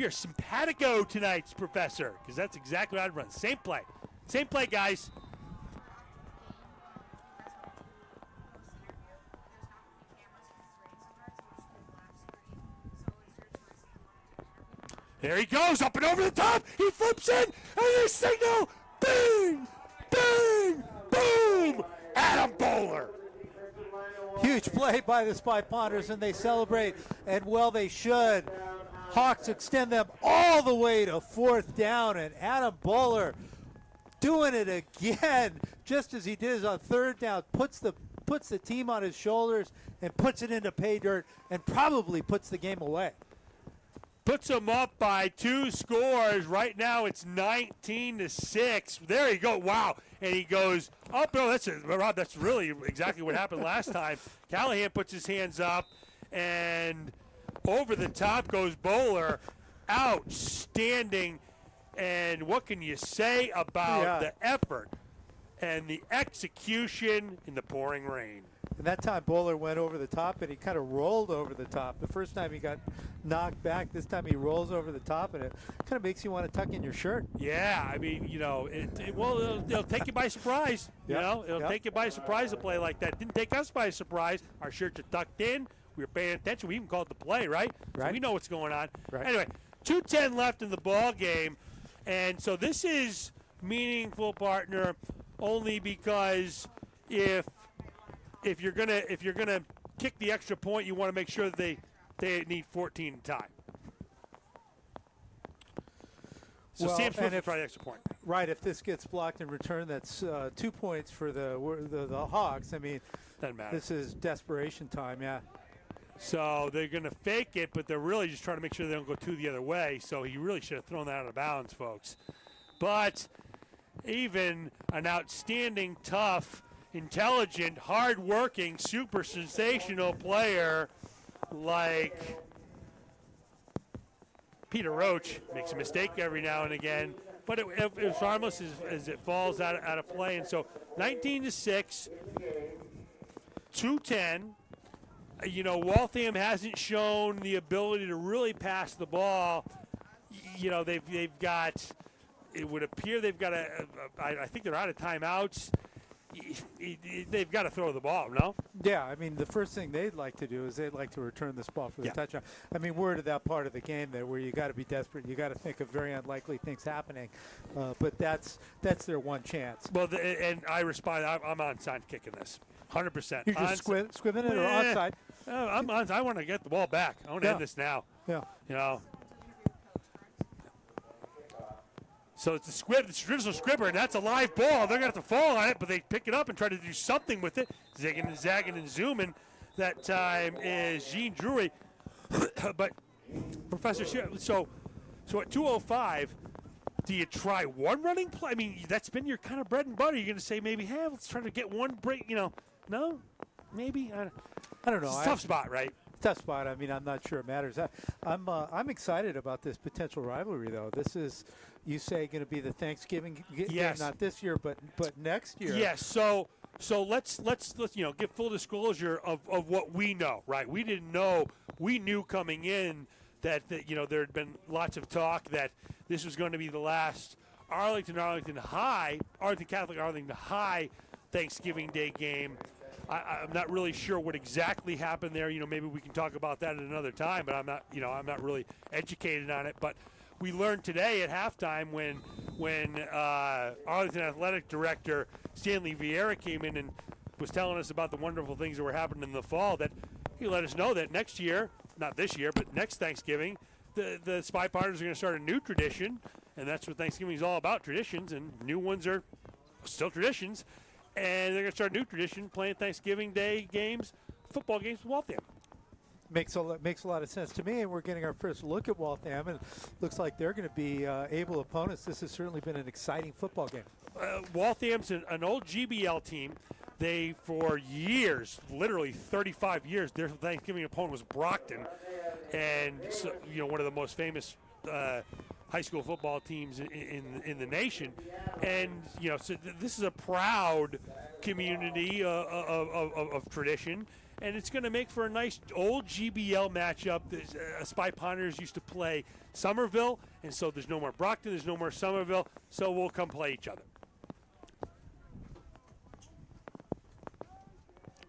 simpatico tonight, Professor, because that's exactly what I'd run. Same play, guys. There he goes, up and over the top. He flips in, and there's signal. Bing, bing, boom. Adam Bowler. Huge play by the Spy Ponders, and they celebrate, and well they should. Hawks extend them all the way to 4th down, and Adam Bowler doing it again, just as he did on 3rd down, puts the team on his shoulders and puts it into pay dirt and probably puts the game away. Puts them up by 2 scores. Right now it's 19-6. There you go. Wow. And he goes up. Oh, Rob, that's really exactly what happened last time. Callahan puts his hands up, and over the top goes Bowler. Outstanding. And what can you say about the effort and the execution in the pouring rain? And that time Bowler went over the top, and he kind of rolled over the top. The first time he got knocked back, this time he rolls over the top, and it kind of makes you want to tuck in your shirt. Yeah, I mean, it'll take you by surprise. It'll take you by surprise to play like that. Didn't take us by surprise. Our shirts are tucked in. We were paying attention. We even called the play, right? So we know what's going on. Right. Anyway, 2:10 left in the ball game, and so this is meaningful, partner, only because if you're gonna kick the extra point, you want to make sure that they need 14 to tie. So Sam Swift will try the extra point. Right, if this gets blocked in return, that's 2 points for the Hawks. I mean, doesn't matter. This is desperation time, yeah. So they're going to fake it, but they're really just trying to make sure they don't go 2 the other way. So he really should have thrown that out of bounds, folks. But even an outstanding, tough, intelligent, hard-working, super sensational player like Peter Roach makes a mistake every now and again, but it was harmless as it falls out of play. And so 19-6, 2:10. Waltham hasn't shown the ability to really pass the ball. They've got. It would appear they've got I think they're out of timeouts. they've got to throw the ball, no? Yeah, I mean, the first thing they'd like to do is they'd like to return this ball for the touchdown. I mean, we're to that part of the game there where you got to be desperate. You got to think of very unlikely things happening, but that's their one chance. Well, and I respond. I'm onside kicking this, 100%. You're just squibbing it or onside? I'm onside. I want to get the ball back. I want to end this now. Yeah. You know. So it's the traditional squibber, and that's a live ball. They're going to have to fall on it, but they pick it up and try to do something with it. Zigging and zagging and zooming. That time is Gene Drury. But, Professor Shear, so at 2:05, do you try one running play? I mean, that's been your kind of bread and butter. You're going to say maybe, hey, let's try to get one break. No? Maybe? I don't know. It's a tough spot, right? Tough spot. I mean, I'm not sure it matters. I'm excited about this potential rivalry, though. This is, you say, going to be the Thanksgiving game, not this year, but next year. Yes. So let's give full disclosure of what we know, right? We didn't know. We knew coming in that there had been lots of talk that this was going to be the last Arlington Catholic Arlington High Thanksgiving Day game. I'm not really sure what exactly happened there. Maybe we can talk about that at another time, but I'm not really educated on it. But we learned today at halftime when Arlington Athletic Director Stanley Vieira came in and was telling us about the wonderful things that were happening in the fall, that he let us know that next year, not this year, but next Thanksgiving, the Spy Partners are going to start a new tradition, and that's what Thanksgiving is all about, traditions, and new ones are still traditions. And they're going to start a new tradition, playing Thanksgiving Day games, football games with Waltham. Makes a lot of sense to me, and we're getting our first look at Waltham, and it looks like they're going to be able opponents. This has certainly been an exciting football game. Waltham's an old GBL team. They, for years, literally 35 years, their Thanksgiving opponent was Brockton, and so, one of the most famous high school football teams in the nation, and so this is a proud community of tradition, and it's going to make for a nice old GBL matchup. Spy Partners used to play Somerville, and so there's no more Brockton, there's no more Somerville, so we'll come play each other.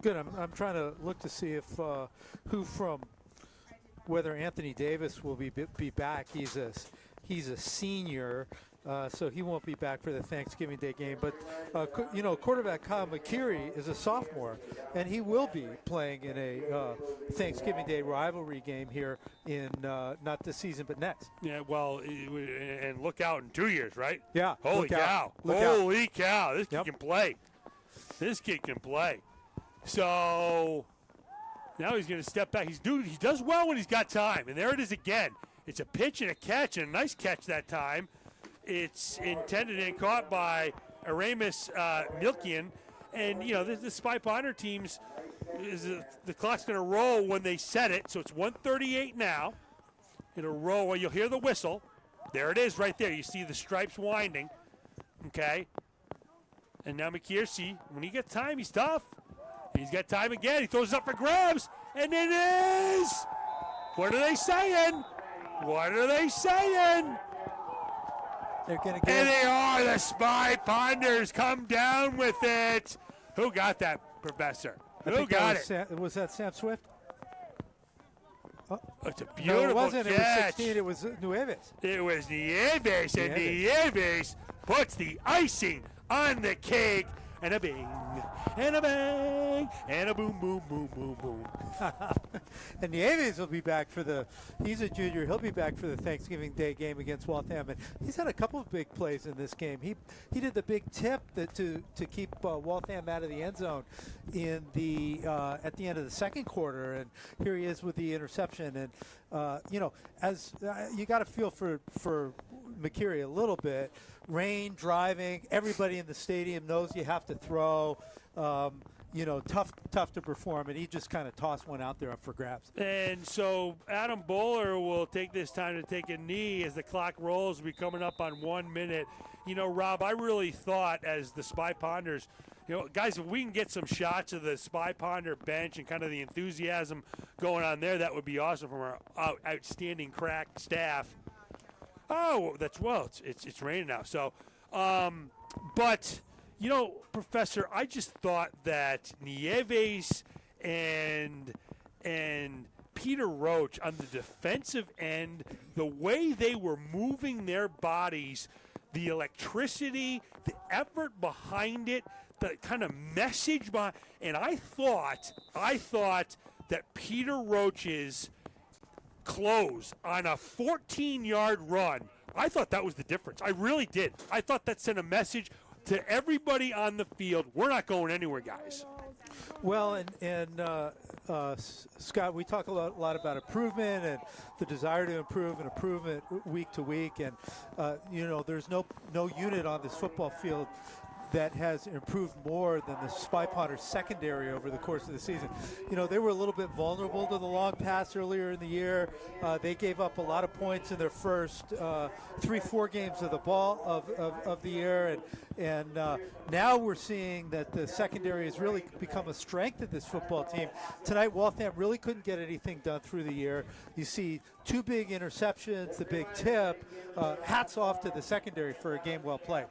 Good. I'm trying to look to see if whether Anthony Davis will be back. He's a senior, so he won't be back for the Thanksgiving Day game. But, quarterback Kyle McCurry is a sophomore, and he will be playing in a Thanksgiving Day rivalry game here in not this season, but next. Yeah, well, and look out in 2 years, right? Yeah. Holy cow. Holy cow. This kid can play. This kid can play. So now he's going to step back. He does well when he's got time, and there it is again. It's a pitch and a catch, and a nice catch that time. It's intended and caught by Aramis Milkian. And, the Spy Partner teams, the clock's going to roll when they set it. So it's 1:38 now. It'll roll where you'll hear the whistle. There it is right there. You see the stripes winding. Okay. And now McKersey, when he gets time, he's tough. He's got time again. He throws it up for grabs. And it is. What are they saying? What are they saying? They're going to get. And they are. The Spy Partners come down with it. Who got that, Professor? Who got it? Was that Sam Swift? It's a beautiful no, it wasn't. catch. It was 16. It was Nueves. It was Nieves, and Nieves puts the icing on the cake. And a bing, and a bang, and a boom, boom, boom, boom, boom. And Nieves will be back he's a junior. He'll be back for the Thanksgiving Day game against Waltham. And he's had a couple of big plays in this game. He did the big tip to keep Waltham out of the end zone in at the end of the second quarter. And here he is with the interception. And, as you got to feel for McCurry a little bit. Rain, driving, everybody in the stadium knows you have to throw. Tough to perform, and he just kind of tossed one out there up for grabs. And so Adam Bowler will take this time to take a knee as the clock rolls. We're coming up on 1 minute. Rob, I really thought as the Spy Partners, guys, if we can get some shots of the Spy Partner bench and kind of the enthusiasm going on there, that would be awesome from our outstanding crack staff. Oh, it's raining now. So, but You know, Professor, I just thought that Nieves and Peter Roach on the defensive end, the way they were moving their bodies, the electricity, the effort behind it, the kind of message behind, and I thought that Peter Roach's close on a 14-yard run, I thought that was the difference. I really did. I thought that sent a message to everybody on the field. We're not going anywhere, guys. Well, Scott, we talk a lot about improvement and the desire to improve and improvement week to week. And, there's no unit on this football field that has improved more than the Spy Potters secondary over the course of the season. You know, they were a little bit vulnerable to the long pass earlier in the year. They gave up a lot of points in their first 3-4 games of the year, and now we're seeing that the secondary has really become a strength of this football team. Tonight, Waltham really couldn't get anything done through the year. You see 2 big interceptions, the big tip. Hats off to the secondary for a game well played.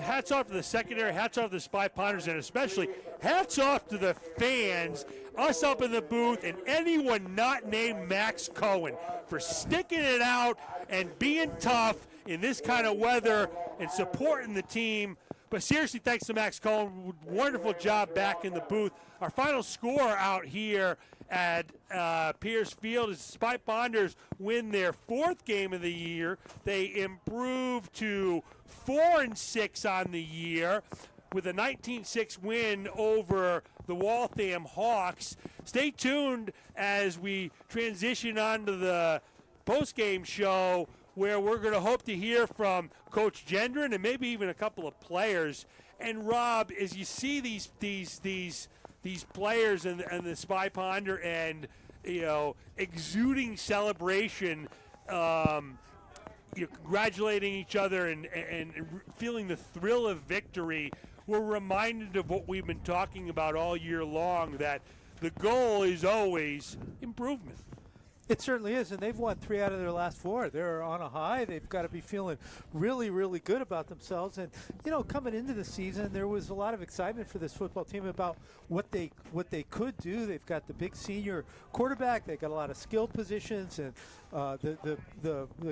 Hats off to the secondary, hats off to the Spy Potters, and especially hats off to the fans, us up in the booth, and anyone not named Max Cohen for sticking it out and being tough in this kind of weather and supporting the team. But seriously, thanks to Max Cohen. Wonderful job back in the booth. Our final score out here at Pierce Field is Spy Potters win their 4th game of the year. They improve to 4-6 on the year with a 19-6 win over the Waltham Hawks. Stay tuned as we transition on to the post-game show, where we're going to hope to hear from Coach Gendron and maybe even a couple of players. And Rob, as you see these players and the Spy Ponder and exuding celebration, congratulating each other and feeling the thrill of victory, we're reminded of what we've been talking about all year long, that the goal is always improvement. It certainly is, and they've won 3 out of their last 4. They're on a high. They've got to be feeling really, really good about themselves. And, coming into the season, there was a lot of excitement for this football team about what they could do. They've got the big senior quarterback. They've got a lot of skill positions, and the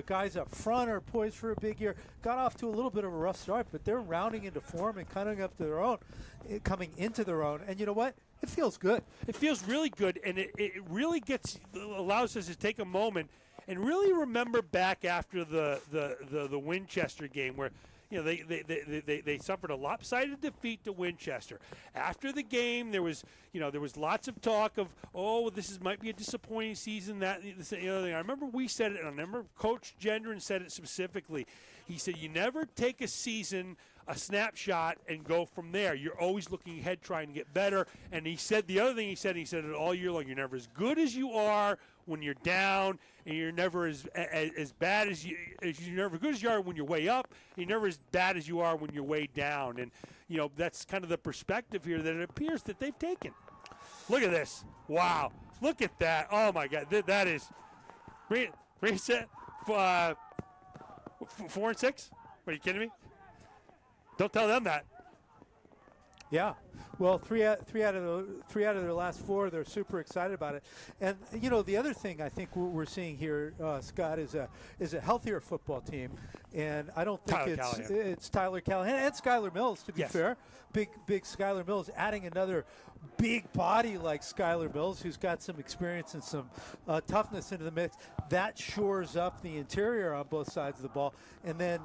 guys up front are poised for a big year. Got off to a little bit of a rough start, but they're rounding into form and coming into their own. And you know what? It feels good. It feels really good, and it really allows us to take a moment and really remember back after the Winchester game, where they suffered a lopsided defeat to Winchester. After the game, there was lots of talk of, this might be a disappointing season, that the other thing. I remember we said it, and I remember Coach Gendron said it specifically. He said, you never take a season, a snapshot, and go from there. You're always looking ahead, trying to get better. And he said the other thing he said it all year long. You're never as good as you are when you're down, and you're never as bad as you're never good as you are when you're way up. And you're never as bad as you are when you're way down. And that's kind of the perspective here that it appears that they've taken. Look at this! Wow! Look at that! Oh my God! That is reset 4-6. Are you kidding me? Don't tell them that. Yeah, well, three out of their last 4, they're super excited about it. And the other thing I think we're seeing here, Scott, is a healthier football team. And I don't think it's Tyler Callahan and Skylar Mills, to be fair. Big Skylar Mills, adding another big body like Skylar Mills, who's got some experience and some toughness into the mix. That shores up the interior on both sides of the ball. And then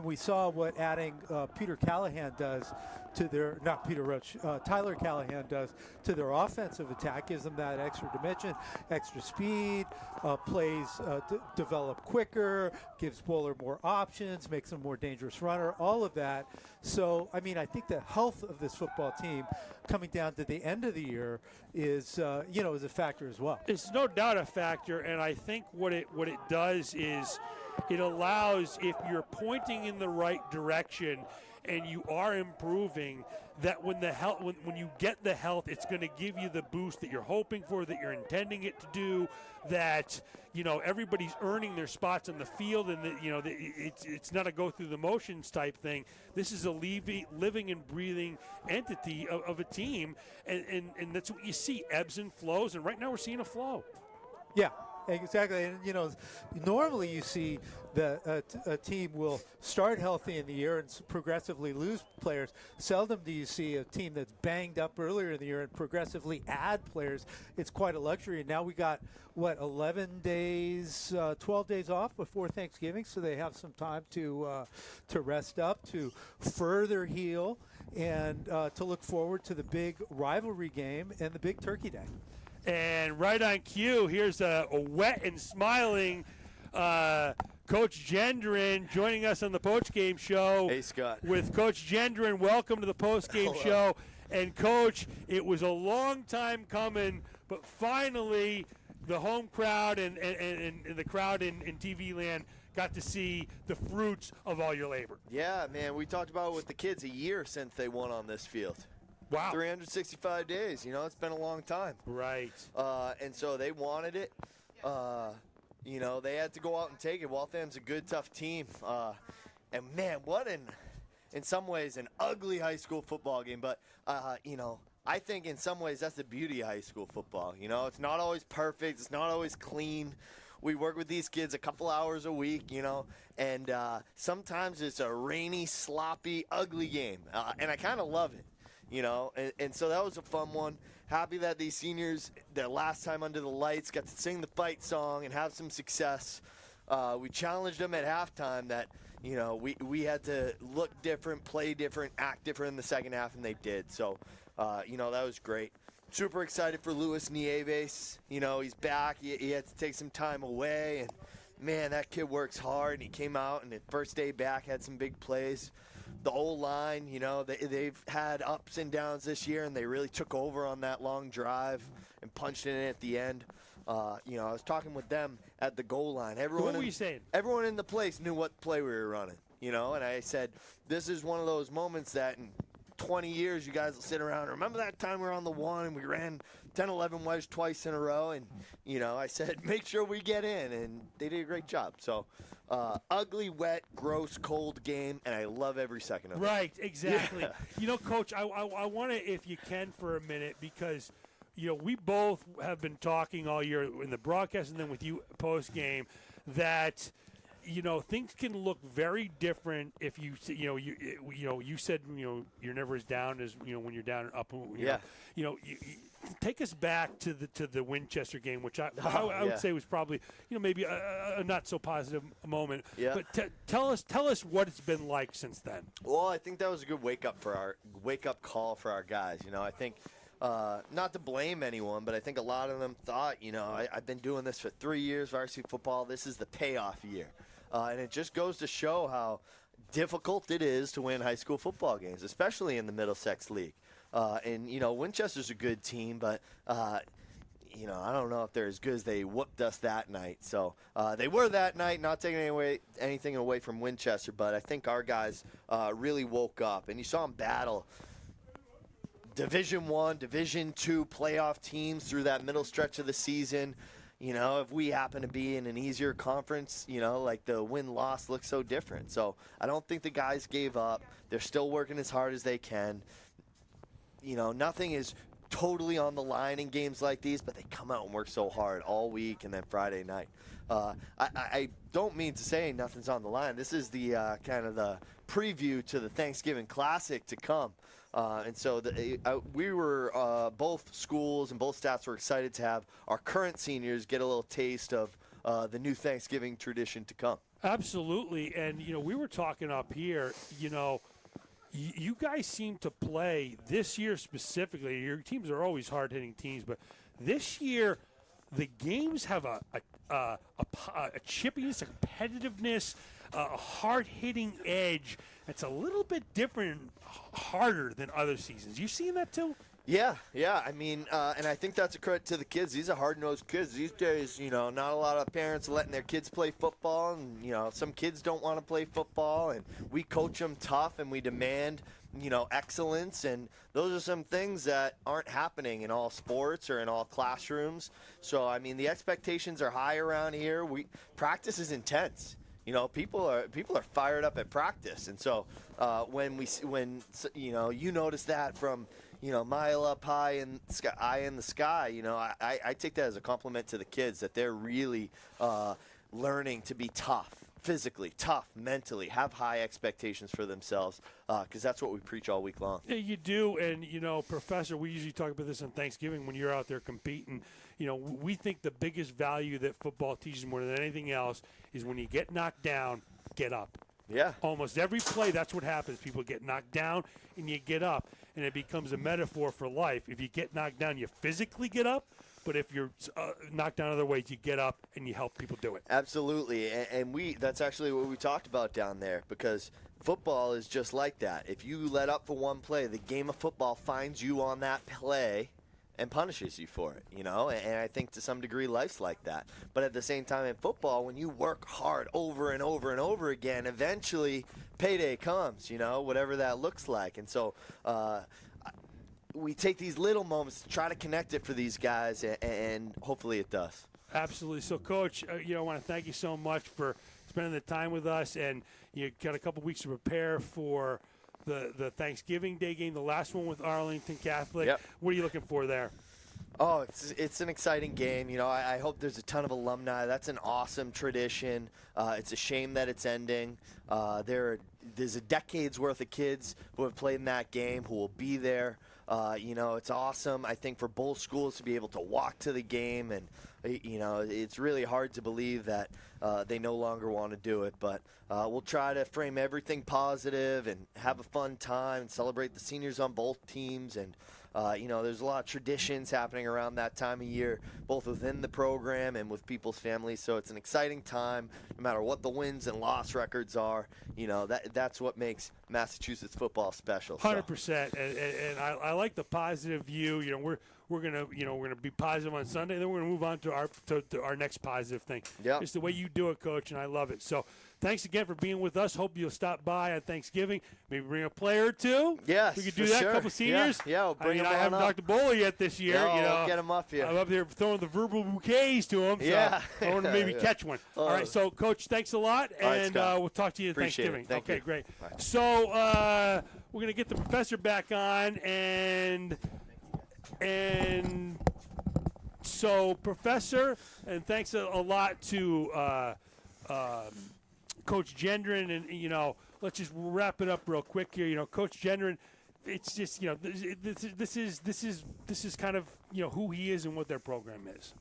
we saw what adding Peter Callahan does to their, not Peter Roach, Tyler Callahan does to their offensive attack. Gives them that extra dimension, extra speed, plays develop quicker, gives Bowler more options, makes him a more dangerous runner, all of that. So, I think the health of this football team coming down to the end of the year is a factor as well. It's no doubt a factor, and I think what it does is it allows, if you're pointing in the right direction and you are improving, that when you get the health, it's going to give you the boost that you're hoping for, that you're intending it to do, that everybody's earning their spots on the field, and that it's not a go through the motions type thing. This is a living and breathing entity of a team, and that's what you see, ebbs and flows, and right now we're seeing a flow. Yeah. Exactly, and normally you see a team will start healthy in the year and progressively lose players. Seldom do you see a team that's banged up earlier in the year and progressively add players. It's quite a luxury. And now we got 11 days, 12 days off before Thanksgiving, so they have some time to rest up, to further heal, and to look forward to the big rivalry game and the big Turkey Day. And right on cue, here's a wet and smiling Coach Gendron joining us on the Post Game Show. Hey, Scott. With Coach Gendron, welcome to the Post Game Show. And, Coach, it was a long time coming, but finally the home crowd and the crowd in TV land got to see the fruits of all your labor. Yeah, man, we talked about it with the kids, a year since they won on this field. Wow. 365 days, it's been a long time. Right. And so they wanted it. They had to go out and take it. Waltham's a good, tough team. And, man, in some ways, an ugly high school football game. But, I think in some ways that's the beauty of high school football. It's not always perfect. It's not always clean. We work with these kids a couple hours a week, and sometimes it's a rainy, sloppy, ugly game. And I kind of love it. And so that was a fun one. Happy that these seniors, their last time under the lights, got to sing the fight song and have some success. We challenged them at halftime that, we had to look different, play different, act different in the second half, and they did. So, that was great. Super excited for Luis Nieves. He's back. He had to take some time away. And, man, that kid works hard. And he came out, and the first day back had some big plays. The O-line, they've had ups and downs this year, and they really took over on that long drive and punched it in at the end. I was talking with them at the goal line. What were you saying? Everyone in the place knew what play we were running, and I said, this is one of those moments that in 20 years you guys will sit around. Remember that time we were on the one and we ran 10-11 wedge twice in a row? And, I said, make sure we get in, and they did a great job. So, ugly, wet, gross, cold game, and I love every second of it. Right, exactly. Yeah. Coach, I want to, if you can, for a minute, because, we both have been talking all year in the broadcast and then with you post-game that – things can look very different if you said you're never as down as when you're down and up. Take us back to the Winchester game, which I would say was probably maybe a not so positive moment. Yeah. But tell us what it's been like since then. Well, I think that was a good wake up call for our guys. I think. Not to blame anyone, but I think a lot of them thought, I've been doing this for 3 years, varsity football. This is the payoff year. And it just goes to show how difficult it is to win high school football games, especially in the Middlesex League. Winchester's a good team, but, I don't know if they're as good as they whooped us that night. So they were that night, not taking anything away from Winchester, but I think our guys really woke up. And you saw them battle Division I, Division II playoff teams through that middle stretch of the season. If we happen to be in an easier conference, like the win-loss looks so different. So I don't think the guys gave up. They're still working as hard as they can. Nothing is totally on the line in games like these, but they come out and work so hard all week and then Friday night. I don't mean to say nothing's on the line. This is the kind of the preview to the Thanksgiving Classic to come. And so we were, both schools and both staffs were excited to have our current seniors get a little taste of the new Thanksgiving tradition to come. Absolutely. And, we were talking up here, you guys seem to play this year specifically. Your teams are always hard-hitting teams, but this year the games have a chippiness, a competitiveness, a hard-hitting edge. It's a little bit different, harder than other seasons. You seeing that too? Yeah. I mean, and I think that's a credit to the kids. These are hard-nosed kids these days. Not a lot of parents are letting their kids play football, and some kids don't want to play football. And we coach them tough, and we demand, excellence. And those are some things that aren't happening in all sports or in all classrooms. So I mean, the expectations are high around here. Practice is intense. People are fired up at practice, and so when you notice that from mile up high in the sky, I take that as a compliment to the kids that they're really learning to be tough, physically tough, mentally, have high expectations for themselves, because that's what we preach all week long. Yeah, you do, and Professor, we usually talk about this on Thanksgiving when you're out there competing. We think the biggest value that football teaches more than anything else is when you get knocked down, get up. Yeah. Almost every play, that's what happens. People get knocked down, and you get up, and it becomes a metaphor for life. If you get knocked down, you physically get up, but if you're knocked down other ways, you get up and you help people do it. Absolutely, and that's actually what we talked about down there, because football is just like that. If you let up for one play, the game of football finds you on that play and punishes you for it, and I think to some degree life's like that. But at the same time in football, when you work hard over and over and over again, eventually payday comes, whatever that looks like. And so we take these little moments to try to connect it for these guys, and hopefully it does. Absolutely. So, Coach, I want to thank you so much for spending the time with us, and you got a couple weeks to prepare for the Thanksgiving Day game, the last one with Arlington Catholic. Yep. What are you looking for there? Oh, it's an exciting game. I hope there's a ton of alumni. That's an awesome tradition. It's a shame that it's ending. There's a decade's worth of kids who have played in that game who will be there. It's awesome, I think, for both schools to be able to walk to the game, and it's really hard to believe that they no longer want to do it. But we'll try to frame everything positive and have a fun time and celebrate the seniors on both teams. And there's a lot of traditions happening around that time of year, both within the program and with people's families. So it's an exciting time, no matter what the wins and loss records are. That's what makes Massachusetts football special. 100%, and I like the positive view. We're gonna be positive on Sunday, then we're gonna move on to our next positive thing. Yeah, it's the way you do it, Coach, and I love it. So, thanks again for being with us. Hope you'll stop by on Thanksgiving. Maybe bring a player or two. Yes, we could do for that. sure. A couple seniors. Yeah, we'll bring them I haven't on talked to Bowler yet this year. Yeah, we'll get him up here. I'm up there throwing the verbal bouquets to him. So yeah, I want to maybe catch one. All right, so Coach, thanks a lot, and we'll talk to you at Thanksgiving. Thank you. Great. Bye. So we're gonna get the professor back on, and so, Professor, and thanks a lot to Coach Gendron, and let's just wrap it up real quick here. Coach Gendron, it's just this is kind of who he is and what their program is.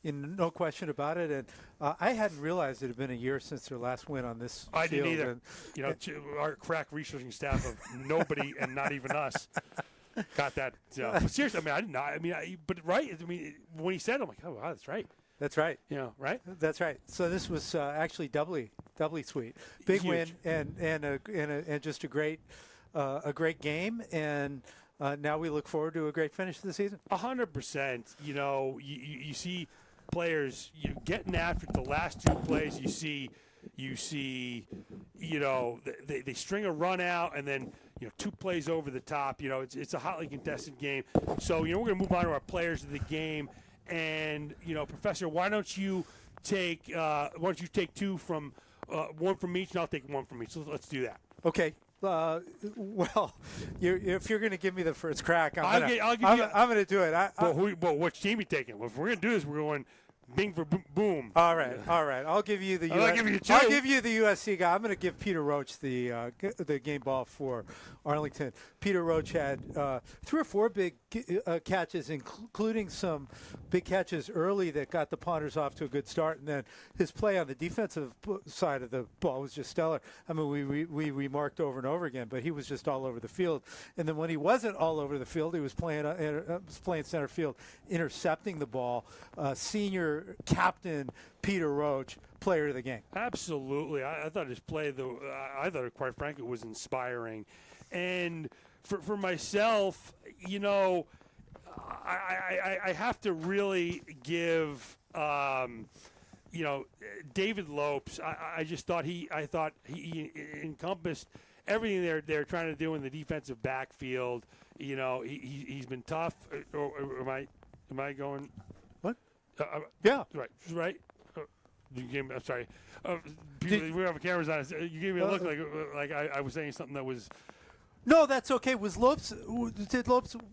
No question about it, and I hadn't realized it had been a year since their last win on this I field. didn't either. Our crack researching staff of nobody and not even us got that. But seriously, I didn't know. But right. When he said it, I'm like, oh, wow, that's right. That's right. Right? That's right. So this was actually doubly sweet. Big Huge win and just a great game, and now we look forward to a great finish to the season. 100%. You see players getting after the last two plays. You see, they string a run out and then, two plays over the top. It's a hotly contested game. So, we're going to move on to our players of the game. And, Professor, why don't you take two from one from each, and I'll take one from each. So let's do that. Okay. Well, if you're going to give me the first crack, I'm going to do it. Which team are you taking? Well, if we're going to do this, we're going bing for boom. All right. I'll give you the I'll give you two. I'll give you the USC guy. I'm going to give Peter Roach the game ball for Arlington. Peter Roach had 3 or 4 big catches, including some big catches early that got the Ponders off to a good start, and then his play on the defensive side of the ball was just stellar. We remarked over and over again, but he was just all over the field. And then when he wasn't all over the field, he was playing center field, intercepting the ball. Senior captain Peter Roach, player of the game. Absolutely. I thought his play, I thought it, quite frankly, was inspiring. And for myself, I have to really give David Lopes. I just thought he encompassed everything they're trying to do in the defensive backfield. He's been tough. Or am I going? What? Yeah. Right. You gave me, I'm sorry. We have cameras on us. You gave me a look like I was saying something that was. No, that's okay. Did Lopes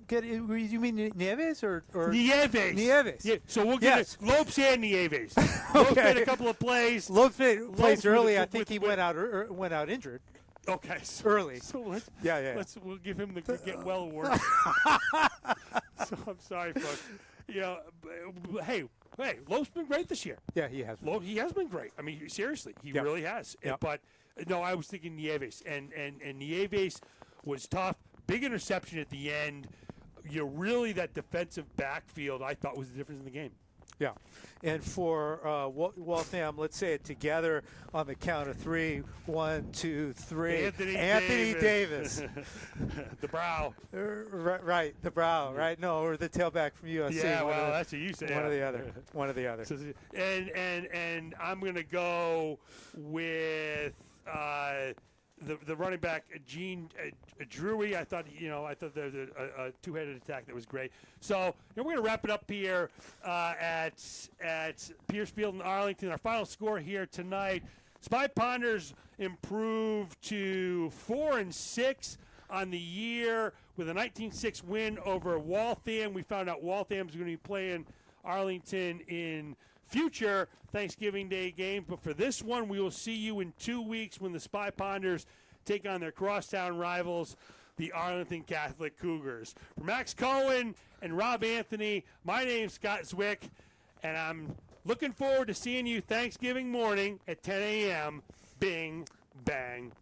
get? You mean Nieves or Nieves? Nieves. Yeah. So we'll get it. Lopes and Nieves. Lopes made a couple of plays. Lopes plays early. I think he went out injured. Okay. Early. So let's we'll give him the Get Well award. So I'm sorry, folks. Hey, Lopes been great this year. Yeah, he has. He has been great. I mean, seriously, he really has. Yeah. But no, I was thinking Nieves, and Nieves was tough. Big interception at the end. Really that defensive backfield I thought was the difference in the game. Yeah, and for Waltham, let's say it together on the count of 3. 1, 2, 3. Anthony Davis. The brow. Right, the brow. Right, no, or the tailback from USC. Yeah, that's what you said. One or the other. One or the other. And I'm gonna go with the running back Gene Drewy. I thought there was a two-headed attack that was great. So we're going to wrap it up here at Pierce Field in Arlington. Our final score here tonight: Spy Ponders improved to 4-6 on the year with a 19-6 win over Waltham. We found out Waltham's going to be playing Arlington in future Thanksgiving Day games. But for this one, we will see you in 2 weeks when the Spy Ponders take on their crosstown rivals, the Arlington Catholic Cougars. For Max Cohen and Rob Anthony, my name's Scott Zwick, and I'm looking forward to seeing you Thanksgiving morning at 10 a.m. Bing, bang,